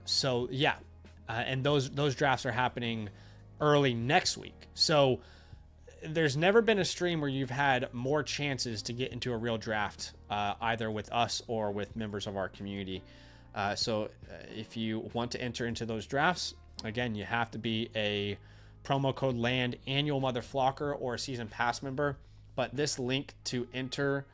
So yeah, and those drafts are happening early next week. So there's never been a stream where you've had more chances to get into a real draft, either with us or with members of our community. So if you want to enter into those drafts, again, you have to be a promo code LAND annual Mother Flocker or a season pass member. But this link to enter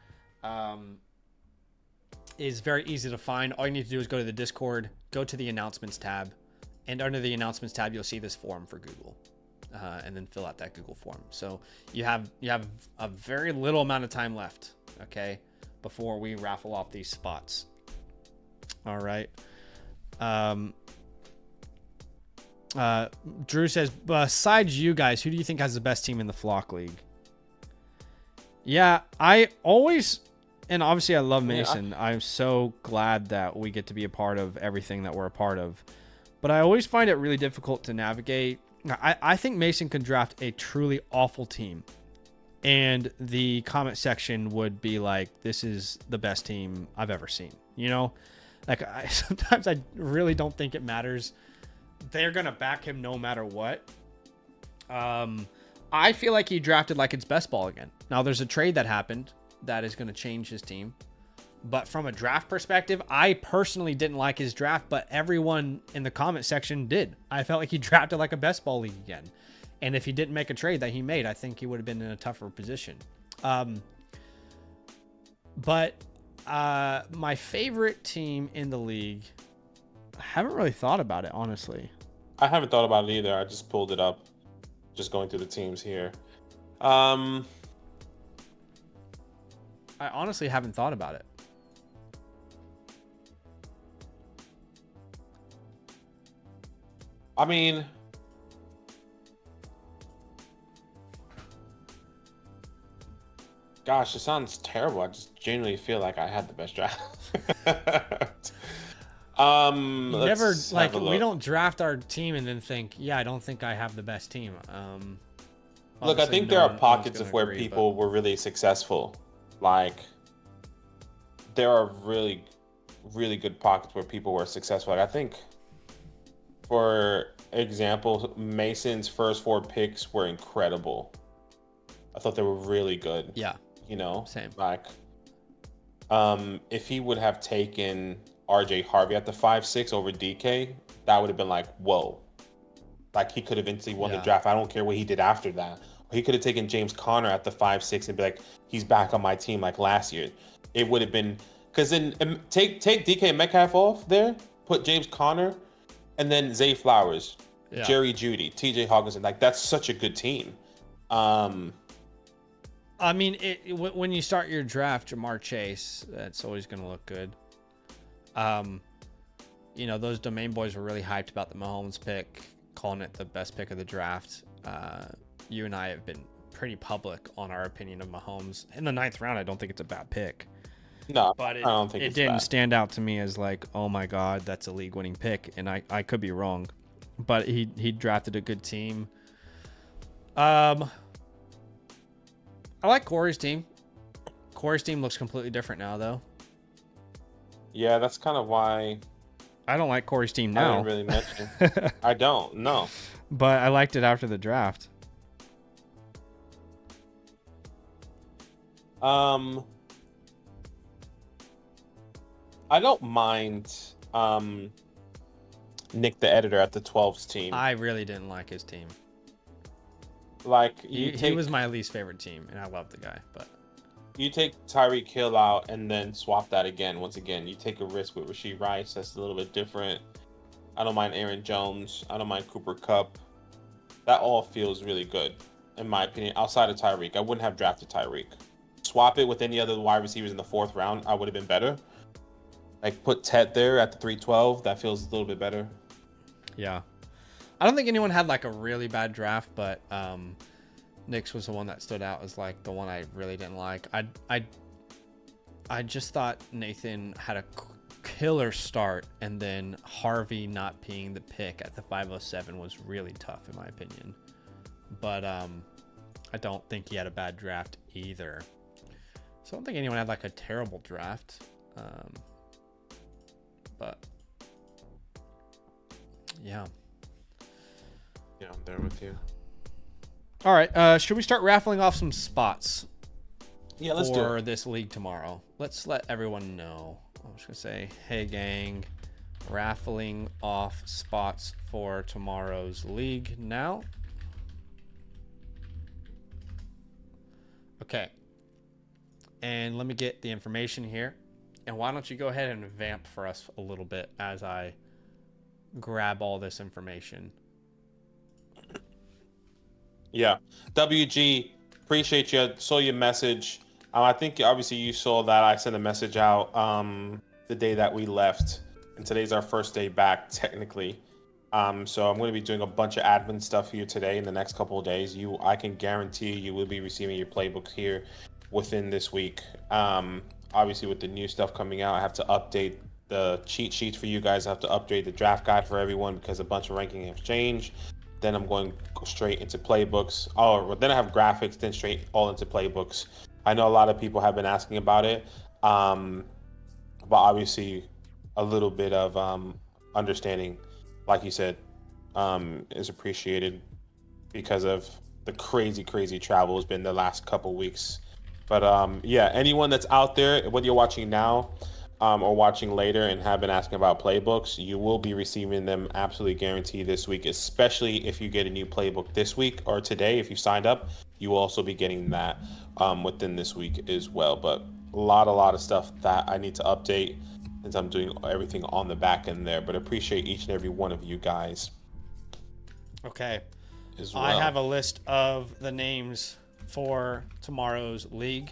is very easy to find. All you need to do is go to the Discord, go to the announcements tab, and under the announcements tab, you'll see this form for Google, and then fill out that Google form. So you have a very little amount of time left, okay, before we raffle off these spots. All right. Drew says, besides you guys, who do you think has the best team in the Flock League? Yeah, I always, and obviously I love Mason. Yeah. I'm so glad that we get to be a part of everything that we're a part of. But I always find it really difficult to navigate. I think Mason could draft a truly awful team, and the comment section would be like, this is the best team I've ever seen. You know, like sometimes I really don't think it matters. They're going to back him no matter what. I feel like he drafted like it's best ball again. Now there's a trade that happened that is going to change his team. But from a draft perspective, I personally didn't like his draft, but everyone in the comment section did. I felt like he drafted like a best ball league again. And if he didn't make a trade that he made, I think he would have been in a tougher position. But my favorite team in the league, I haven't really thought about it, honestly. I haven't thought about it either. I just pulled it up, just going through the teams here. I honestly haven't thought about it. I mean, gosh, it sounds terrible. I just genuinely feel like I had the best draft. You never, like, we don't draft our team and then think, yeah, I don't think I have the best team. Look, I think there are pockets of where people were really successful. Like, there are really, really good pockets where people were successful. Like, I think, for example, Mason's first 4 picks were incredible. I thought they were really good. Yeah. You know? Same. Like, if he would have taken RJ Harvey at the 5-6 over DK, that would have been like, whoa. Like, he could have instantly won the draft. I don't care what he did after that. Or he could have taken James Conner at the 5-6 and be like, he's back on my team like last year. It would have been, because then take DK Metcalf off there, put James Conner, and then Zay Flowers, Jerry Jeudy, TJ Hawkinson. Like, that's such a good team. I mean, when you start your draft, Jamar Chase, that's always going to look good. You know, those domain boys were really hyped about the Mahomes pick, calling it the best pick of the draft. You and I have been pretty public on our opinion of Mahomes. In the 9th round, I don't think it's a bad pick. No, but I don't think it didn't stand out to me as like, oh my God, that's a league-winning pick. And I could be wrong, but he drafted a good team. I like Corey's team. Corey's team looks completely different now, though. Yeah, that's kind of why I don't like Corey's team now. I didn't really mention. I don't, no. But I liked it after the draft. I don't mind Nick, the editor at the 12's team. I really didn't like his team. Like, he was my least favorite team, and I love the guy, but you take Tyreek Hill out and then swap that again. Once again, you take a risk with Rashee Rice. That's a little bit different. I don't mind Aaron Jones. I don't mind Cooper Kupp. That all feels really good, in my opinion. Outside of Tyreek, I wouldn't have drafted Tyreek. Swap it with any other wide receivers in the 4th round, I would have been better. Like, put Ted there at the 312. That feels a little bit better. Yeah. I don't think anyone had like a really bad draft, but Nick's was the one that stood out as like the one I really didn't like. I just thought Nathan had a killer start, and then Harvey not being the pick at the 507 was really tough in my opinion. But I don't think he had a bad draft either. So I don't think anyone had like a terrible draft. But yeah. Yeah, I'm there with you. All right. Should we start raffling off some spots? Yeah, let's do it. For this league tomorrow. Let's let everyone know. I'm just gonna say, hey gang, Raffling off spots for tomorrow's league now. Okay. And let me get the information here. And why don't you go ahead and vamp for us a little bit as I grab all this information. Yeah. WG, appreciate you. Saw your message. I think obviously you saw that I sent a message out the day that we left. And today's our first day back, technically. So I'm going to be doing a bunch of admin stuff here today in the next couple of days. I can guarantee you will be receiving your playbook here within this week. Obviously, with the new stuff coming out, I have to update the cheat sheets for you guys. I have to update the draft guide for everyone because a bunch of ranking have changed. Then I'm going straight into playbooks. Oh, then I have graphics, then straight all into playbooks. I know a lot of people have been asking about it, but obviously a little bit of understanding, like you said, is appreciated because of the crazy travel has been the last couple weeks. But yeah, anyone that's out there, whether you're watching now or watching later and have been asking about playbooks, you will be receiving them absolutely guaranteed this week, especially if you get a new playbook this week or today. If you signed up, you will also be getting that within this week as well. But a lot of stuff that I need to update since I'm doing everything on the back end there. But appreciate each and every one of you guys. Okay. As well. I have a list of the names for tomorrow's league.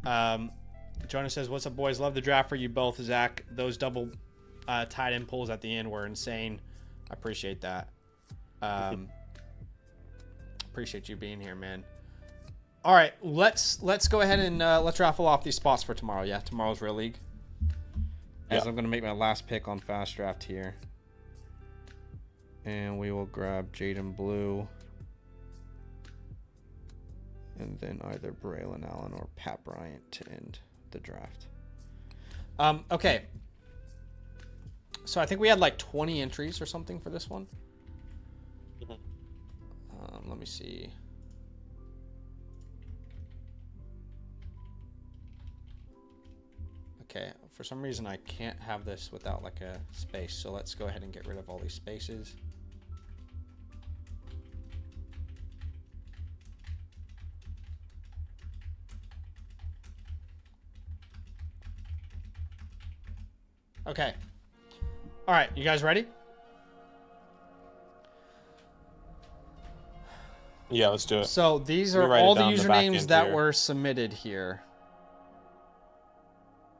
Jonas says, "What's up, boys? Love the draft for you both, Zach. Those double tight end pulls at the end were insane. I appreciate that. Appreciate you being here, man. All right, let's go ahead and let's raffle off these spots for tomorrow. Yeah, tomorrow's real league. As I'm gonna make my last pick on FastDraft here, and we will grab Jaden Blue." And then either Braylon Allen or Pat Bryant to end the draft. Okay. So I think we had like 20 entries or something for this one. Let me see. Okay. For some reason, I can't have this without like a space. So let's go ahead and get rid of all these spaces. Okay. All right, you guys ready? Yeah, let's do it. So these are all the usernames that were submitted here.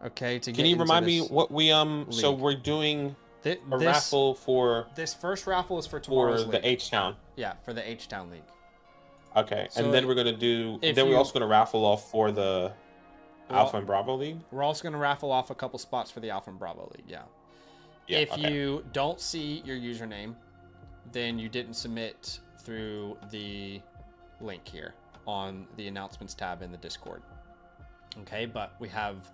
Okay, to get Can you remind me this what we league. So we're doing a raffle for this first raffle is for tomorrow's the league. H-Town. Yeah, for the H-Town league. Okay, So and then we're gonna do. Then we're also gonna raffle off for the Alpha and Bravo league. We're also gonna raffle off a couple spots for the Alpha and Bravo league. Yeah. If you don't see your username, then you didn't submit through the link here on the announcements tab in the Discord. Okay, but we have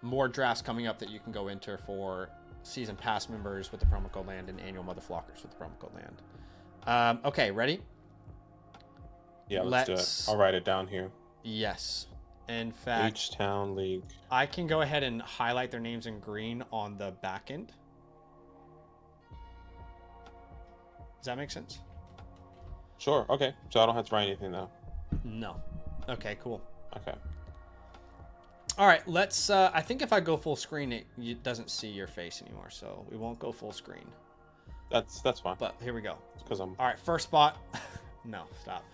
more drafts coming up that you can go enter for season pass members with the promo code LAND and annual mother flockers with the promo code LAND. Okay, ready? Yeah, let's do it. I'll write it down here. Yes. In fact, H-Town League. I can go ahead and highlight their names in green on the back end. Does that make sense? Sure. Okay. So I don't have to write anything though. No. Okay, cool. Okay. All right, let's I think if I go full screen it doesn't see your face anymore, so we won't go full screen. That's fine. But here we go. Because I'm All right, first spot. No, stop.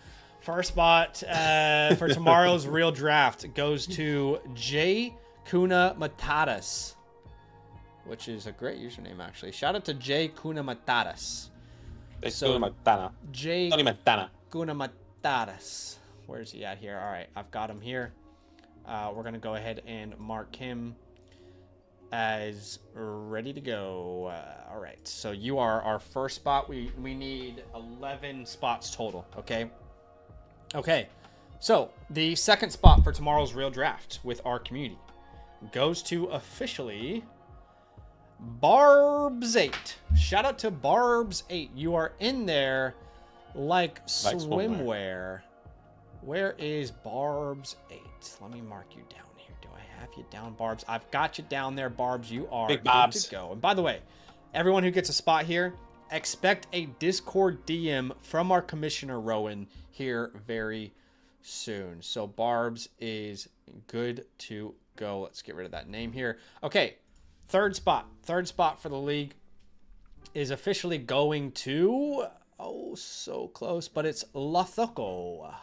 First spot for tomorrow's real draft goes to J Kuna Matadas, which is a great username actually. Shout out to J Kuna Matadas. So J Kuna Matadas. Where's he at here? All right, I've got him here. We're gonna go ahead and mark him as ready to go. All right, so you are our first spot. We need 11 spots total. Okay, so the second spot for tomorrow's real draft with our community goes to officially Barbs8. Shout out to Barbs8. You are in there like swimwear. Where is Barbs8? Let me mark you down here Do I have you down, Barbs? I've got you down there, Barbs. You are Big good Bobs. to go. And by the way, everyone who gets a spot here, expect a Discord DM from our commissioner, Rowan, here very soon. So Barbs is good to go. Let's get rid of that name here. Okay, third spot for the league is officially going to, oh, so close, but it's Lathoko.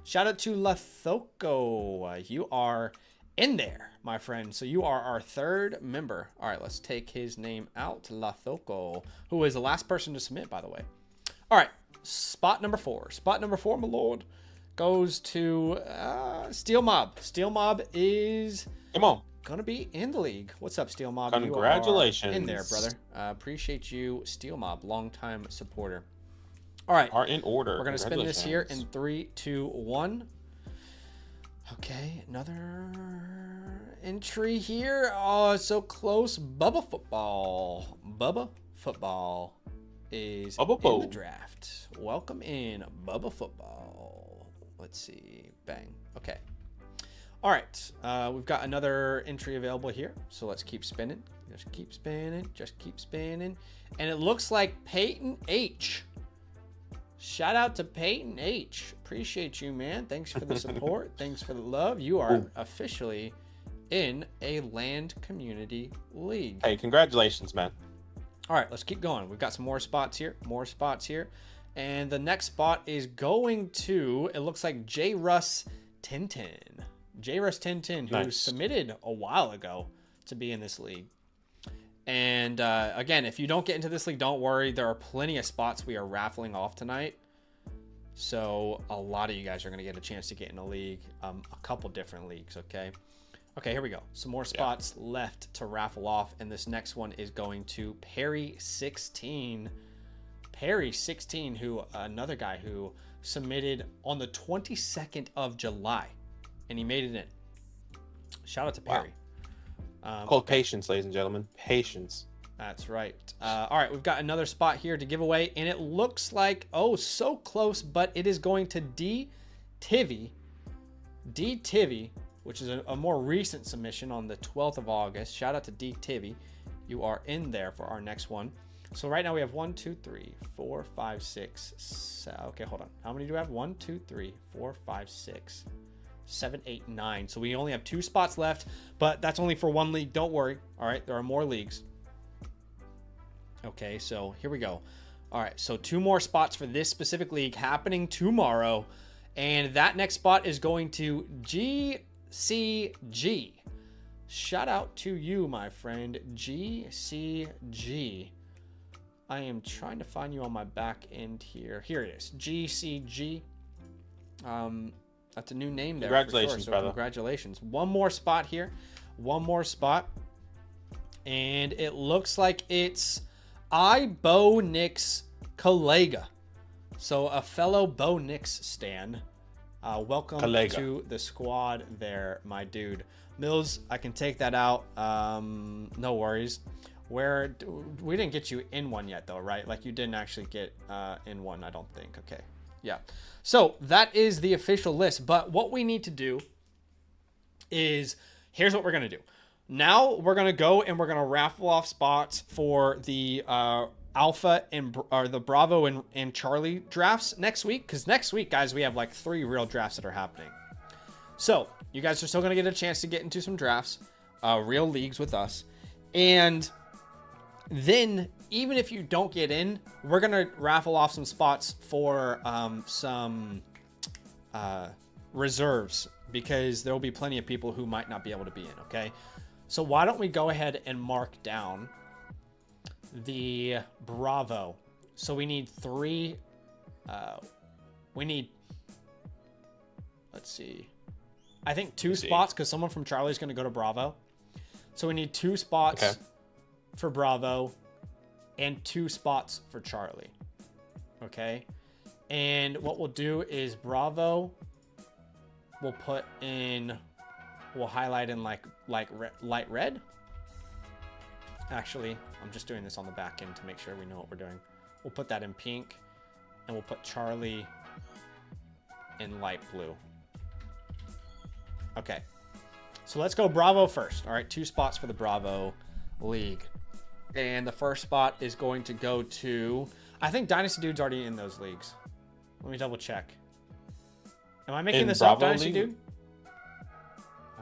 Shout out to Lathoko. You are in there, my friend. So you are our third member. All right, let's take his name out. Lathoko, who is the last person to submit, by the way. All right, spot number 4. Spot number 4, my lord, goes to Steel Mob. Steel Mob is gonna be in the league. What's up, Steel Mob? Congratulations. You are in there, brother. Appreciate you, Steel Mob, longtime supporter. All right, are in order. We're gonna spin this here in 3, 2, 1. Okay, another entry here. Oh, it's so close. Bubba Football. Bubba Football is in the draft. Welcome in, Bubba Football. Let's see. Bang. Okay. All right. We've got another entry available here. So let's keep spinning. Just keep spinning. Just keep spinning. And it looks like Peyton H. Shout out to Peyton H. Appreciate you, man. Thanks for the support. Thanks for the love. You are officially in a land community league. Hey, congratulations, man. All right, let's keep going. We've got some more spots here. More spots here. And the next spot is going to, it looks like J. Russ 1010. J. Russ 1010, who submitted a while ago to be in this league. And again, if you don't get into this league, don't worry. There are plenty of spots we are raffling off tonight. So a lot of you guys are going to get a chance to get in a league, a couple different leagues, okay? Okay, here we go. Some more spots left to raffle off. And this next one is going to Perry16. Perry16, who another guy who submitted on the 22nd of July. And he made it in. Shout out to Perry. Called patience, ladies and gentlemen. Patience. That's right. All right, we've got another spot here to give away, and it looks like, oh, so close, but it is going to D. Tivy. D. Tivy, which is a more recent submission on the 12th of August. Shout out to D. Tivy. You are in there for our next one. So right now we have 1, 2, 3, 4, 5, 6. Okay, hold on. How many do we have? 1, 2, 3, 4, 5, 6. 7, 8, 9. So we only have 2 spots left, but that's only for one league. Don't worry. All right, there are more leagues. Okay, so here we go. All right, so 2 more spots for this specific league happening tomorrow. And that next spot is going to GCG. Shout out to you, my friend, GCG. I am trying to find you on my back end here. Here it is, GCG. That's a new name there. Congratulations, so brother. Congratulations. One more spot here. One more spot. And it looks like it's Bo Nix Collega. So a fellow Bo Nix stan. Welcome to the squad there, my dude. Mills, I can take that out. No worries. We didn't get you in one yet, though, right? Like, you didn't actually get in one, I don't think. Okay. Yeah. So that is the official list. But what we need to do is, here's what we're going to do. Now we're going to go and we're going to raffle off spots for the Alpha or the Bravo and Charlie drafts next week. Because next week, guys, we have like 3 real drafts that are happening. So you guys are still going to get a chance to get into some drafts, real leagues with us. And then, even if you don't get in, we're going to raffle off some spots for some reserves, because there will be plenty of people who might not be able to be in, okay? So why don't we go ahead and mark down the Bravo. So we need 3, let's see. I think 2 spots, because someone from Charlie's going to go to Bravo. So we need 2 spots for Bravo and 2 spots for Charlie. Okay. And what we'll do is Bravo, we'll highlight in light red. Actually, I'm just doing this on the back end to make sure we know what we're doing. We'll put that in pink, and we'll put Charlie in light blue. Okay. So let's go Bravo first. All right, 2 spots for the Bravo League. And the first spot is going to go to, I think Dynasty Dude's already in those leagues. Let me double check. Am I making this up, Dynasty Dude?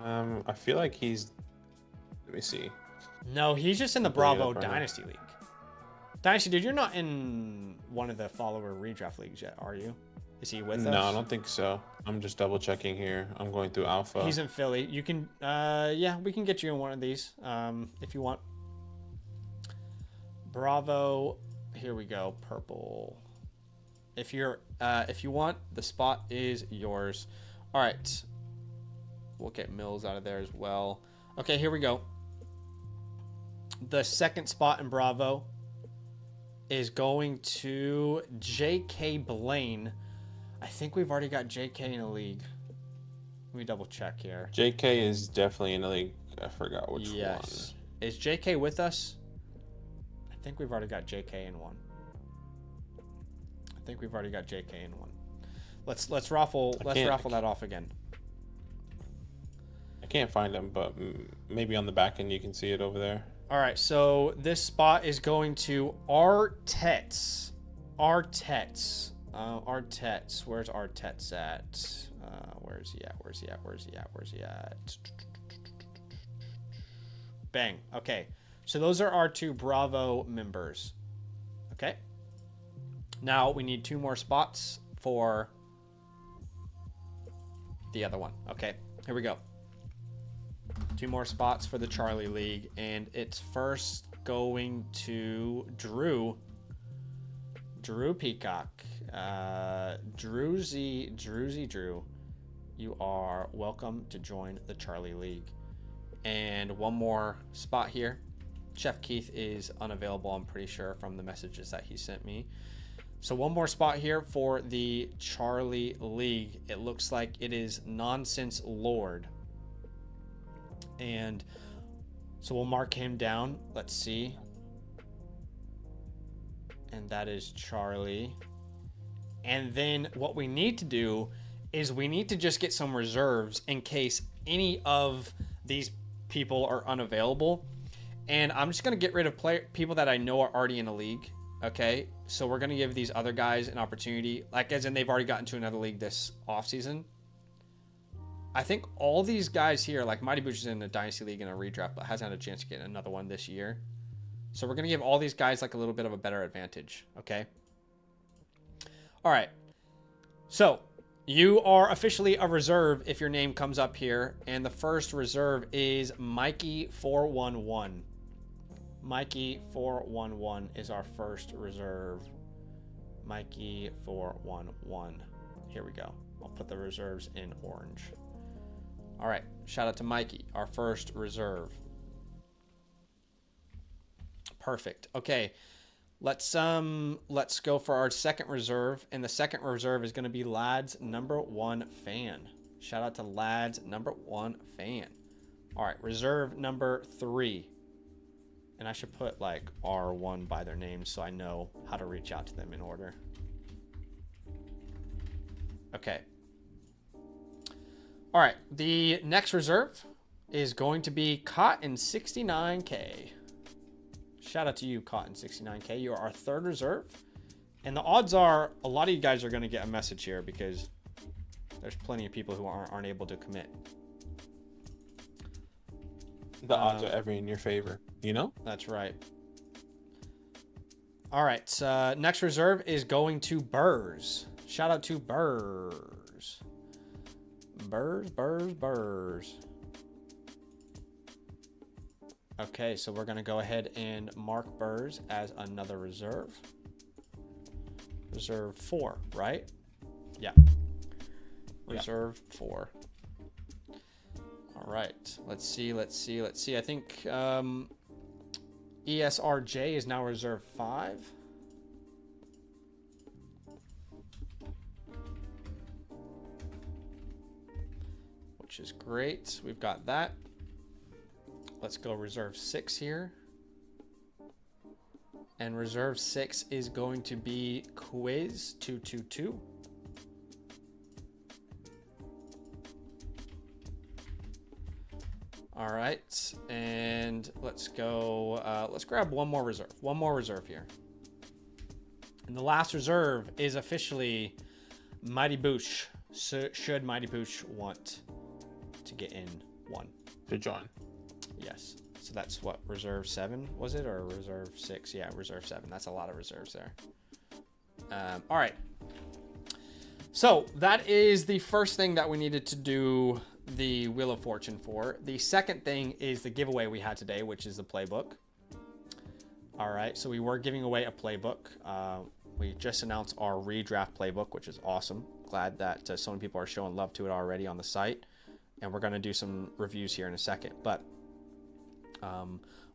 I feel like he's, let me see. No, he's just in the Bravo Dynasty League. Dynasty Dude, you're not in one of the follower redraft leagues yet, are you? Is he with us? No, I don't think so. I'm just double checking here. I'm going through Alpha. He's in Philly. You can, yeah, we can get you in one of these if you want. Bravo. Here we go. Purple. If you want, the spot is yours. All right. We'll get Mills out of there as well. Okay, here we go. The second spot in Bravo is going to J.K. Blaine. I think we've already got J.K. in a league. Let me double check here. J.K. is definitely in a league. I forgot which one. Is J.K. with us? I think we've already got J.K. in one. Let's raffle that off again. I can't find him, but maybe on the back end you can see it over there. All right, so this spot is going to Artets. Artets. Where's Artets at? Where's he at? Bang. Okay. So those are our 2 Bravo members. Okay. Now we need 2 more spots for the other one. Okay. Here we go. 2 more spots for the Charlie League, and it's first going to Drew Peacock. Drew. You are welcome to join the Charlie League. And one more spot here. Chef Keith is unavailable, I'm pretty sure, from the messages that he sent me. So one more spot here for the Charlie League. It looks like it is Nonsense Lord. And so we'll mark him down. Let's see. And that is Charlie. And then what we need to do is we need to just get some reserves in case any of these people are unavailable. And I'm just going to get rid of people that I know are already in a league. Okay. So we're going to give these other guys an opportunity, like as in they've already gotten to another league this offseason. I think all these guys here, like Mighty Booch is in a Dynasty League and a redraft, but hasn't had a chance to get another one this year. So we're going to give all these guys like a little bit of a better advantage. Okay. All right. So you are officially a reserve if your name comes up here. And the first reserve is Mikey411. Mikey411 is our first reserve. Mikey411. Here we go. I'll put the reserves in orange. All right. Shout out to Mikey, our first reserve. Perfect. Okay. Let's go for our second reserve, and the second reserve is going to be Lad's #1 fan. Shout out to Lad's #1 fan. All right, reserve number 3, and I should put like R1 by their names so I know how to reach out to them in order. Okay. All right, the next reserve is going to be Cotton69K. Shout out to you, Cotton69K. You are our third reserve. And the odds are a lot of you guys are going to get a message here because there's plenty of people who aren't able to commit. The odds are ever in your favor, you know? That's right. All right. Next reserve is going to Burrs. Shout out to Burrs. Burrs. Okay, so we're going to go ahead and mark Burrs as another reserve. Reserve 4, right? Yeah. Reserve 4. All right. Let's see. I think ESRJ is now reserve 5. Which is great. We've got that. Let's go reserve 6 here. And reserve 6 is going to be Quiz222. All right, and let's go. Let's grab one more reserve. One more reserve here. And the last reserve is officially Mighty Boosh. So should Mighty Boosh want to get in one? To join. Yes. So that's what, reserve 7 was it, or reserve 6? Yeah, reserve 7. That's a lot of reserves there. All right. So that is the first thing that we needed to do the Wheel of Fortune for. The second thing is the giveaway we had today, which is the playbook. All right, so we were giving away a playbook. We just announced our redraft playbook, which is awesome. Glad that so many people are showing love to it already on the site. And we're going to do some reviews here in a second. But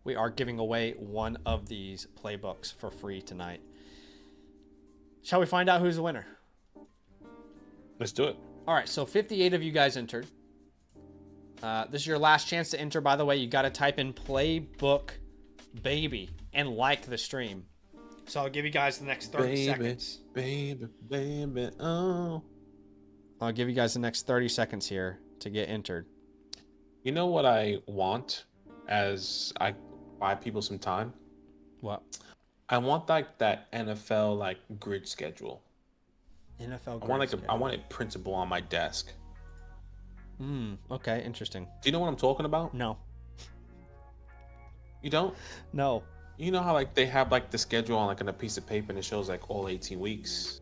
we are giving away one of these playbooks for free tonight. Shall we find out who's the winner? Let's do it. All right, so 58 of you guys entered. This is your last chance to enter, by the way. You got to type in Playbook Baby and like the stream. So I'll give you guys the next 30 seconds. Baby, oh. I'll give you guys the next 30 seconds here to get entered. You know what I want as I buy people some time? What? I want like that NFL like grid schedule. NFL I want like I want it printable on my desk. Okay, interesting. Do you know what I'm talking about? No. You don't? No. You know how like they have like the schedule on like on a piece of paper and it shows like all 18 weeks,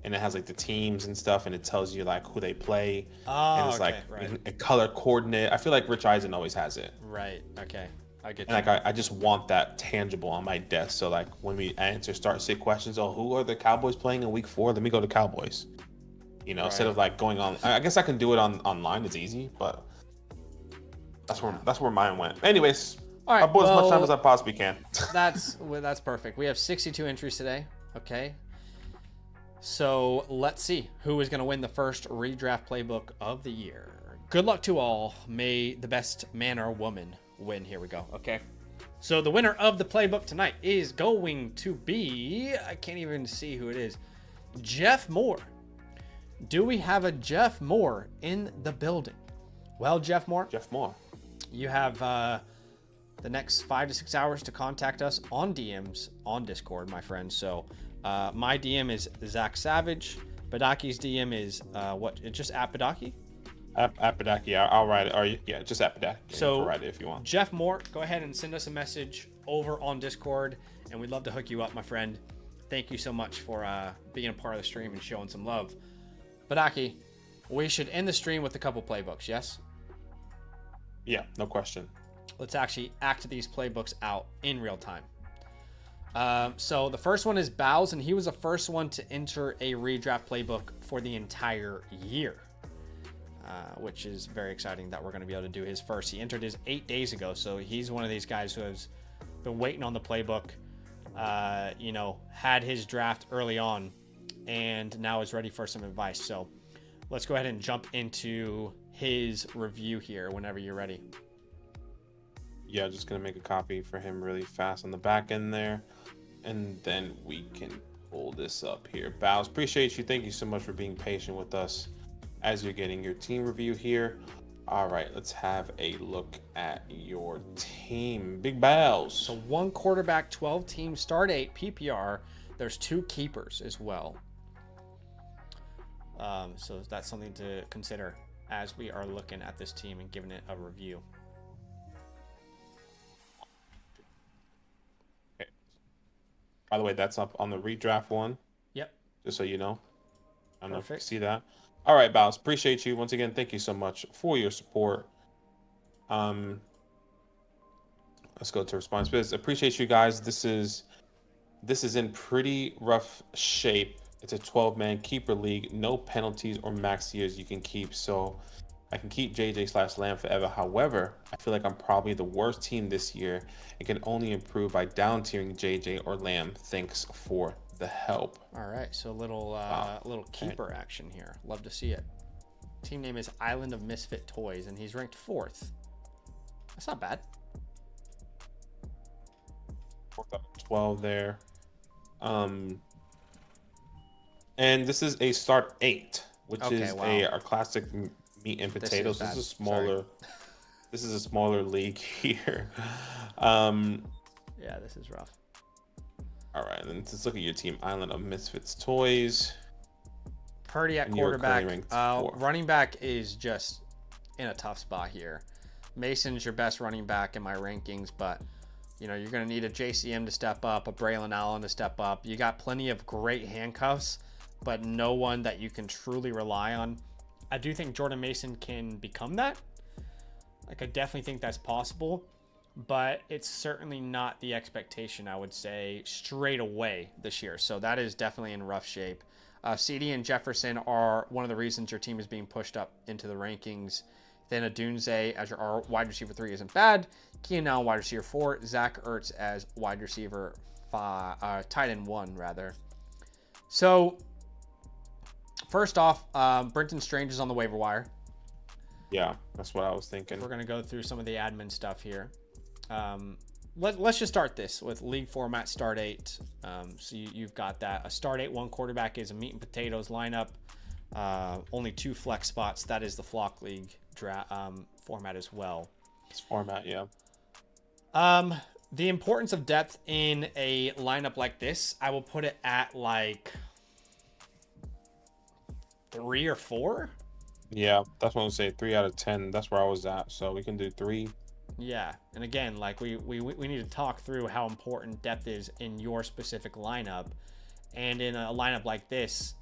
and it has like the teams and stuff, and it tells you like who they play. Oh, and it's okay, like right. a color coordinate. I feel like Rich Eisen always has it. Right. Okay. I get And you. like I just want that tangible on my desk. So like when we start say questions, oh, who are the Cowboys playing in week 4? Let me go to Cowboys. You know, instead of like going on. I guess I can do it online. It's easy, but that's where mine went. Anyways, all right, I bought as much time as I possibly can. that's perfect. We have 62 entries today. Okay. So let's see who is going to win the first redraft playbook of the year. Good luck to all. May the best man or woman win. Here we go. Okay. So the winner of the playbook tonight is going to be, I can't even see who it is, Jeff Moore. Do we have a Jeff Moore in the building? Well, Jeff Moore, you have the next 5 to 6 hours to contact us on DMs on Discord, my friend. So my DM is Zach Savage. Badaki's DM is just at Badaki? At Badaki, I'll write it. Or yeah, just at Badaki. So write it if you want. Jeff Moore, go ahead and send us a message over on Discord, and we'd love to hook you up, my friend. Thank you so much for being a part of the stream and showing some love. Badaki, we should end the stream with a couple playbooks, yes? Yeah, no question. Let's actually act these playbooks out in real time. So the first one is Bows, and he was the first one to enter a redraft playbook for the entire year, which is very exciting that we're going to be able to do his first. He entered his 8 days ago, so he's one of these guys who has been waiting on the playbook, had his draft early on, and now is ready for some advice. So let's go ahead and jump into his review here whenever you're ready. Yeah, just gonna make a copy for him really fast on the back end there, and then we can pull this up here. Bows, appreciate you. Thank you so much for being patient with us as you're getting your team review here. All right, let's have a look at your team. Big Bows. So 1 quarterback, 12 teams, start 8 PPR. There's 2 keepers as well. So that's something to consider as we are looking at this team and giving it a review. Okay. By the way, that's up on the redraft one. Yep. Just so you know. I don't know if you Perfect. see that. All right, Bows. Appreciate you. Once again, thank you so much for your support. Let's go to response. Appreciate you guys. This is in pretty rough shape. It's a 12-man keeper league. No penalties or max years you can keep. So I can keep JJ/Lamb forever. However, I feel like I'm probably the worst team this year and can only improve by down tiering JJ or Lamb. Thanks for the help. All right, so a little keeper action here. Love to see it. Team name is Island of Misfit Toys, and he's ranked 4th. That's not bad. 4th out of 12 there. And this is a start 8, which is our classic meat and potatoes. This is a smaller. This is a smaller league here. Yeah, this is rough. All right, and let's look at your team. Island of Misfits Toys. Purdy at And you're quarterback. currently ranked 4. Running back is just in a tough spot here. Mason's your best running back in my rankings, but you know, you're going to need a JCM to step up, a Braylon Allen to step up. You got plenty of great handcuffs, but no one that you can truly rely on. I do think Jordan Mason can become that. Like, I definitely think that's possible, but it's certainly not the expectation, I would say, straight away this year. So that is definitely in rough shape. CD and Jefferson are one of the reasons your team is being pushed up into the rankings. Then Adunze as your wide receiver 3 isn't bad. Keenan Allen, wide receiver 4. Zach Ertz as wide receiver 5, tight end 1, rather. So, first off, Brenton Strange is on the waiver wire. Yeah, that's what I was thinking. We're going to go through some of the admin stuff here. Let's just start this with league format start 8. So you've got that. A start 8 1 quarterback is a meat and potatoes lineup. Only 2 flex spots. That is the flock league format as well. This format, yeah. The importance of depth in a lineup like this, I will put it at like 3 or 4. Yeah, that's what I was saying. 3 out of 10. That's where I was at. So we can do 3. Yeah, and again, like we need to talk through how important depth is in your specific lineup, and in a lineup like this,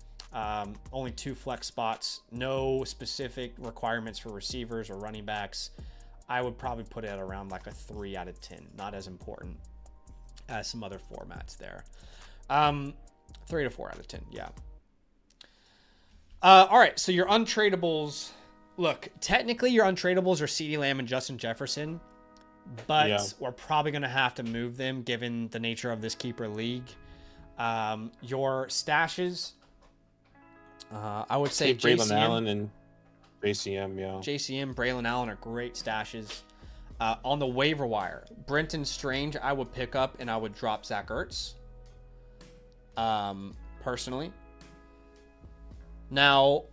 only 2 flex spots, no specific requirements for receivers or running backs. I would probably put it at around like a 3 out of 10. Not as important as some other formats there. 3 to 4 out of 10, yeah. All right, so your untradables. Look, technically your untradables are CeeDee Lamb and Justin Jefferson, but we're probably going to have to move them given the nature of this keeper league. Your stashes, I would say Braylon Allen and JCM, yeah. JCM, Braylon Allen are great stashes. On the waiver wire, Brenton Strange I would pick up and I would drop Zach Ertz. Personally. Now,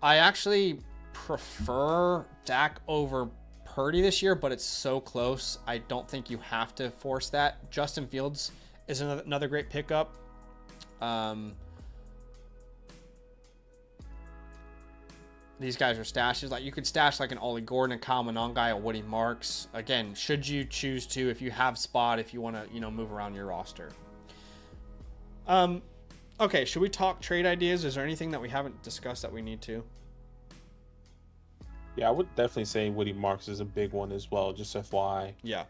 I actually prefer Dak over Purdy this year, but it's so close. I don't think you have to force that. Justin Fields is another great pickup. These guys are stashes. Like, you could stash like an Ollie Gordon, a Kyle Monangai, a Woody Marks. Again, should you choose to, if you have spot, if you want to, move around your roster. Okay, should we talk trade ideas? Is there anything that we haven't discussed that we need to? Yeah, I would definitely say Woody Marks is a big one as well, just FYI. Yeah.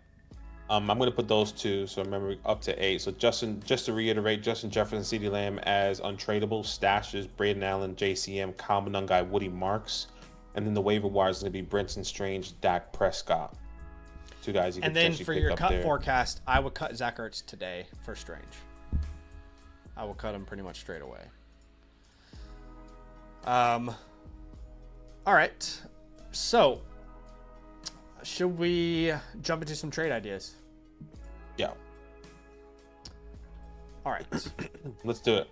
I'm going to put those 2, so remember, up to 8. So just to reiterate, Justin Jefferson, CeeDee Lamb as untradeable, stashes, Braden Allen, JCM, Kyle Monangai, Woody Marks. And then the waiver wire is going to be Brenton Strange, Dak Prescott. 2 guys you can potentially pick up. And then for your cut there. Forecast, I would cut Zach Ertz today for Strange. I will cut him pretty much straight away. All right. So, should we jump into some trade ideas? Yeah. All right. Let's do it.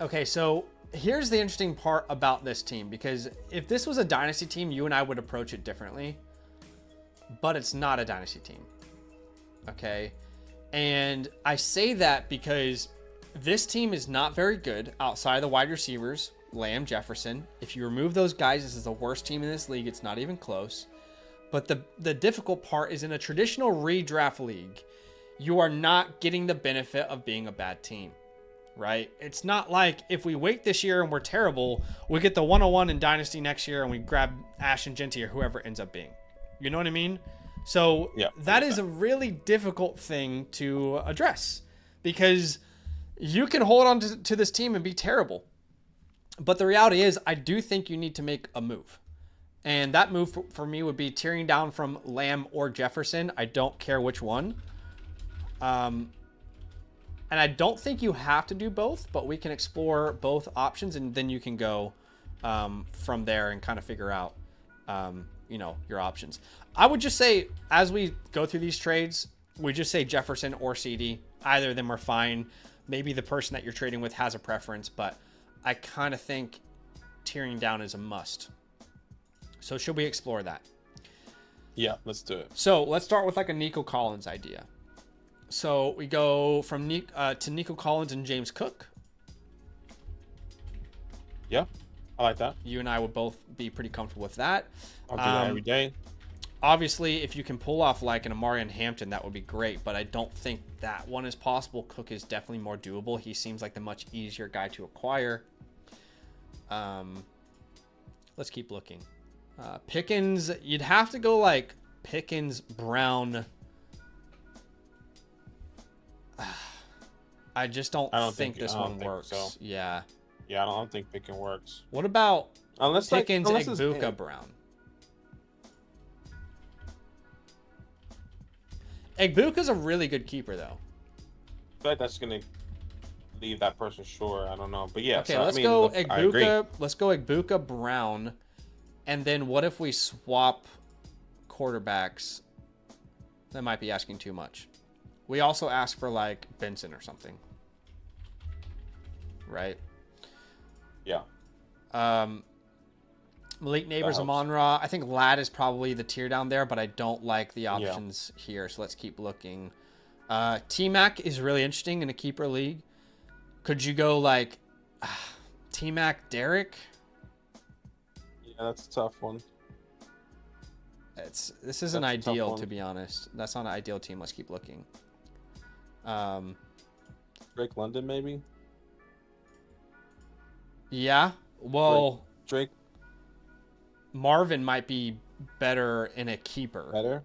Okay, so here's the interesting part about this team, because if this was a dynasty team, you and I would approach it differently, but it's not a dynasty team. Okay? And I say that because this team is not very good outside of the wide receivers, Lamb, Jefferson. If you remove those guys, this is the worst team in this league. It's not even close. But the difficult part is in a traditional redraft league, you are not getting the benefit of being a bad team, right? It's not like if we wait this year and we're terrible, we get the 101 in Dynasty next year and we grab Ashton Genty or whoever ends up being. You know what I mean? So that is a really difficult thing to address, because you can hold on to this team and be terrible. But the reality is, I do think you need to make a move. And that move for me would be tearing down from Lamb or Jefferson. I don't care which one. And I don't think you have to do both, but we can explore both options, and then you can go from there and kind of figure out, your options. I would just say, as we go through these trades, we just say Jefferson or CD. Either of them are fine. Maybe the person that you're trading with has a preference, but I kind of think tearing down is a must. So should we explore that? Yeah, let's do it. So let's start with like a Nico Collins idea. So we go from to Nico Collins and James Cook. Yeah, I like that. You and I would both be pretty comfortable with that. I'll do that every day. Obviously, if you can pull off like an Amari and Hampton, that would be great. But I don't think that one is possible. Cook is definitely more doable. He seems like the much easier guy to acquire. Let's keep looking. Pickens, you'd have to go like Pickens, Brown. I just don't think this one works. So. Yeah. Yeah, I don't think Pickens works. What about unless Pickens, Egbuka, Brown? Egbuka's a really good keeper, though. I feel like that's gonna leave that person short. I don't know, but yeah. Okay, so, let's go Egbuka. Let's go Egbuka, Brown, and then what if we swap quarterbacks? That might be asking too much. We also ask for like Benson or something, right? Yeah. Malik Neighbors, Amon-Ra. I think Ladd is probably the tier down there, but I don't like the options here. So let's keep looking. T-Mac is really interesting in a keeper league. Could you go like T-Mac, Derek? Yeah, that's a tough one. This isn't ideal, to be honest. That's not an ideal team. Let's keep looking. Drake London, maybe? Yeah. Well, Drake. Marvin might be better in a keeper. Better?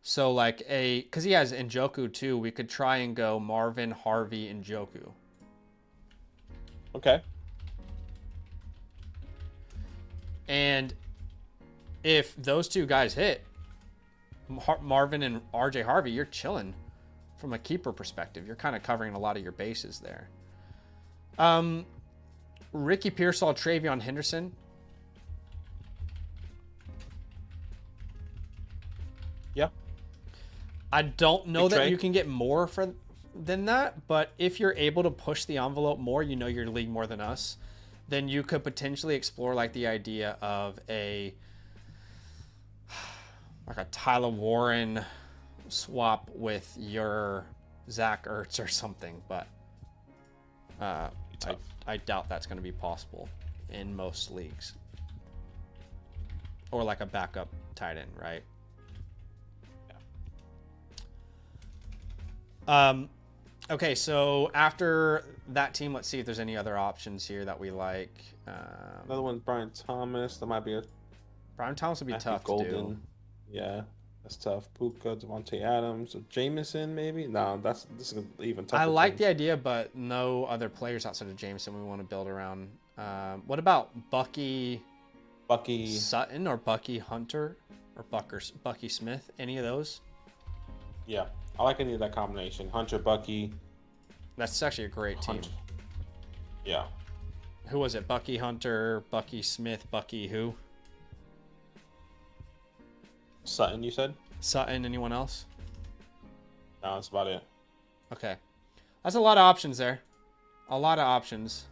So like because he has Njoku too, we could try and go Marvin, Harvey, Njoku. Okay. And if those two guys hit, Marvin and RJ Harvey, you're chilling from a keeper perspective. You're kind of covering a lot of your bases there. Ricky Pearsall, Travion Henderson. Yeah. I don't know that you can get more than that, but if you're able to push the envelope more, you know your league more than us, then you could potentially explore like the idea of a Tyler Warren swap with your Zach Ertz or something, but I doubt that's going to be possible in most leagues. Or like a backup tight end, right? Yeah. Okay, so after that team, let's see if there's any other options here that we like. Another one's Brian Thomas. That might be Brian Thomas would be Matthew tough Golden. to do. Yeah, that's tough. Puka, Devontae Adams, Jameson, maybe. No, this is even tougher. I like the idea, but no other players outside of Jameson we want to build around. What about Bucky Sutton or Bucky Hunter or Bucky Smith? Any of those? Yeah, I like any of that combination. Hunter, Bucky. That's actually a great team. Yeah. Who was it? Bucky Hunter, Bucky Smith, Bucky who? Sutton, you said? Sutton, anyone else? No, that's about it. Okay. That's a lot of options there. A lot of options.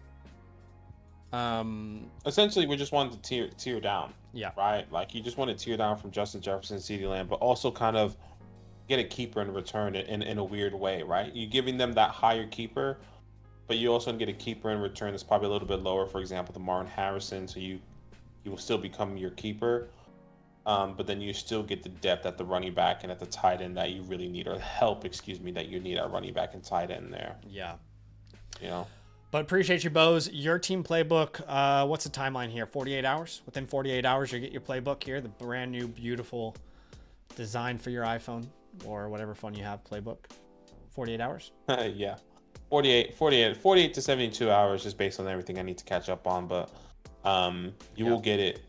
Essentially, we just wanted to tier down. Yeah. Right? Like, you just want to tier down from Justin Jefferson, CeeDee Lamb, but also kind of get a keeper in return in a weird way, right? You're giving them that higher keeper, but you also get a keeper in return that's probably a little bit lower. For example, the Martin Harrison, so he will still become your keeper. But then you still get the depth at the running back and at the tight end that you really need, or help, that you need at running back and tight end there. Yeah. You know? But appreciate you, Bose. Your team playbook, what's the timeline here? 48 hours? Within 48 hours, you get your playbook here, the brand new, beautiful design for your iPhone or whatever phone you have, playbook. 48 hours? Yeah. 48 to 72 hours, just based on everything I need to catch up on. But you will get it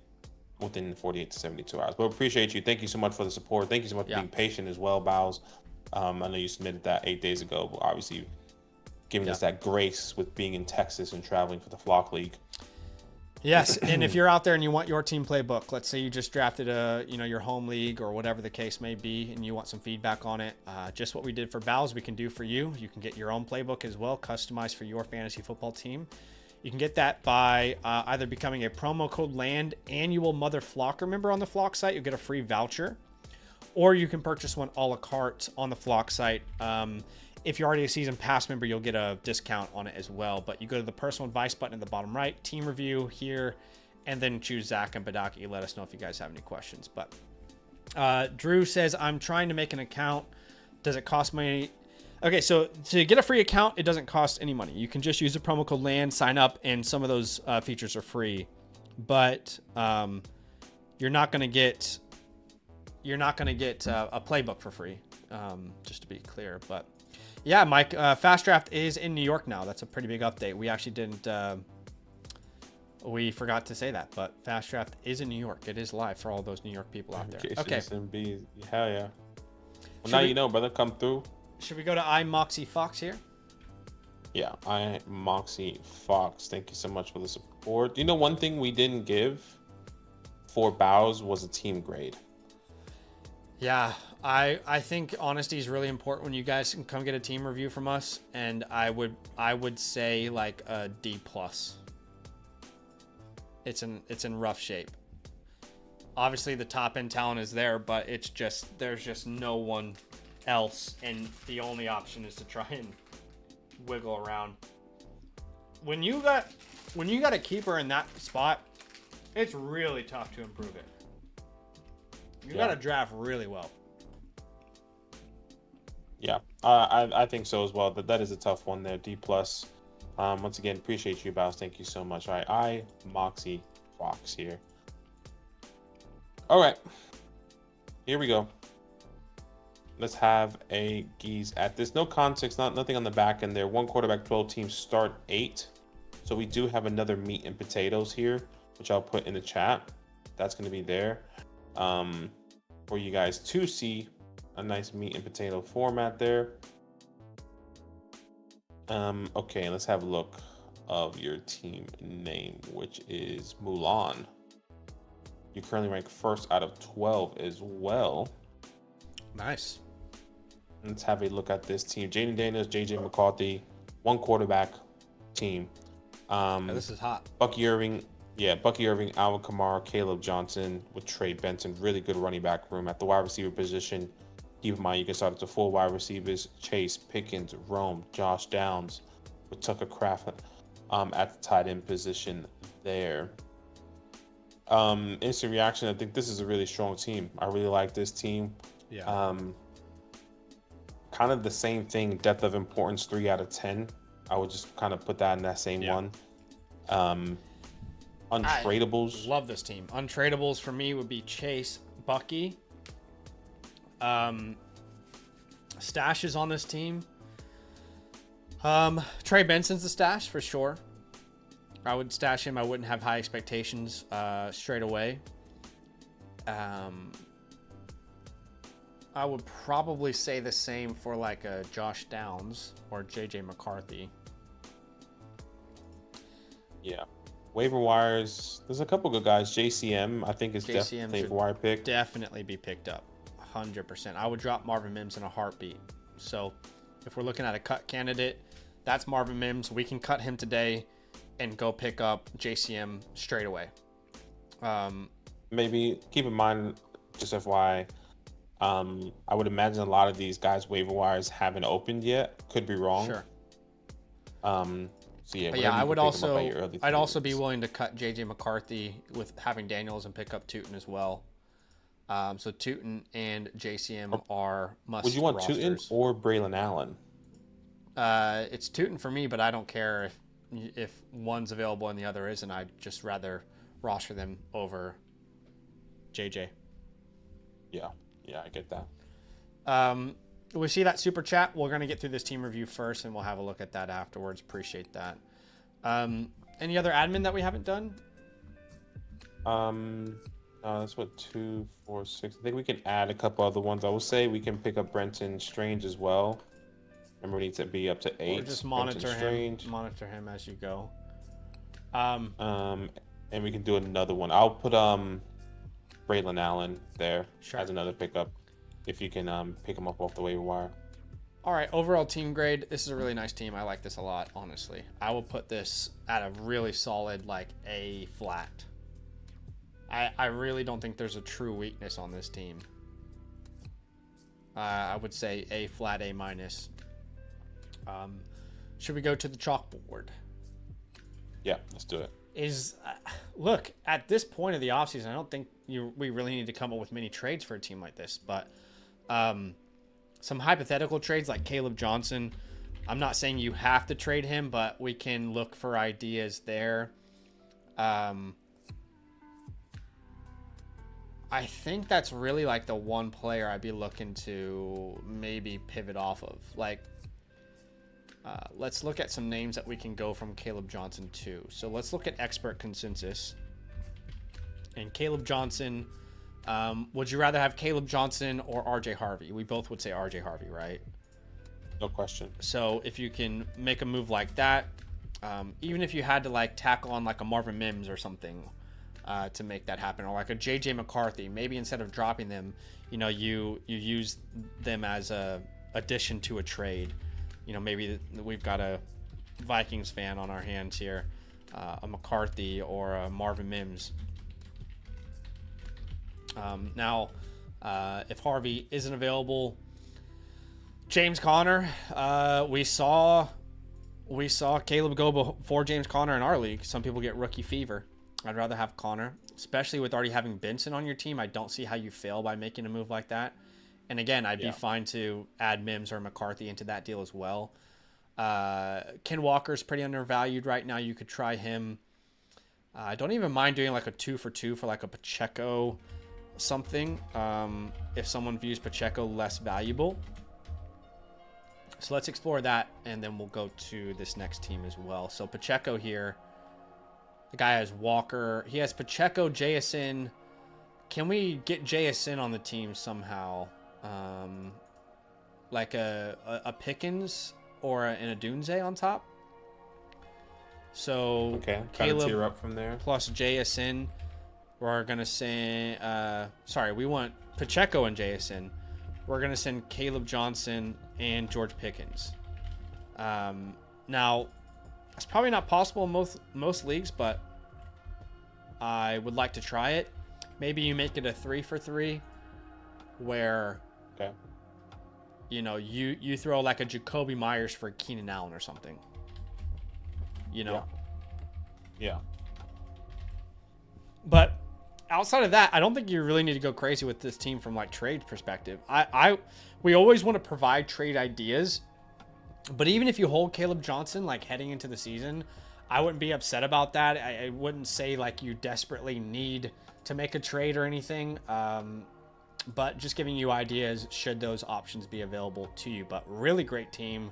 within 48 to 72 hours. But appreciate you. Thank you so much for the support. Thank you so much for being patient as well, Bows. I know you submitted that 8 days ago, but obviously giving us that grace with being in Texas and traveling for the Flock League. Yes, and if you're out there and you want your team playbook, let's say you just drafted your home league or whatever the case may be, and you want some feedback on it, just what we did for Bows, we can do for you. You can get your own playbook as well, customized for your fantasy football team. You can get that by either becoming a promo code LAND annual Mother Flocker member on the Flock site. You'll get a free voucher. or you can purchase one a la carte on the Flock site. If you're already a season pass member, you'll get a discount on it as well. But you go to the personal advice button at the bottom right, team review here, and then choose Zach and Badaki. Let us know if you guys have any questions. But Drew says, I'm trying to make an account. Does it cost money? Okay, so to get a free account, it doesn't cost any money. You can just use the promo code LAND, sign up, and some of those features are free. But you're not going to get a playbook for free, just to be clear. But yeah, Mike, FastDraft is in New York now. That's a pretty big update. We actually didn't, we forgot to say that, but FastDraft is in New York. It is live for all those New York people out there. Okay. SMB. Hell yeah. Well, now you know, brother. Come through. Should we go to iMoxie Fox here? Yeah, iMoxie Fox. Thank you so much for the support. You know, one thing we didn't give for Bows was a team grade. Yeah, I think honesty is really important when you guys can come get a team review from us, and I would say like a D+. It's in rough shape. Obviously the top end talent is there, but there's just no one else, and the only option is to try and wiggle around. When you got a keeper in that spot, it's really tough to improve it. You got to draft really well. Yeah, I think so as well. That is a tough one there. D+. Once again, appreciate you, Bows. Thank you so much. All right, iMoxie Fox here. All right, here we go. Let's have a geese at this. No context, nothing on the back end there. 1 quarterback, 12 teams, start 8. So we do have another meat and potatoes here, which I'll put in the chat. That's going to be there for you guys to see. A nice meat and potato format there. Okay, let's have a look of your team name, which is Mulan. You currently rank 1st out of 12 as well. Nice. Let's have a look at this team. Jaden Daniels, JJ McCarthy, 1 quarterback team. This is hot. Bucky Irving, Alvin Kamara, Caleb Johnson with Trey Benson. Really good running back room at the wide receiver position. Keep in mind, you can start at the 4 wide receivers: Chase, Pickens, Rome, Josh Downs, with Tucker Kraft at the tight end position there. Instant reaction, I think this is a really strong team. I really like this team. Yeah. Kind of the same thing, depth of importance, 3 out of 10. I would just kind of put that in that same one. Untradables. I love this team. Untradables for me would be Chase, Bucky. Stashes on this team. Trey Benson's the stash for sure. I would stash him. I wouldn't have high expectations straight away. I would probably say the same for like a Josh Downs or JJ McCarthy. Yeah. Waiver wires. There's a couple good guys. JCM, I think, is definitely a wire pick. Definitely be picked up. 100%. I would drop Marvin Mims in a heartbeat. So if we're looking at a cut candidate, that's Marvin Mims. We can cut him today and go pick up JCM straight away. Maybe keep in mind, just FYI, I would imagine a lot of these guys' waiver wires haven't opened yet. Could be wrong. Sure. So yeah, but yeah, I'd also be willing to cut JJ McCarthy with having Daniels and pick up Tootin as well. So Tootin and JCM are must. Would you want rosters. Tootin or Braylon Allen? It's Tootin for me, but I don't care if one's available and the other isn't. I'd just rather roster them over JJ. Yeah, I get that. We see that super chat. We're going to get through this team review first, and we'll have a look at that afterwards. Appreciate that. Any other admin that we haven't done? That's what 2, 4, 6. I think we can add a couple other ones. I will say we can pick up Brenton Strange as well. Remember, we need to be up to 8. Or just monitor him as you go. And we can do another one. I'll put Braylon Allen there as another pickup. If you can pick him up off the waiver wire. All right, overall team grade. This is a really nice team. I like this a lot, honestly. I will put this at a really solid, like, A flat. I really don't think there's a true weakness on this team. I would say A flat, A minus. Should we go to the chalkboard? Yeah, let's do it. Look, at this point of the offseason, I don't think we really need to come up with many trades for a team like this, but some hypothetical trades like Caleb Johnson. I'm not saying you have to trade him, but we can look for ideas there. I think that's really like the one player I'd be looking to maybe pivot off of. Like, let's look at some names that we can go from Caleb Johnson to. So let's look at expert consensus. And Caleb Johnson, would you rather have Caleb Johnson or RJ Harvey? We both would say RJ Harvey, right? No question. So if you can make a move like that, even if you had to like tackle on like a Marvin Mims or something to make that happen, or like a JJ McCarthy, maybe instead of dropping them, you use them as a addition to a trade. Maybe we've got a Vikings fan on our hands here, a McCarthy or a Marvin Mims. Now, if Harvey isn't available, James Conner, we saw Caleb go before James Conner in our league. Some people get rookie fever. I'd rather have Conner, especially with already having Benson on your team. I don't see how you fail by making a move like that. And again, I'd be fine to add Mims or McCarthy into that deal as well. Ken Walker's pretty undervalued right now. You could try him. I don't even mind doing like a 2-for-2 for like a Pacheco something, if someone views Pacheco less valuable. So let's explore that, and then we'll go to this next team as well. So Pacheco here, the guy has Walker. He has Pacheco, JSN. Can we get JSN on the team somehow? Like a Pickens or an Adunze on top. So okay, Caleb tier up from there plus JSN. We're gonna send. We want Pacheco and JSN. We're gonna send Caleb Johnson and George Pickens. Now, that's probably not possible in most leagues, but I would like to try it. Maybe you make it a 3-for-3, where you throw like a Jacoby Myers for Keenan Allen or something. Yeah. But outside of that, I don't think you really need to go crazy with this team from like trade perspective. We always want to provide trade ideas, but even if you hold Caleb Johnson like heading into the season, I wouldn't be upset about that. I wouldn't say like you desperately need to make a trade or anything, but just giving you ideas should those options be available to you. But really great team.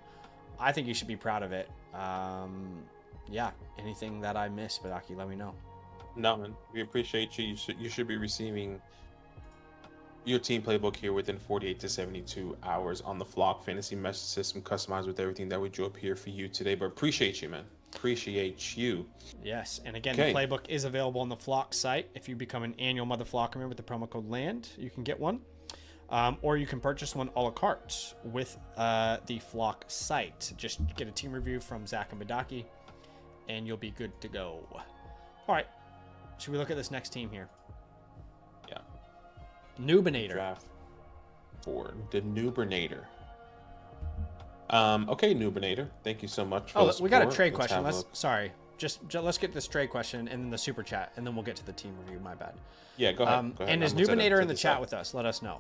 I think you should be proud of it. Anything that I missed, Badaki, let me know. No, man. We appreciate you. You should be receiving your team playbook here within 48 to 72 hours on the Flock Fantasy Message System, customized with everything that we drew up here for you today. But appreciate you, man. Appreciate you. Yes, and again, the playbook is available on the Flock site. If you become an annual Mother Flock member with the promo code LAND, you can get one. Or you can purchase one a la carte with the Flock site. Just get a team review from Zach and Badaki, and you'll be good to go. All right. Should we look at this next team here? Yeah. Nubinator. Draft for the Nubinator. Okay, Nubinator. Thank you so much for the we got a support. trade question. Let's get this trade question and then the super chat, and then we'll get to the team review. My bad. Yeah, go ahead. And is Nubinator in the chat with us? Let us know.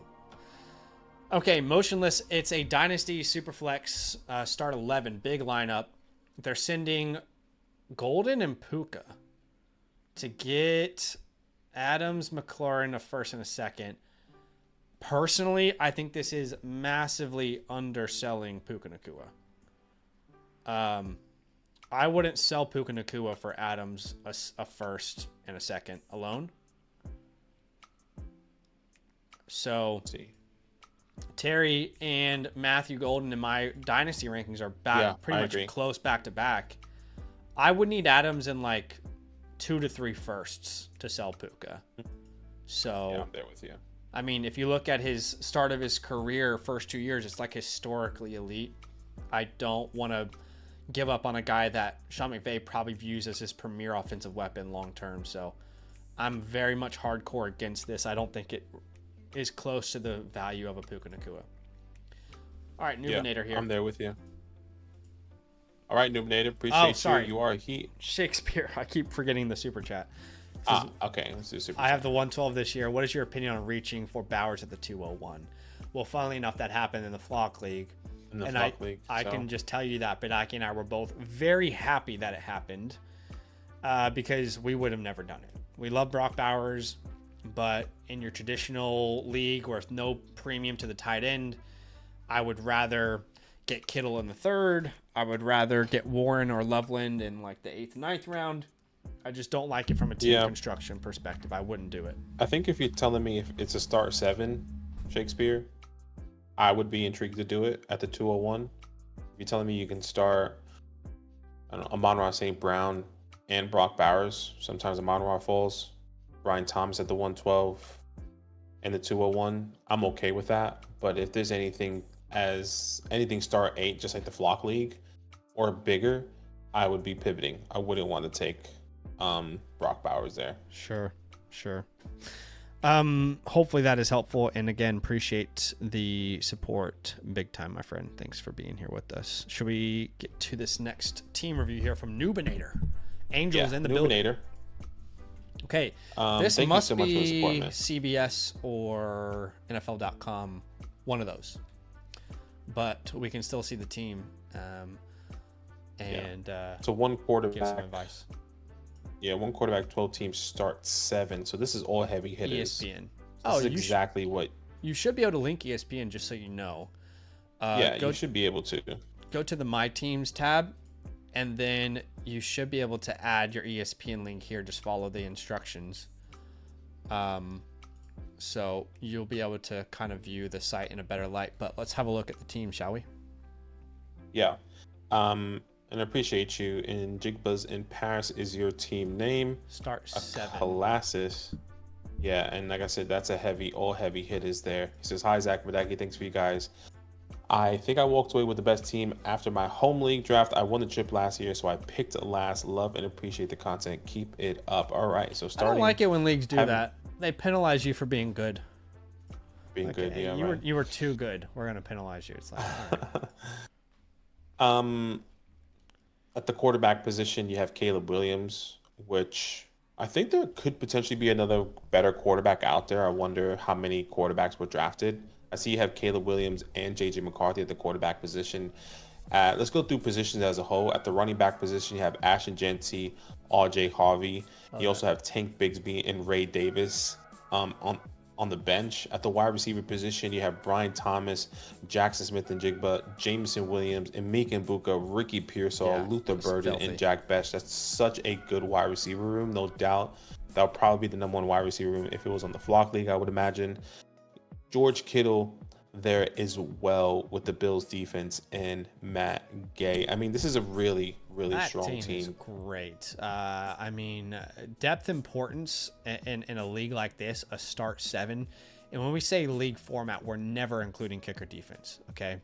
Okay, Motionless. It's a Dynasty Superflex start 11 big lineup. They're sending Golden and Puka to get Adams, McLaurin, a first and a second. Personally, I think this is massively underselling Puka Nacua. I wouldn't sell Puka Nacua for Adams, a first and a second alone. So Terry and Matthew Golden in my dynasty rankings are pretty much close back to back. I would need Adams in like 2 to 3 firsts to sell Puka. So yeah, I'm there with you. I mean, if you look at his start of his career, first 2 years, it's like historically elite. I don't want to give up on a guy that Sean McVay probably views as his premier offensive weapon long term. So I'm very much hardcore against this. I don't think it is close to the value of a Puka Nacua. All right, Nubinator here. I'm there with you. All right, Noobnator, appreciate sorry. you. You are a heat. Shakespeare. I keep forgetting the super chat. Okay. Let's do super I chat. have the 112 this year. What is your opinion on reaching for Bowers at the 201? Well, funnily enough, that happened in the Flock League. I can just tell you that Benaki and I were both very happy that it happened because we would have never done it. We love Brock Bowers, but in your traditional league with no premium to the tight end, I would rather get Kittle in the 3rd. I would rather get Warren or Loveland in like the 8th, 9th round. I just don't like it from a team construction perspective. I wouldn't do it. I think if you're telling me if it's a start 7, Shakespeare, I would be intrigued to do it at the 201. If you're telling me you can start, I don't know, Amon-Ra St. Brown and Brock Bowers, sometimes Amon-Ra falls, Brian Thomas at the 112 and the 201, I'm okay with that. But if there's anything start 8, just like the Flock League or bigger, I would be pivoting. I wouldn't want to take Brock Bowers there. Sure. Hopefully that is helpful. And again, appreciate the support big time, my friend. Thanks for being here with us. Should we get to this next team review here from Nubinator? Angels in the building. Okay. This must be support, CBS or NFL.com, one of those. But we can still see the team. So one quarterback. Give some advice. Yeah, one quarterback, 12 teams, start 7. So this is all heavy hitters. ESPN. This is exactly what... You should be able to link ESPN just so you know. You should be able to. Go to the My Teams tab, and then you should be able to add your ESPN link here. Just follow the instructions. So you'll be able to kind of view the site in a better light. But let's have a look at the team, shall we? Yeah. And I appreciate you. And Jigba's in Paris is your team name. Start 7. Colossus. Yeah, and like I said, that's all heavy hitters there. He says, hi, Zach Badaki. Thanks for you guys. I think I walked away with the best team after my home league draft. I won the chip last year, so I picked last. Love and appreciate the content. Keep it up. All right, so starting. I don't like it when leagues do that. They penalize you for being good. Good, yeah. You were too good. We're gonna penalize you. It's like, all right. At the quarterback position, you have Caleb Williams, which I think there could potentially be another better quarterback out there. I wonder how many quarterbacks were drafted. I see you have Caleb Williams and J.J. McCarthy at the quarterback position. Let's go through positions as a whole. At the running back position, you have Ashton Genty, R.J. Harvey. You also have Tank Bigsby and Ray Davis on the bench. At the wide receiver position, you have Brian Thomas, Jackson Smith and Jigba, Jameson Williams, Emeka Mbuka, Ricky Pearsall, Luther Burden, and Jack Bech. That's such a good wide receiver room, no doubt. That would probably be the #1 wide receiver room if it was on the Flock League, I would imagine. George Kittle there as well with the Bills defense and Matt Gay. I mean, this is a really strong team. Is great. I mean, depth importance in a league like this, a start 7. And when we say league format, we're never including kicker defense. Okay.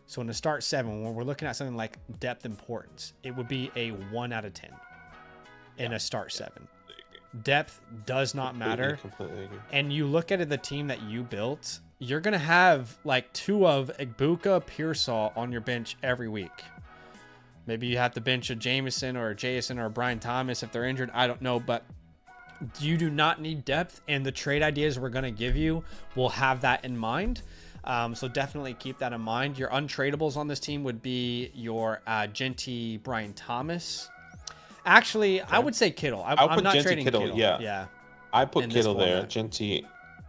So in the start 7, when we're looking at something like depth importance, it would be a 1 out of 10 in a start 7. Depth does not matter. Completely agree. And you look at the team that you built, you're going to have like 2 of Egbuka, Pearsall on your bench every week. Maybe you have to bench a Jameson or a Jason or a Brian Thomas if they're injured. I don't know, but you do not need depth, and the trade ideas we're going to give you will have that in mind. So definitely keep that in mind. Your untradables on this team would be your Genty, Brian Thomas. Actually, I would say Kittle. I'm not trading Kittle. Yeah. I put Kittle there. Genty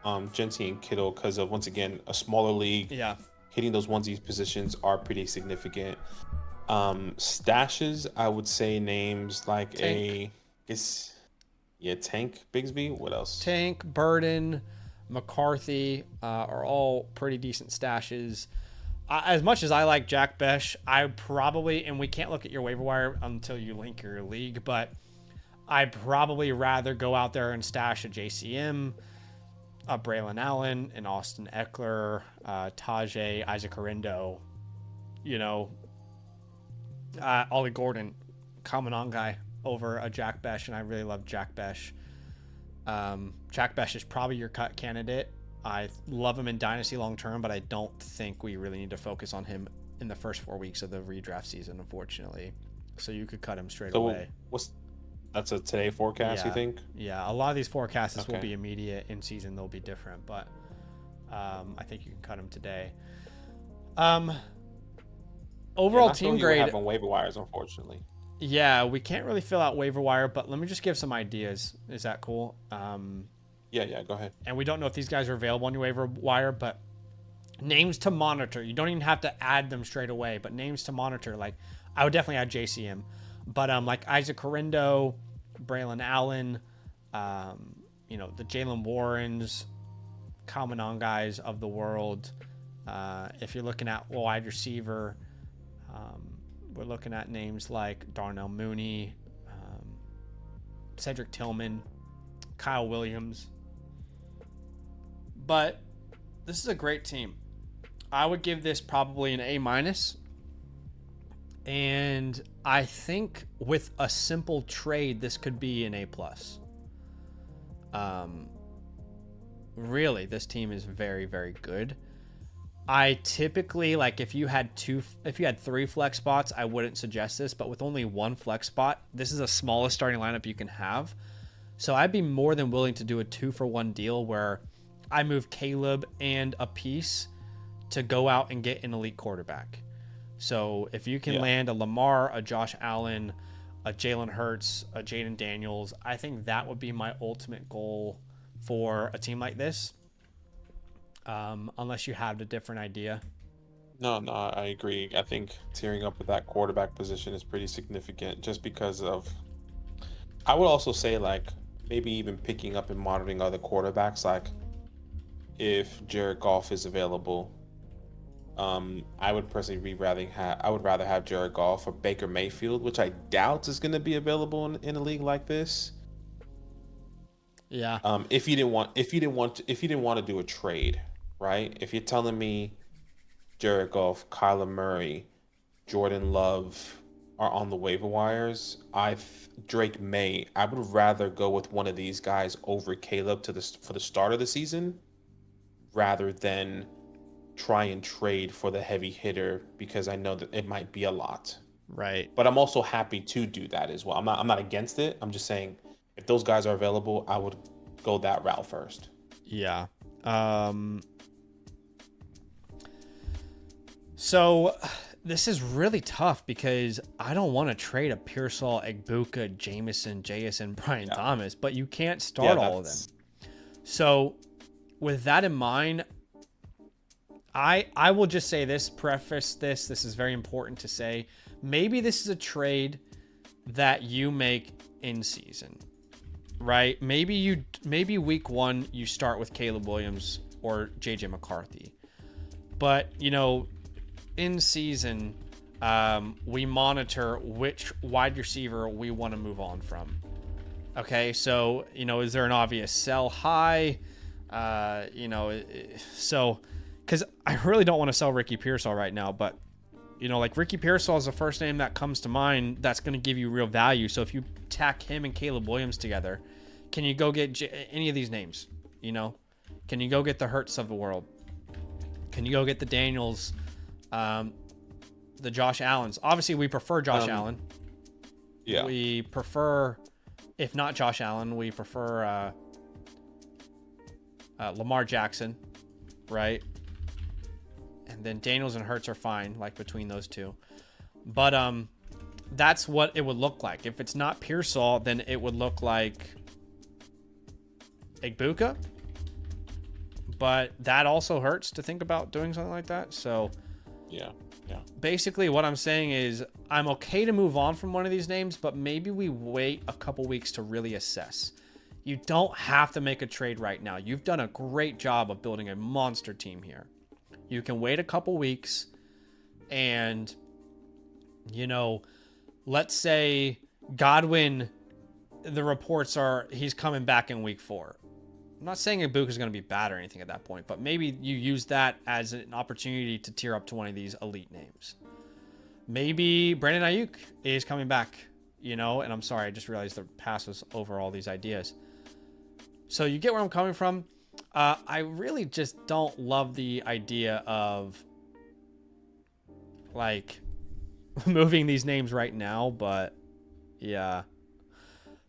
and Kittle because of, once again, a smaller league. Yeah. Hitting those onesies positions are pretty significant. Stashes, I would say names like Tank Bigsby. What else? Tank, Burden, McCarthy are all pretty decent stashes. As much as I like Jack Bech, I probably, and we can't look at your waiver wire until you link your league, but I'd probably rather go out there and stash a JCM, a Braylon Allen, an Austin Eckler, Tajay, Isaac Orindo, Ollie Gordon, common on guy over a Jack Bech, and I really love Jack Bech. Jack Bech is probably your cut candidate. I love him in Dynasty long term, but I don't think we really need to focus on him in the first 4 weeks of the redraft season, unfortunately. So you could cut him straight away. That's a today forecast, you think? Yeah, a lot of these forecasts will be immediate. In season, they'll be different, but I think you can cut him today. Overall team grade. Have on waiver wires, unfortunately. Yeah, we can't really fill out waiver wire, but let me just give some ideas. Is that cool? Yeah, go ahead. And we don't know if these guys are available on your waiver wire, but names to monitor. You don't even have to add them straight away, but names to monitor. Like, I would definitely add JCM, but like Isaac Corindo, Braylon Allen, the Jalen Warrens, common on guys of the world. If you're looking at wide receiver, we're looking at names like Darnell Mooney, Cedric Tillman, Kyle Williams. But this is a great team. I would give this probably an A-. And I think with a simple trade, this could be an A+. Really, this team is very, very good. I typically, like, if you had 3 flex spots, I wouldn't suggest this, but with only 1 flex spot, this is the smallest starting lineup you can have. So I'd be more than willing to do a 2-for-1 deal where I move Caleb and a piece to go out and get an elite quarterback. So if you can land a Lamar, a Josh Allen, a Jalen Hurts, a Jaden Daniels, I think that would be my ultimate goal for a team like this. Unless you have a different idea. No, I agree. I think tearing up with that quarterback position is pretty significant just because of, I would also say, like, maybe even picking up and monitoring other quarterbacks. Like, if Jared Goff is available, I would personally rather have Jared Goff or Baker Mayfield, which I doubt is going to be available in a league like this. Yeah. If you didn't want to do a trade, right? If you're telling me Jared Goff, Kyler Murray, Jordan Love are on the waiver wires, Drake May, I would rather go with one of these guys over Caleb for the start of the season, rather than try and trade for the heavy hitter, because I know that it might be a lot. Right. But I'm also happy to do that as well. I'm not against it. I'm just saying, if those guys are available, I would go that route first. Yeah. So this is really tough because I don't want to trade a Pearsall, Egbuka, Jameson, Jason, Brian Thomas, but you can't start all of them. So with that in mind, I will just say this, preface this is very important to say. Maybe this is a trade that you make in season, right? Maybe week 1 you start with Caleb Williams or JJ McCarthy. But, in season, we monitor which wide receiver we want to move on from. Okay, so, is there an obvious sell high? So, because I really don't want to sell Ricky Pearsall right now, but, like Ricky Pearsall is the first name that comes to mind that's going to give you real value. So if you tack him and Caleb Williams together, can you go get any of these names? Can you go get the Hurts of the world? Can you go get the Daniels, the Josh Allens? Obviously, we prefer Josh Allen. Yeah. We prefer, if not Josh Allen, we prefer Lamar Jackson, right? And then Daniels and Hurts are fine, like between those two. But that's what it would look like. If it's not Pearsall, then it would look like Egbuka. But that also hurts to think about doing something like that. So yeah. Basically what I'm saying is I'm okay to move on from one of these names, but maybe we wait a couple weeks to really assess. You don't have to make a trade right now. You've done a great job of building a monster team here. You can wait a couple weeks and, let's say Godwin, the reports are he's coming back in week 4. I'm not saying Ibuk is going to be bad or anything at that point, but maybe you use that as an opportunity to tier up to one of these elite names. Maybe Brandon Ayuk is coming back, and I'm sorry, I just realized the pass was over all these ideas. So you get where I'm coming from. I really just don't love the idea of like moving these names right now, but yeah.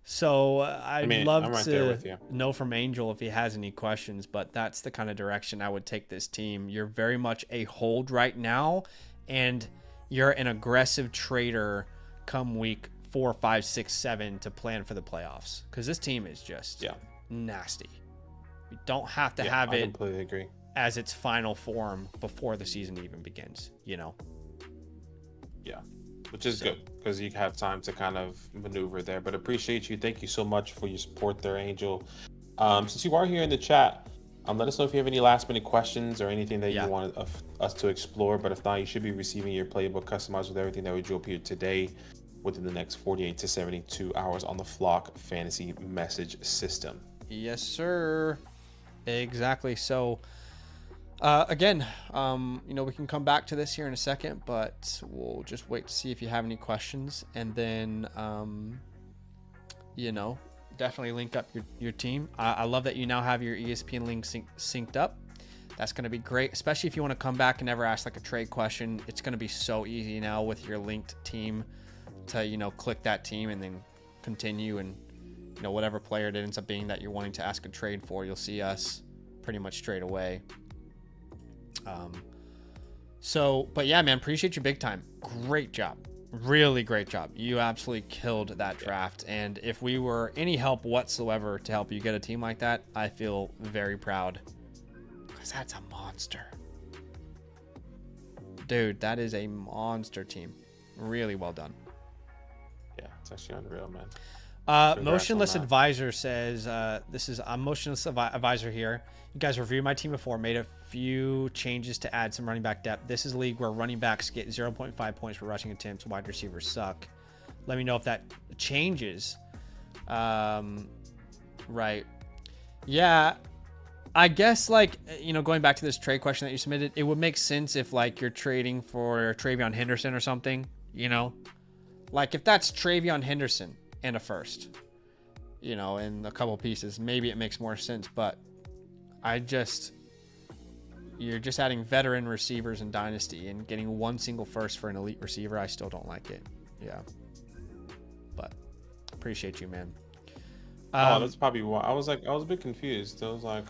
So I'd love I'm right there to with you. know from Angel if he has any questions, but that's the kind of direction I would take this team. You're very much a hold right now, and you're an aggressive trader come week 4, 5, 6, 7 to plan for the playoffs, because this team is just nasty. You don't have to have I it completely agree. as its final form before the season even begins, you know? Yeah, which is good because you have time to kind of maneuver there. But appreciate you. Thank you so much for your support there, Angel. Since you are here in the chat, let us know if you have any last minute questions or anything that you want us to explore. But if not, you should be receiving your playbook customized with everything that we drew up here today within the next 48 to 72 hours on the Flock Fantasy Message System. Yes, sir. Exactly. So, again, we can come back to this here in a second, but we'll just wait to see if you have any questions, and then, definitely link up your team. I love that you now have your ESPN link synced up. That's going to be great, especially if you want to come back and never ask like a trade question. It's going to be so easy now with your linked team to, click that team and then continue, and, whatever player it ends up being that you're wanting to ask a trade for, you'll see us pretty much straight away. But yeah, man, appreciate you big time. Great job. Really great job. You absolutely killed that draft. And if we were any help whatsoever to help you get a team like that, I feel very proud, because that's a monster. Dude, that is a monster team. Really well done. Yeah, it's actually unreal, man. Motionless Advisor says, I'm Motionless Advisor here. You guys reviewed my team before, made a few changes to add some running back depth. This is a league where running backs get 0.5 points for rushing attempts. Wide receivers suck. Let me know if that changes. Right. Yeah. I guess, going back to this trade question that you submitted, it would make sense if, you're trading for Travion Henderson or something, if that's Travion Henderson and a first, in a couple pieces, maybe it makes more sense. But you're just adding veteran receivers in Dynasty and getting one single first for an elite receiver. I still don't like it. Yeah. But appreciate you, man. That's probably why. I was a bit confused. I was like,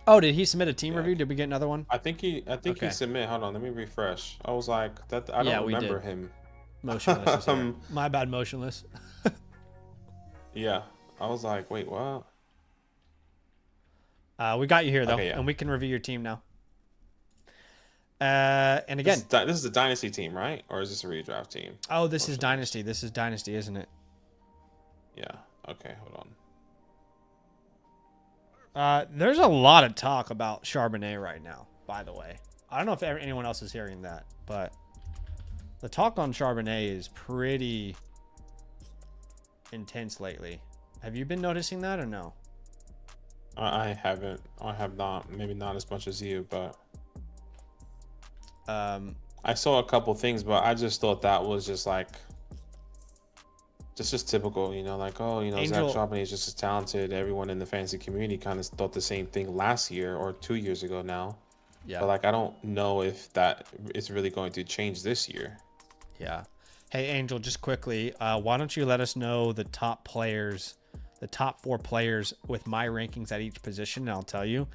oh, did he submit a team review? Did we get another one? I think he submitted. Hold on, let me refresh. I was like, I don't remember him. Motionless is here. My bad, Motionless. Yeah, I was like, wait, what? We got you here though, and we can review your team now. And again, this is a Dynasty team, right? Or is this a redraft team? Oh, this is Dynasty. This is Dynasty, isn't it? Yeah. Okay, hold on. There's a lot of talk about Charbonnet right now, by the way. I don't know if anyone else is hearing that, but the talk on Charbonnet is pretty intense lately. Have you been noticing that or no? I haven't. I have not. Maybe not as much as you, but I saw a couple things, but I just thought that was just typical, Angel, Zach Charbonnet is just as talented. Everyone in the fantasy community kind of thought the same thing last year or 2 years ago now. Yeah. But I don't know if that is really going to change this year. Yeah. Hey, Angel, just quickly, why don't you let us know the top 4 players with my rankings at each position, and I'll tell you.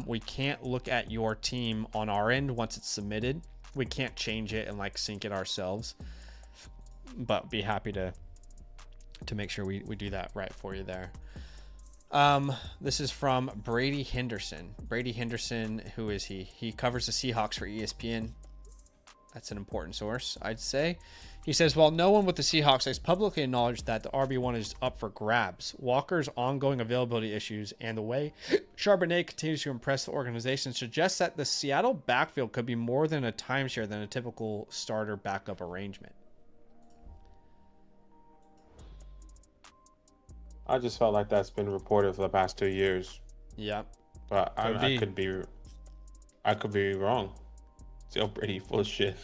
We can't look at your team on our end once it's submitted. We can't change it and sync it ourselves, but be happy to make sure we do that right for you there. This is from Brady Henderson. Brady Henderson, who is he? He covers the Seahawks for ESPN. That's an important source, I'd say. He says, while no one with the Seahawks has publicly acknowledged that the RB1 is up for grabs, Walker's ongoing availability issues and the way Charbonnet continues to impress the organization suggests that the Seattle backfield could be more than a timeshare than a typical starter backup arrangement. I just felt like that's been reported for the past 2 years. Yep. But I could be wrong. Still pretty full of shit.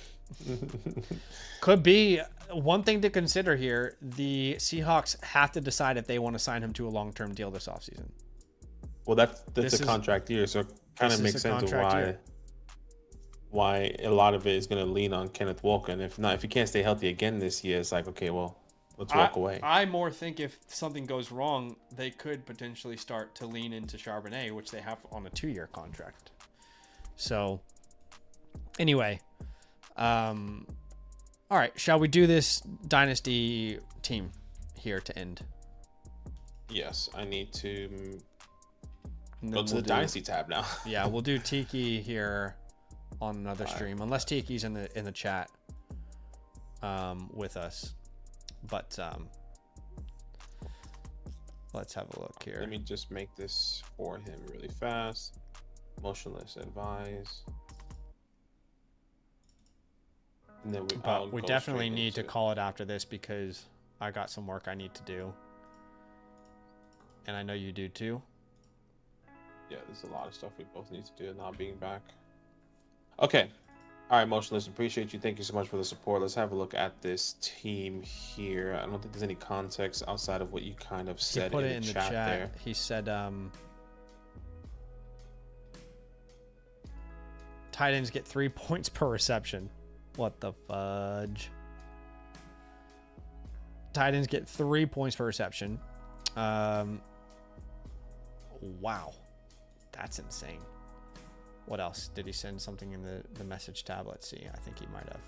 Could be. One thing to consider here, the Seahawks have to decide if they want to sign him to a long-term deal this offseason. Well, that's This a is- contract year, so it kind this of is makes a sense of contract year. why a lot of it is going to lean on Kenneth Walker. And if not, if he can't stay healthy again this year, it's like, okay, well, let's walk away. I more think if something goes wrong, they could potentially start to lean into Charbonnet, which they have on a 2-year contract. So, anyway, all right, shall we do this dynasty team here to end? Yes, I need to And go then to the Dynasty tab now. Yeah, we'll do Tiki here on another stream, unless Tiki's in the chat with us. But let's have a look here. Let me just make this for him really fast. Motionless advise. And then we definitely need to call it after this because I got some work I need to do. And I know you do too. Yeah, there's a lot of stuff we both need to do not being back. Okay. All right, Motionless, appreciate you. Thank you so much for the support. Let's have a look at this team here. I don't think there's any context outside of what you kind of said in the chat there. He said tight ends get 3 points per reception. What the fudge? Tight ends get 3 points per reception. Wow. That's insane. What else? Did he send something in the message tab? Let's see. I think he might have.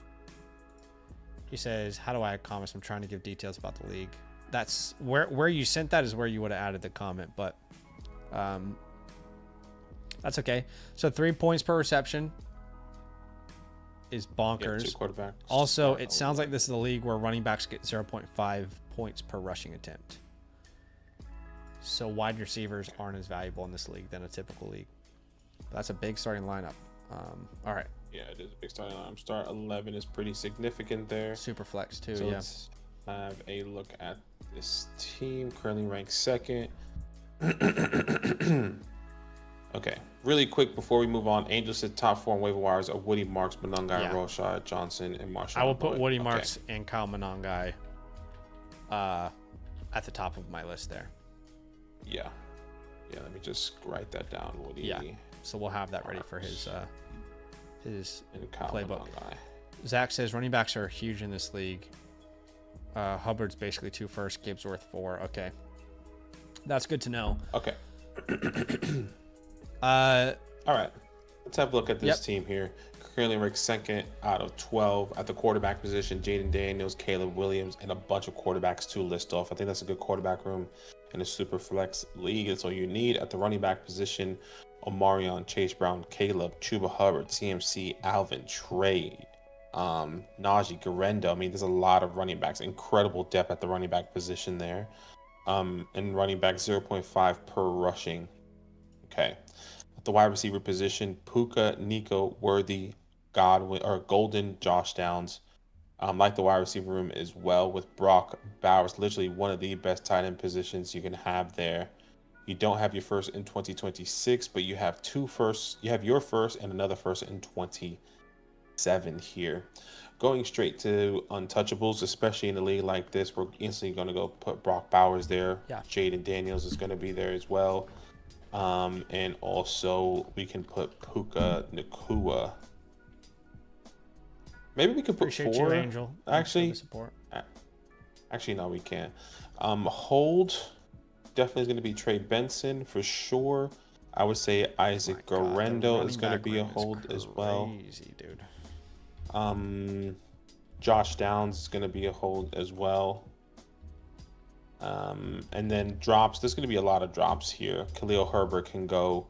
He says, how do I add comments? I'm trying to give details about the league. That's where you sent that is where you would have added the comment, but that's okay. So 3 points per reception is bonkers. Yeah, 2 quarterbacks. Also, it sounds like this is a league where running backs get 0.5 points per rushing attempt. So wide receivers aren't as valuable in this league than a typical league. That's a big starting lineup. All right. Yeah, it is a big starting lineup. Start 11 is pretty significant there. Super flex too, So yeah. let's have a look at this team. Currently ranked second. Okay. Really quick before we move on, Angels said top 4 on waiver wires are Woody Marks, Monangai, Yeah. Rashad Johnson, and Marshall. I will put Lloyd. Woody Okay. Marks and Kyle Monangai at the top of my list there. Yeah. Yeah, let me just write that down. Woody. Yeah. So we'll have that ready for his and Kyle playbook. Monangai. Zach says running backs are huge in this league. Hubbard's basically 2 first, Gibbs worth 4. Okay. That's good to know. Okay. All right. Let's have a look at this Yep. team here. Currently ranked second out of 12 at the quarterback position. Jaden Daniels, Caleb Williams, and a bunch of quarterbacks to list off. I think that's a good quarterback room in a super flex league. That's all you need. At the running back position, Omarion, Chase Brown, Caleb, Chuba Hubbard, CMC, Alvin, Trey, Najee, Garendo. I mean, there's a lot of running backs. Incredible depth at the running back position there. And running back 0.5 per rushing. Okay. At the wide receiver position, Puka, Nico, Worthy, Godwin, or Golden, Josh Downs. Like the wide receiver room as well with Brock Bowers, literally one of the best tight end positions you can have there. You don't have your first in 2026, but you have 2 firsts. You have your first and another first in 27 here. Going straight to untouchables, especially in a league like this, we're instantly going to go put Brock Bowers there. Yeah. Jaden Daniels is going to be there as well. And also we can put Puka Nakua. Maybe we could put Appreciate 4. you, Angel. Actually, support. Actually, no, we can't. Hold definitely is going to be Trey Benson for sure. I would say Isaac Garendo is going to be a hold as well. Crazy, dude. Josh Downs is going to be a hold as well. And then drops. There's going to be a lot of drops here. Khalil Herbert can go.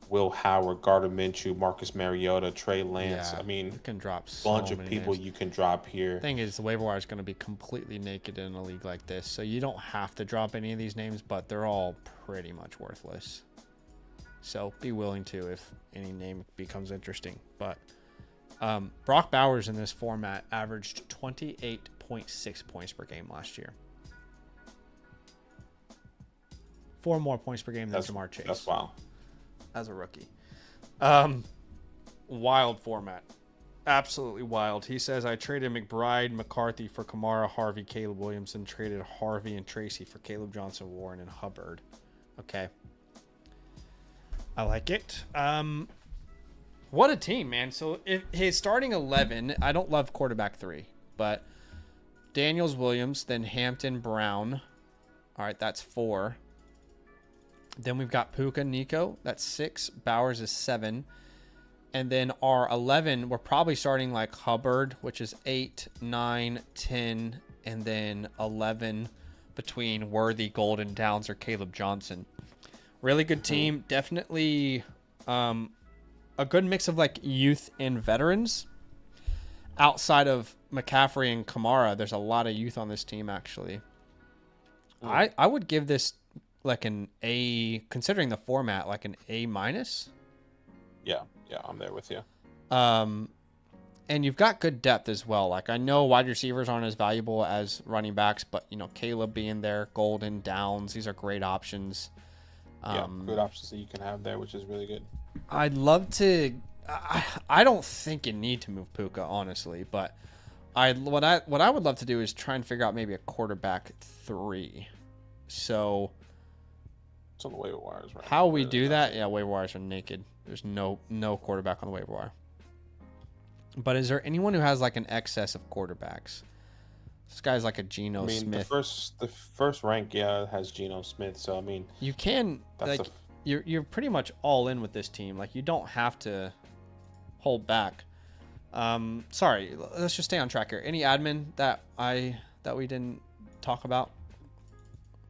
Will Howard, Gardner Minshew, Marcus Mariota, Trey Lance. Yeah, I mean, you can drop a bunch of people names. you can drop here. Thing is, the waiver wire is going to be completely naked in a league like this, so you don't have to drop any of these names, but they're all pretty much worthless. So be willing to if any name becomes interesting. But Brock Bowers in this format averaged 28.6 points per game last year. 4 more points per game than Jamar Chase. That's wild. As a rookie. Wild format. Absolutely wild. He says, I traded McBride, McCarthy for Kamara, Harvey, Caleb Williamson, traded Harvey and Tracy for Caleb Johnson, Warren, and Hubbard. Okay. I like it. What a team, man. So if his starting 11, I don't love quarterback 3, but Daniels, Williams, then Hampton, Brown. All right, that's 4. Then we've got Puka, Nico. That's 6. Bowers is 7. And then our 11, we're probably starting like Hubbard, which is 8, 9, 10, and then 11 between Worthy, Golden, Downs, or Caleb Johnson. Really good team. Definitely a good mix of like youth and veterans. Outside of McCaffrey and Kamara, there's a lot of youth on this team, actually. I would give this like an A, considering the format, like an A-. Yeah, I'm there with you. And you've got good depth as well. Like, I know wide receivers aren't as valuable as running backs, but, you know, Caleb being there, Golden, Downs, these are great options. Good options that you can have there, which is really good. I'd love to... I don't think you need to move Puka, honestly, but what I would love to do is try and figure out maybe a quarterback 3. So... It's on the waiver wires, right? How we do that? Yeah, waiver wires are naked. There's no quarterback on the waiver wire. But is there anyone who has like an excess of quarterbacks? This guy's like a Geno Smith. The first rank, has Geno Smith. So I mean, you can like you're pretty much all in with this team. Like, you don't have to hold back. Sorry, let's just stay on track here. Any admin that we didn't talk about?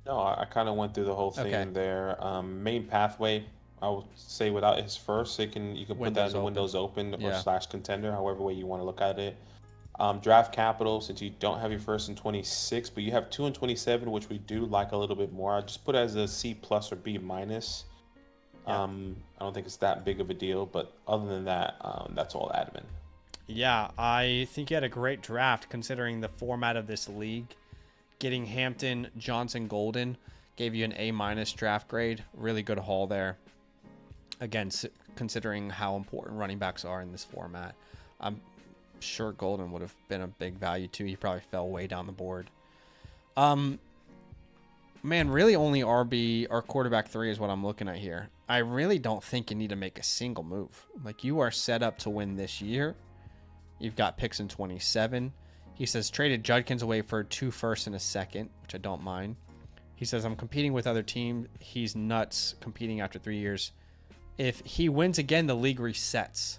No, I kind of went through the whole thing there. Main pathway, I would say without his first, you can put that in the Windows Open or / contender, however way you want to look at it. Draft capital, since you don't have your first in 26, but you have 2 in 27, which we do like a little bit more. I just put it as a C+ or B-. I don't think it's that big of a deal, but other than that, that's all admin. Yeah, I think you had a great draft considering the format of this league. Getting Hampton, Johnson, Golden gave you an A- draft grade. Really good haul there. Again, considering how important running backs are in this format. I'm sure Golden would have been a big value too. He probably fell way down the board. Man, really only RB or quarterback 3 is what I'm looking at here. I really don't think you need to make a single move. Like, you are set up to win this year. You've got picks in 27. He says traded Judkins away for 2 firsts and a second, which I don't mind. He says I'm competing with other teams. He's nuts competing after 3 years. If he wins again, the league resets.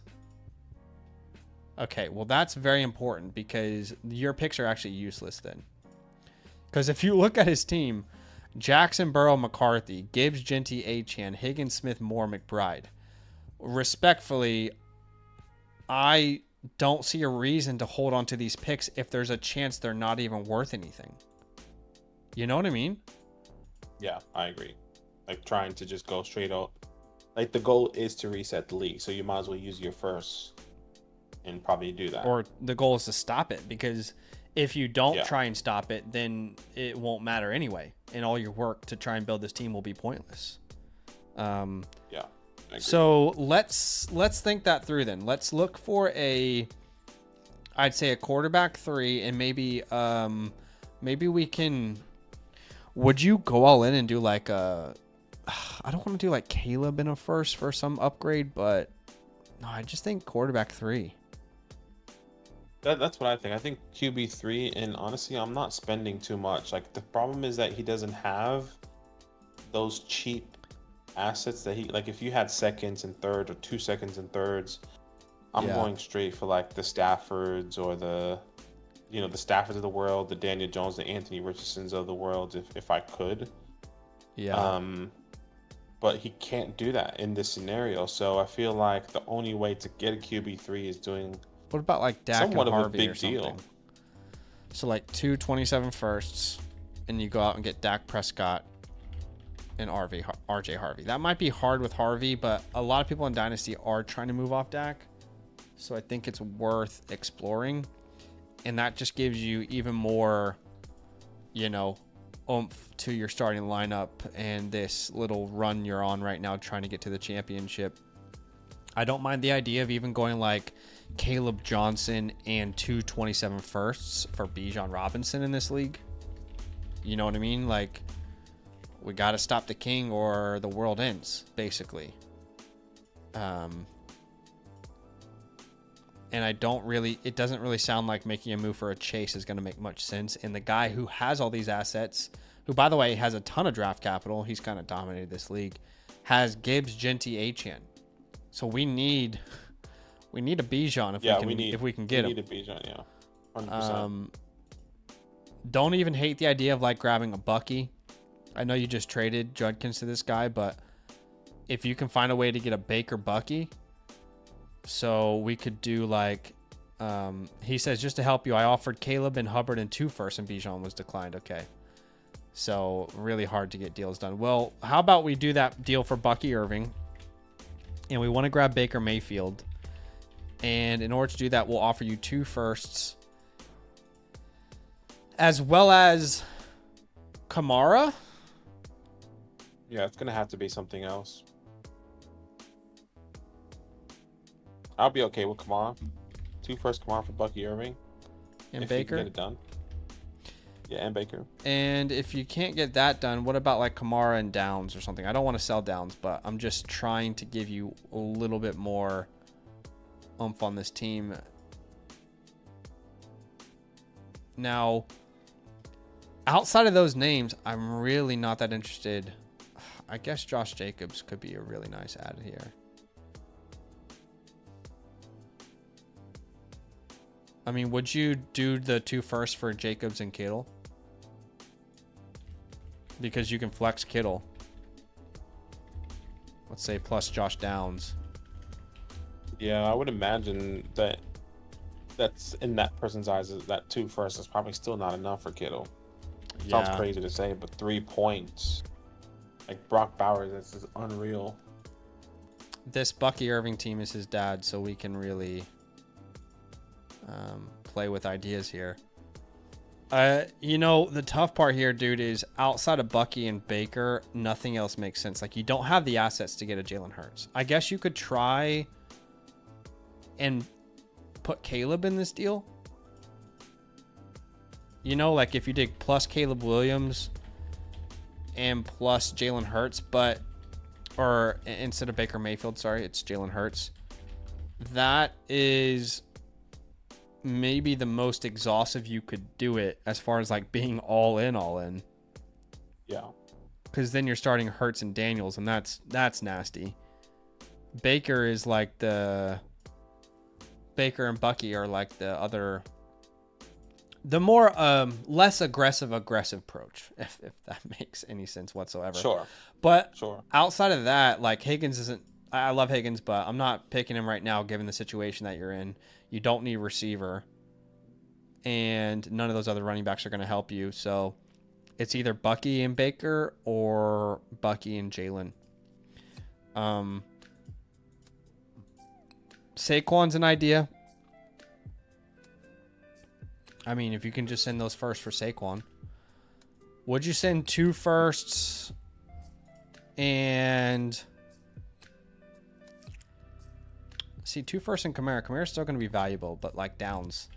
Okay, well, that's very important because your picks are actually useless then. Because if you look at his team, Jackson, Burrow, McCarthy, Gibbs, Genty, Achane, Higgins, Smith, Moore, McBride. Respectfully, I don't see a reason to hold on to these picks if there's a chance they're not even worth anything. You know what I mean? Yeah, I agree. Like, trying to just go straight up. Like, the goal is to reset the league, so you might as well use your first and probably do that. Or the goal is to stop it, because if you don't try and stop it, then it won't matter anyway, and all your work to try and build this team will be pointless. So let's think that through then. Let's look for I'd say a quarterback 3, and maybe we can. Would you go all in and do like I don't want to do like Caleb in a first for some upgrade, but no, I just think quarterback 3. That's what I think. I think QB3, and honestly, I'm not spending too much. Like, the problem is that he doesn't have those cheap assets that like, if you had seconds and thirds or 2 seconds and thirds, I'm going straight for like the Staffords or the Staffords of the world, the Daniel Jones, the Anthony Richardsons of the world, if I could. But he can't do that in this scenario. So I feel like the only way to get a QB3 is doing what about like Dak somewhat and of Harvey a big or something? deal. So like 2 27 firsts, and you go out and get Dak Prescott and RJ Harvey. That might be hard with Harvey, but a lot of people in Dynasty are trying to move off Dak. So I think it's worth exploring. And that just gives you even more, oomph to your starting lineup and this little run you're on right now trying to get to the championship. I don't mind the idea of even going like Caleb Johnson and 2 27 firsts for Bijan Robinson in this league. You know what I mean? Like, we got to stop the king or the world ends, basically. And it doesn't really sound like making a move for a chase is going to make much sense. And the guy who has all these assets, who, by the way, has a ton of draft capital, he's kind of dominated this league, has Gibbs, Genty, Achane. So we need a Bijan if we can get him. We need a Bijan, yeah. 100%. Don't even hate the idea of like grabbing a Bucky. I know you just traded Judkins to this guy, but if you can find a way to get a Baker Bucky, so we could do like, he says, just to help you, I offered Caleb and Hubbard and 2 firsts, and Bijan was declined. Okay. So really hard to get deals done. Well, how about we do that deal for Bucky Irving, and we want to grab Baker Mayfield. And in order to do that, we'll offer you 2 firsts, as well as Kamara. Yeah, it's going to have to be something else. I'll be okay with Kamara. 2 firsts Kamara for Bucky Irving. And if Baker. You can get it done. Yeah, and Baker. And if you can't get that done, what about like Kamara and Downs or something? I don't want to sell Downs, but I'm just trying to give you a little bit more oomph on this team. Now, outside of those names, I'm really not that interested. I guess Josh Jacobs could be a really nice add here. I mean, would you do the 2 firsts for Jacobs and Kittle? Because you can flex Kittle. Let's say plus Josh Downs. Yeah, I would imagine that's in that person's eyes, that 2 firsts is probably still not enough for Kittle. Yeah. Sounds crazy to say, but 3 points. Like Brock Bowers, this is unreal. This Bucky Irving team is his dad, so we can really play with ideas here. The tough part here, dude, is outside of Bucky and Baker, nothing else makes sense. Like, you don't have the assets to get a Jalen Hurts. I guess you could try and put Caleb in this deal. Like if you did plus Caleb Williams and plus Jalen Hurts, or instead of Baker Mayfield, sorry, it's Jalen Hurts. That is maybe the most exhaustive you could do it as far as like being all in. Yeah. Because then you're starting Hurts and Daniels, and that's nasty. Baker is like Baker and Bucky are like the more less aggressive approach, if that makes any sense whatsoever. Sure. But sure. Outside of that, like Higgins isn't. I love Higgins, but I'm not picking him right now given the situation that you're in. You don't need receiver, and none of those other running backs are going to help you. So it's either Bucky and Baker or Bucky and Jalen. Saquon's an idea. I mean, if you can just send those firsts for Saquon. Would you send 2 firsts and... See, 2 firsts and Kamara. Kamara's still going to be valuable, but like Downs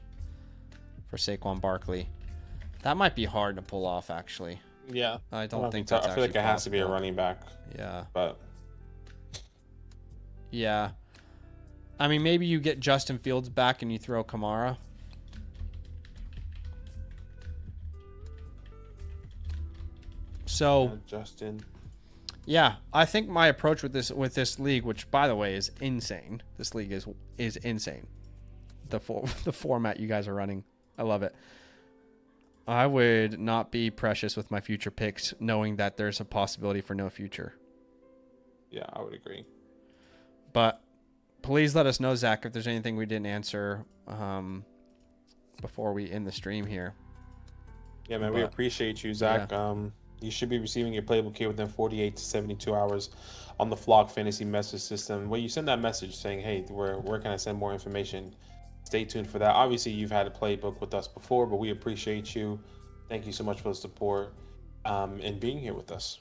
for Saquon Barkley. That might be hard to pull off, actually. Yeah. I don't think that's I feel like it has to be a running back. Yeah. But... Yeah. I mean, maybe you get Justin Fields back and you throw Kamara. So... Justin... Yeah, I think my approach with this league, which by the way is insane. This league is insane. The format you guys are running, I love it. I would not be precious with my future picks, knowing that there's a possibility for no future. Yeah, I would agree. But please let us know, Zach, if there's anything we didn't answer before we end the stream here. Yeah, man, we appreciate you, Zach. Yeah. You should be receiving your Playbook here within 48 to 72 hours on the Flock Fantasy message system. When you send that message saying, hey, where can I send more information? Stay tuned for that. Obviously, you've had a Playbook with us before, but we appreciate you. Thank you so much for the support and being here with us.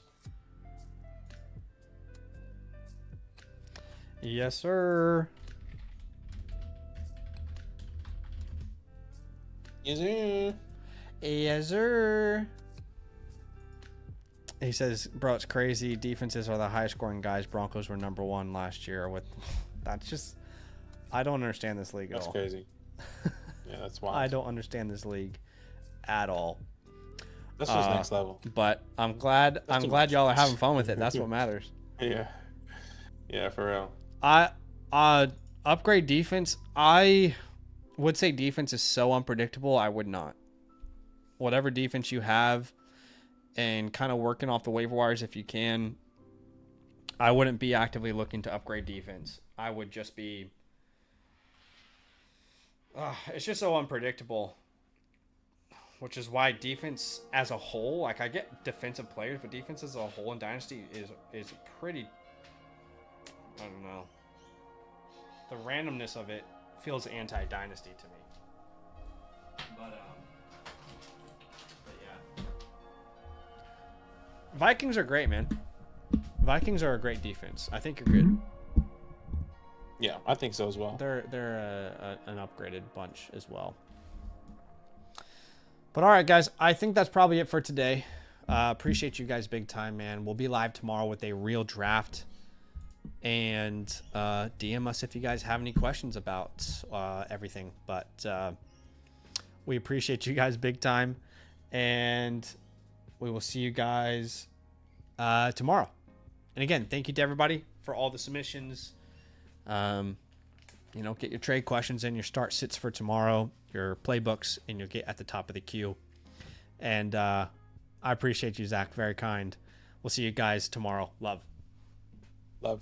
Yes, sir. Yes, sir. Yes, sir. He says, bro, it's crazy. Defenses are the highest scoring guys. Broncos were #1 last year. That's just, I don't understand this league at all. That's crazy. Yeah, that's wild. I don't understand this league at all. That's just next level. But I'm glad y'all are having fun with it. That's what matters. Yeah. Yeah, for real. Upgrade defense. I would say defense is so unpredictable. I would not. Whatever defense you have, and kind of working off the waiver wires if you can. I wouldn't be actively looking to upgrade defense. I would just be. It's just so unpredictable. Which is why defense as a whole, like I get defensive players, but defense as a whole in Dynasty is pretty. I don't know. The randomness of it feels anti-Dynasty to me. But yeah. Vikings are great, man. Vikings are a great defense. I think you're good. Yeah, I think so as well. They're an upgraded bunch as well. But all right, guys, I think that's probably it for today. Appreciate you guys big time, man. We'll be live tomorrow with a real draft. And DM us if you guys have any questions about everything. But we appreciate you guys big time. And we will see you guys tomorrow. And again, thank you to everybody for all the submissions. Get your trade questions in, your start sits for tomorrow, your playbooks, and you'll get at the top of the queue. And I appreciate you, Zach. Very kind. We'll see you guys tomorrow. Love. Love.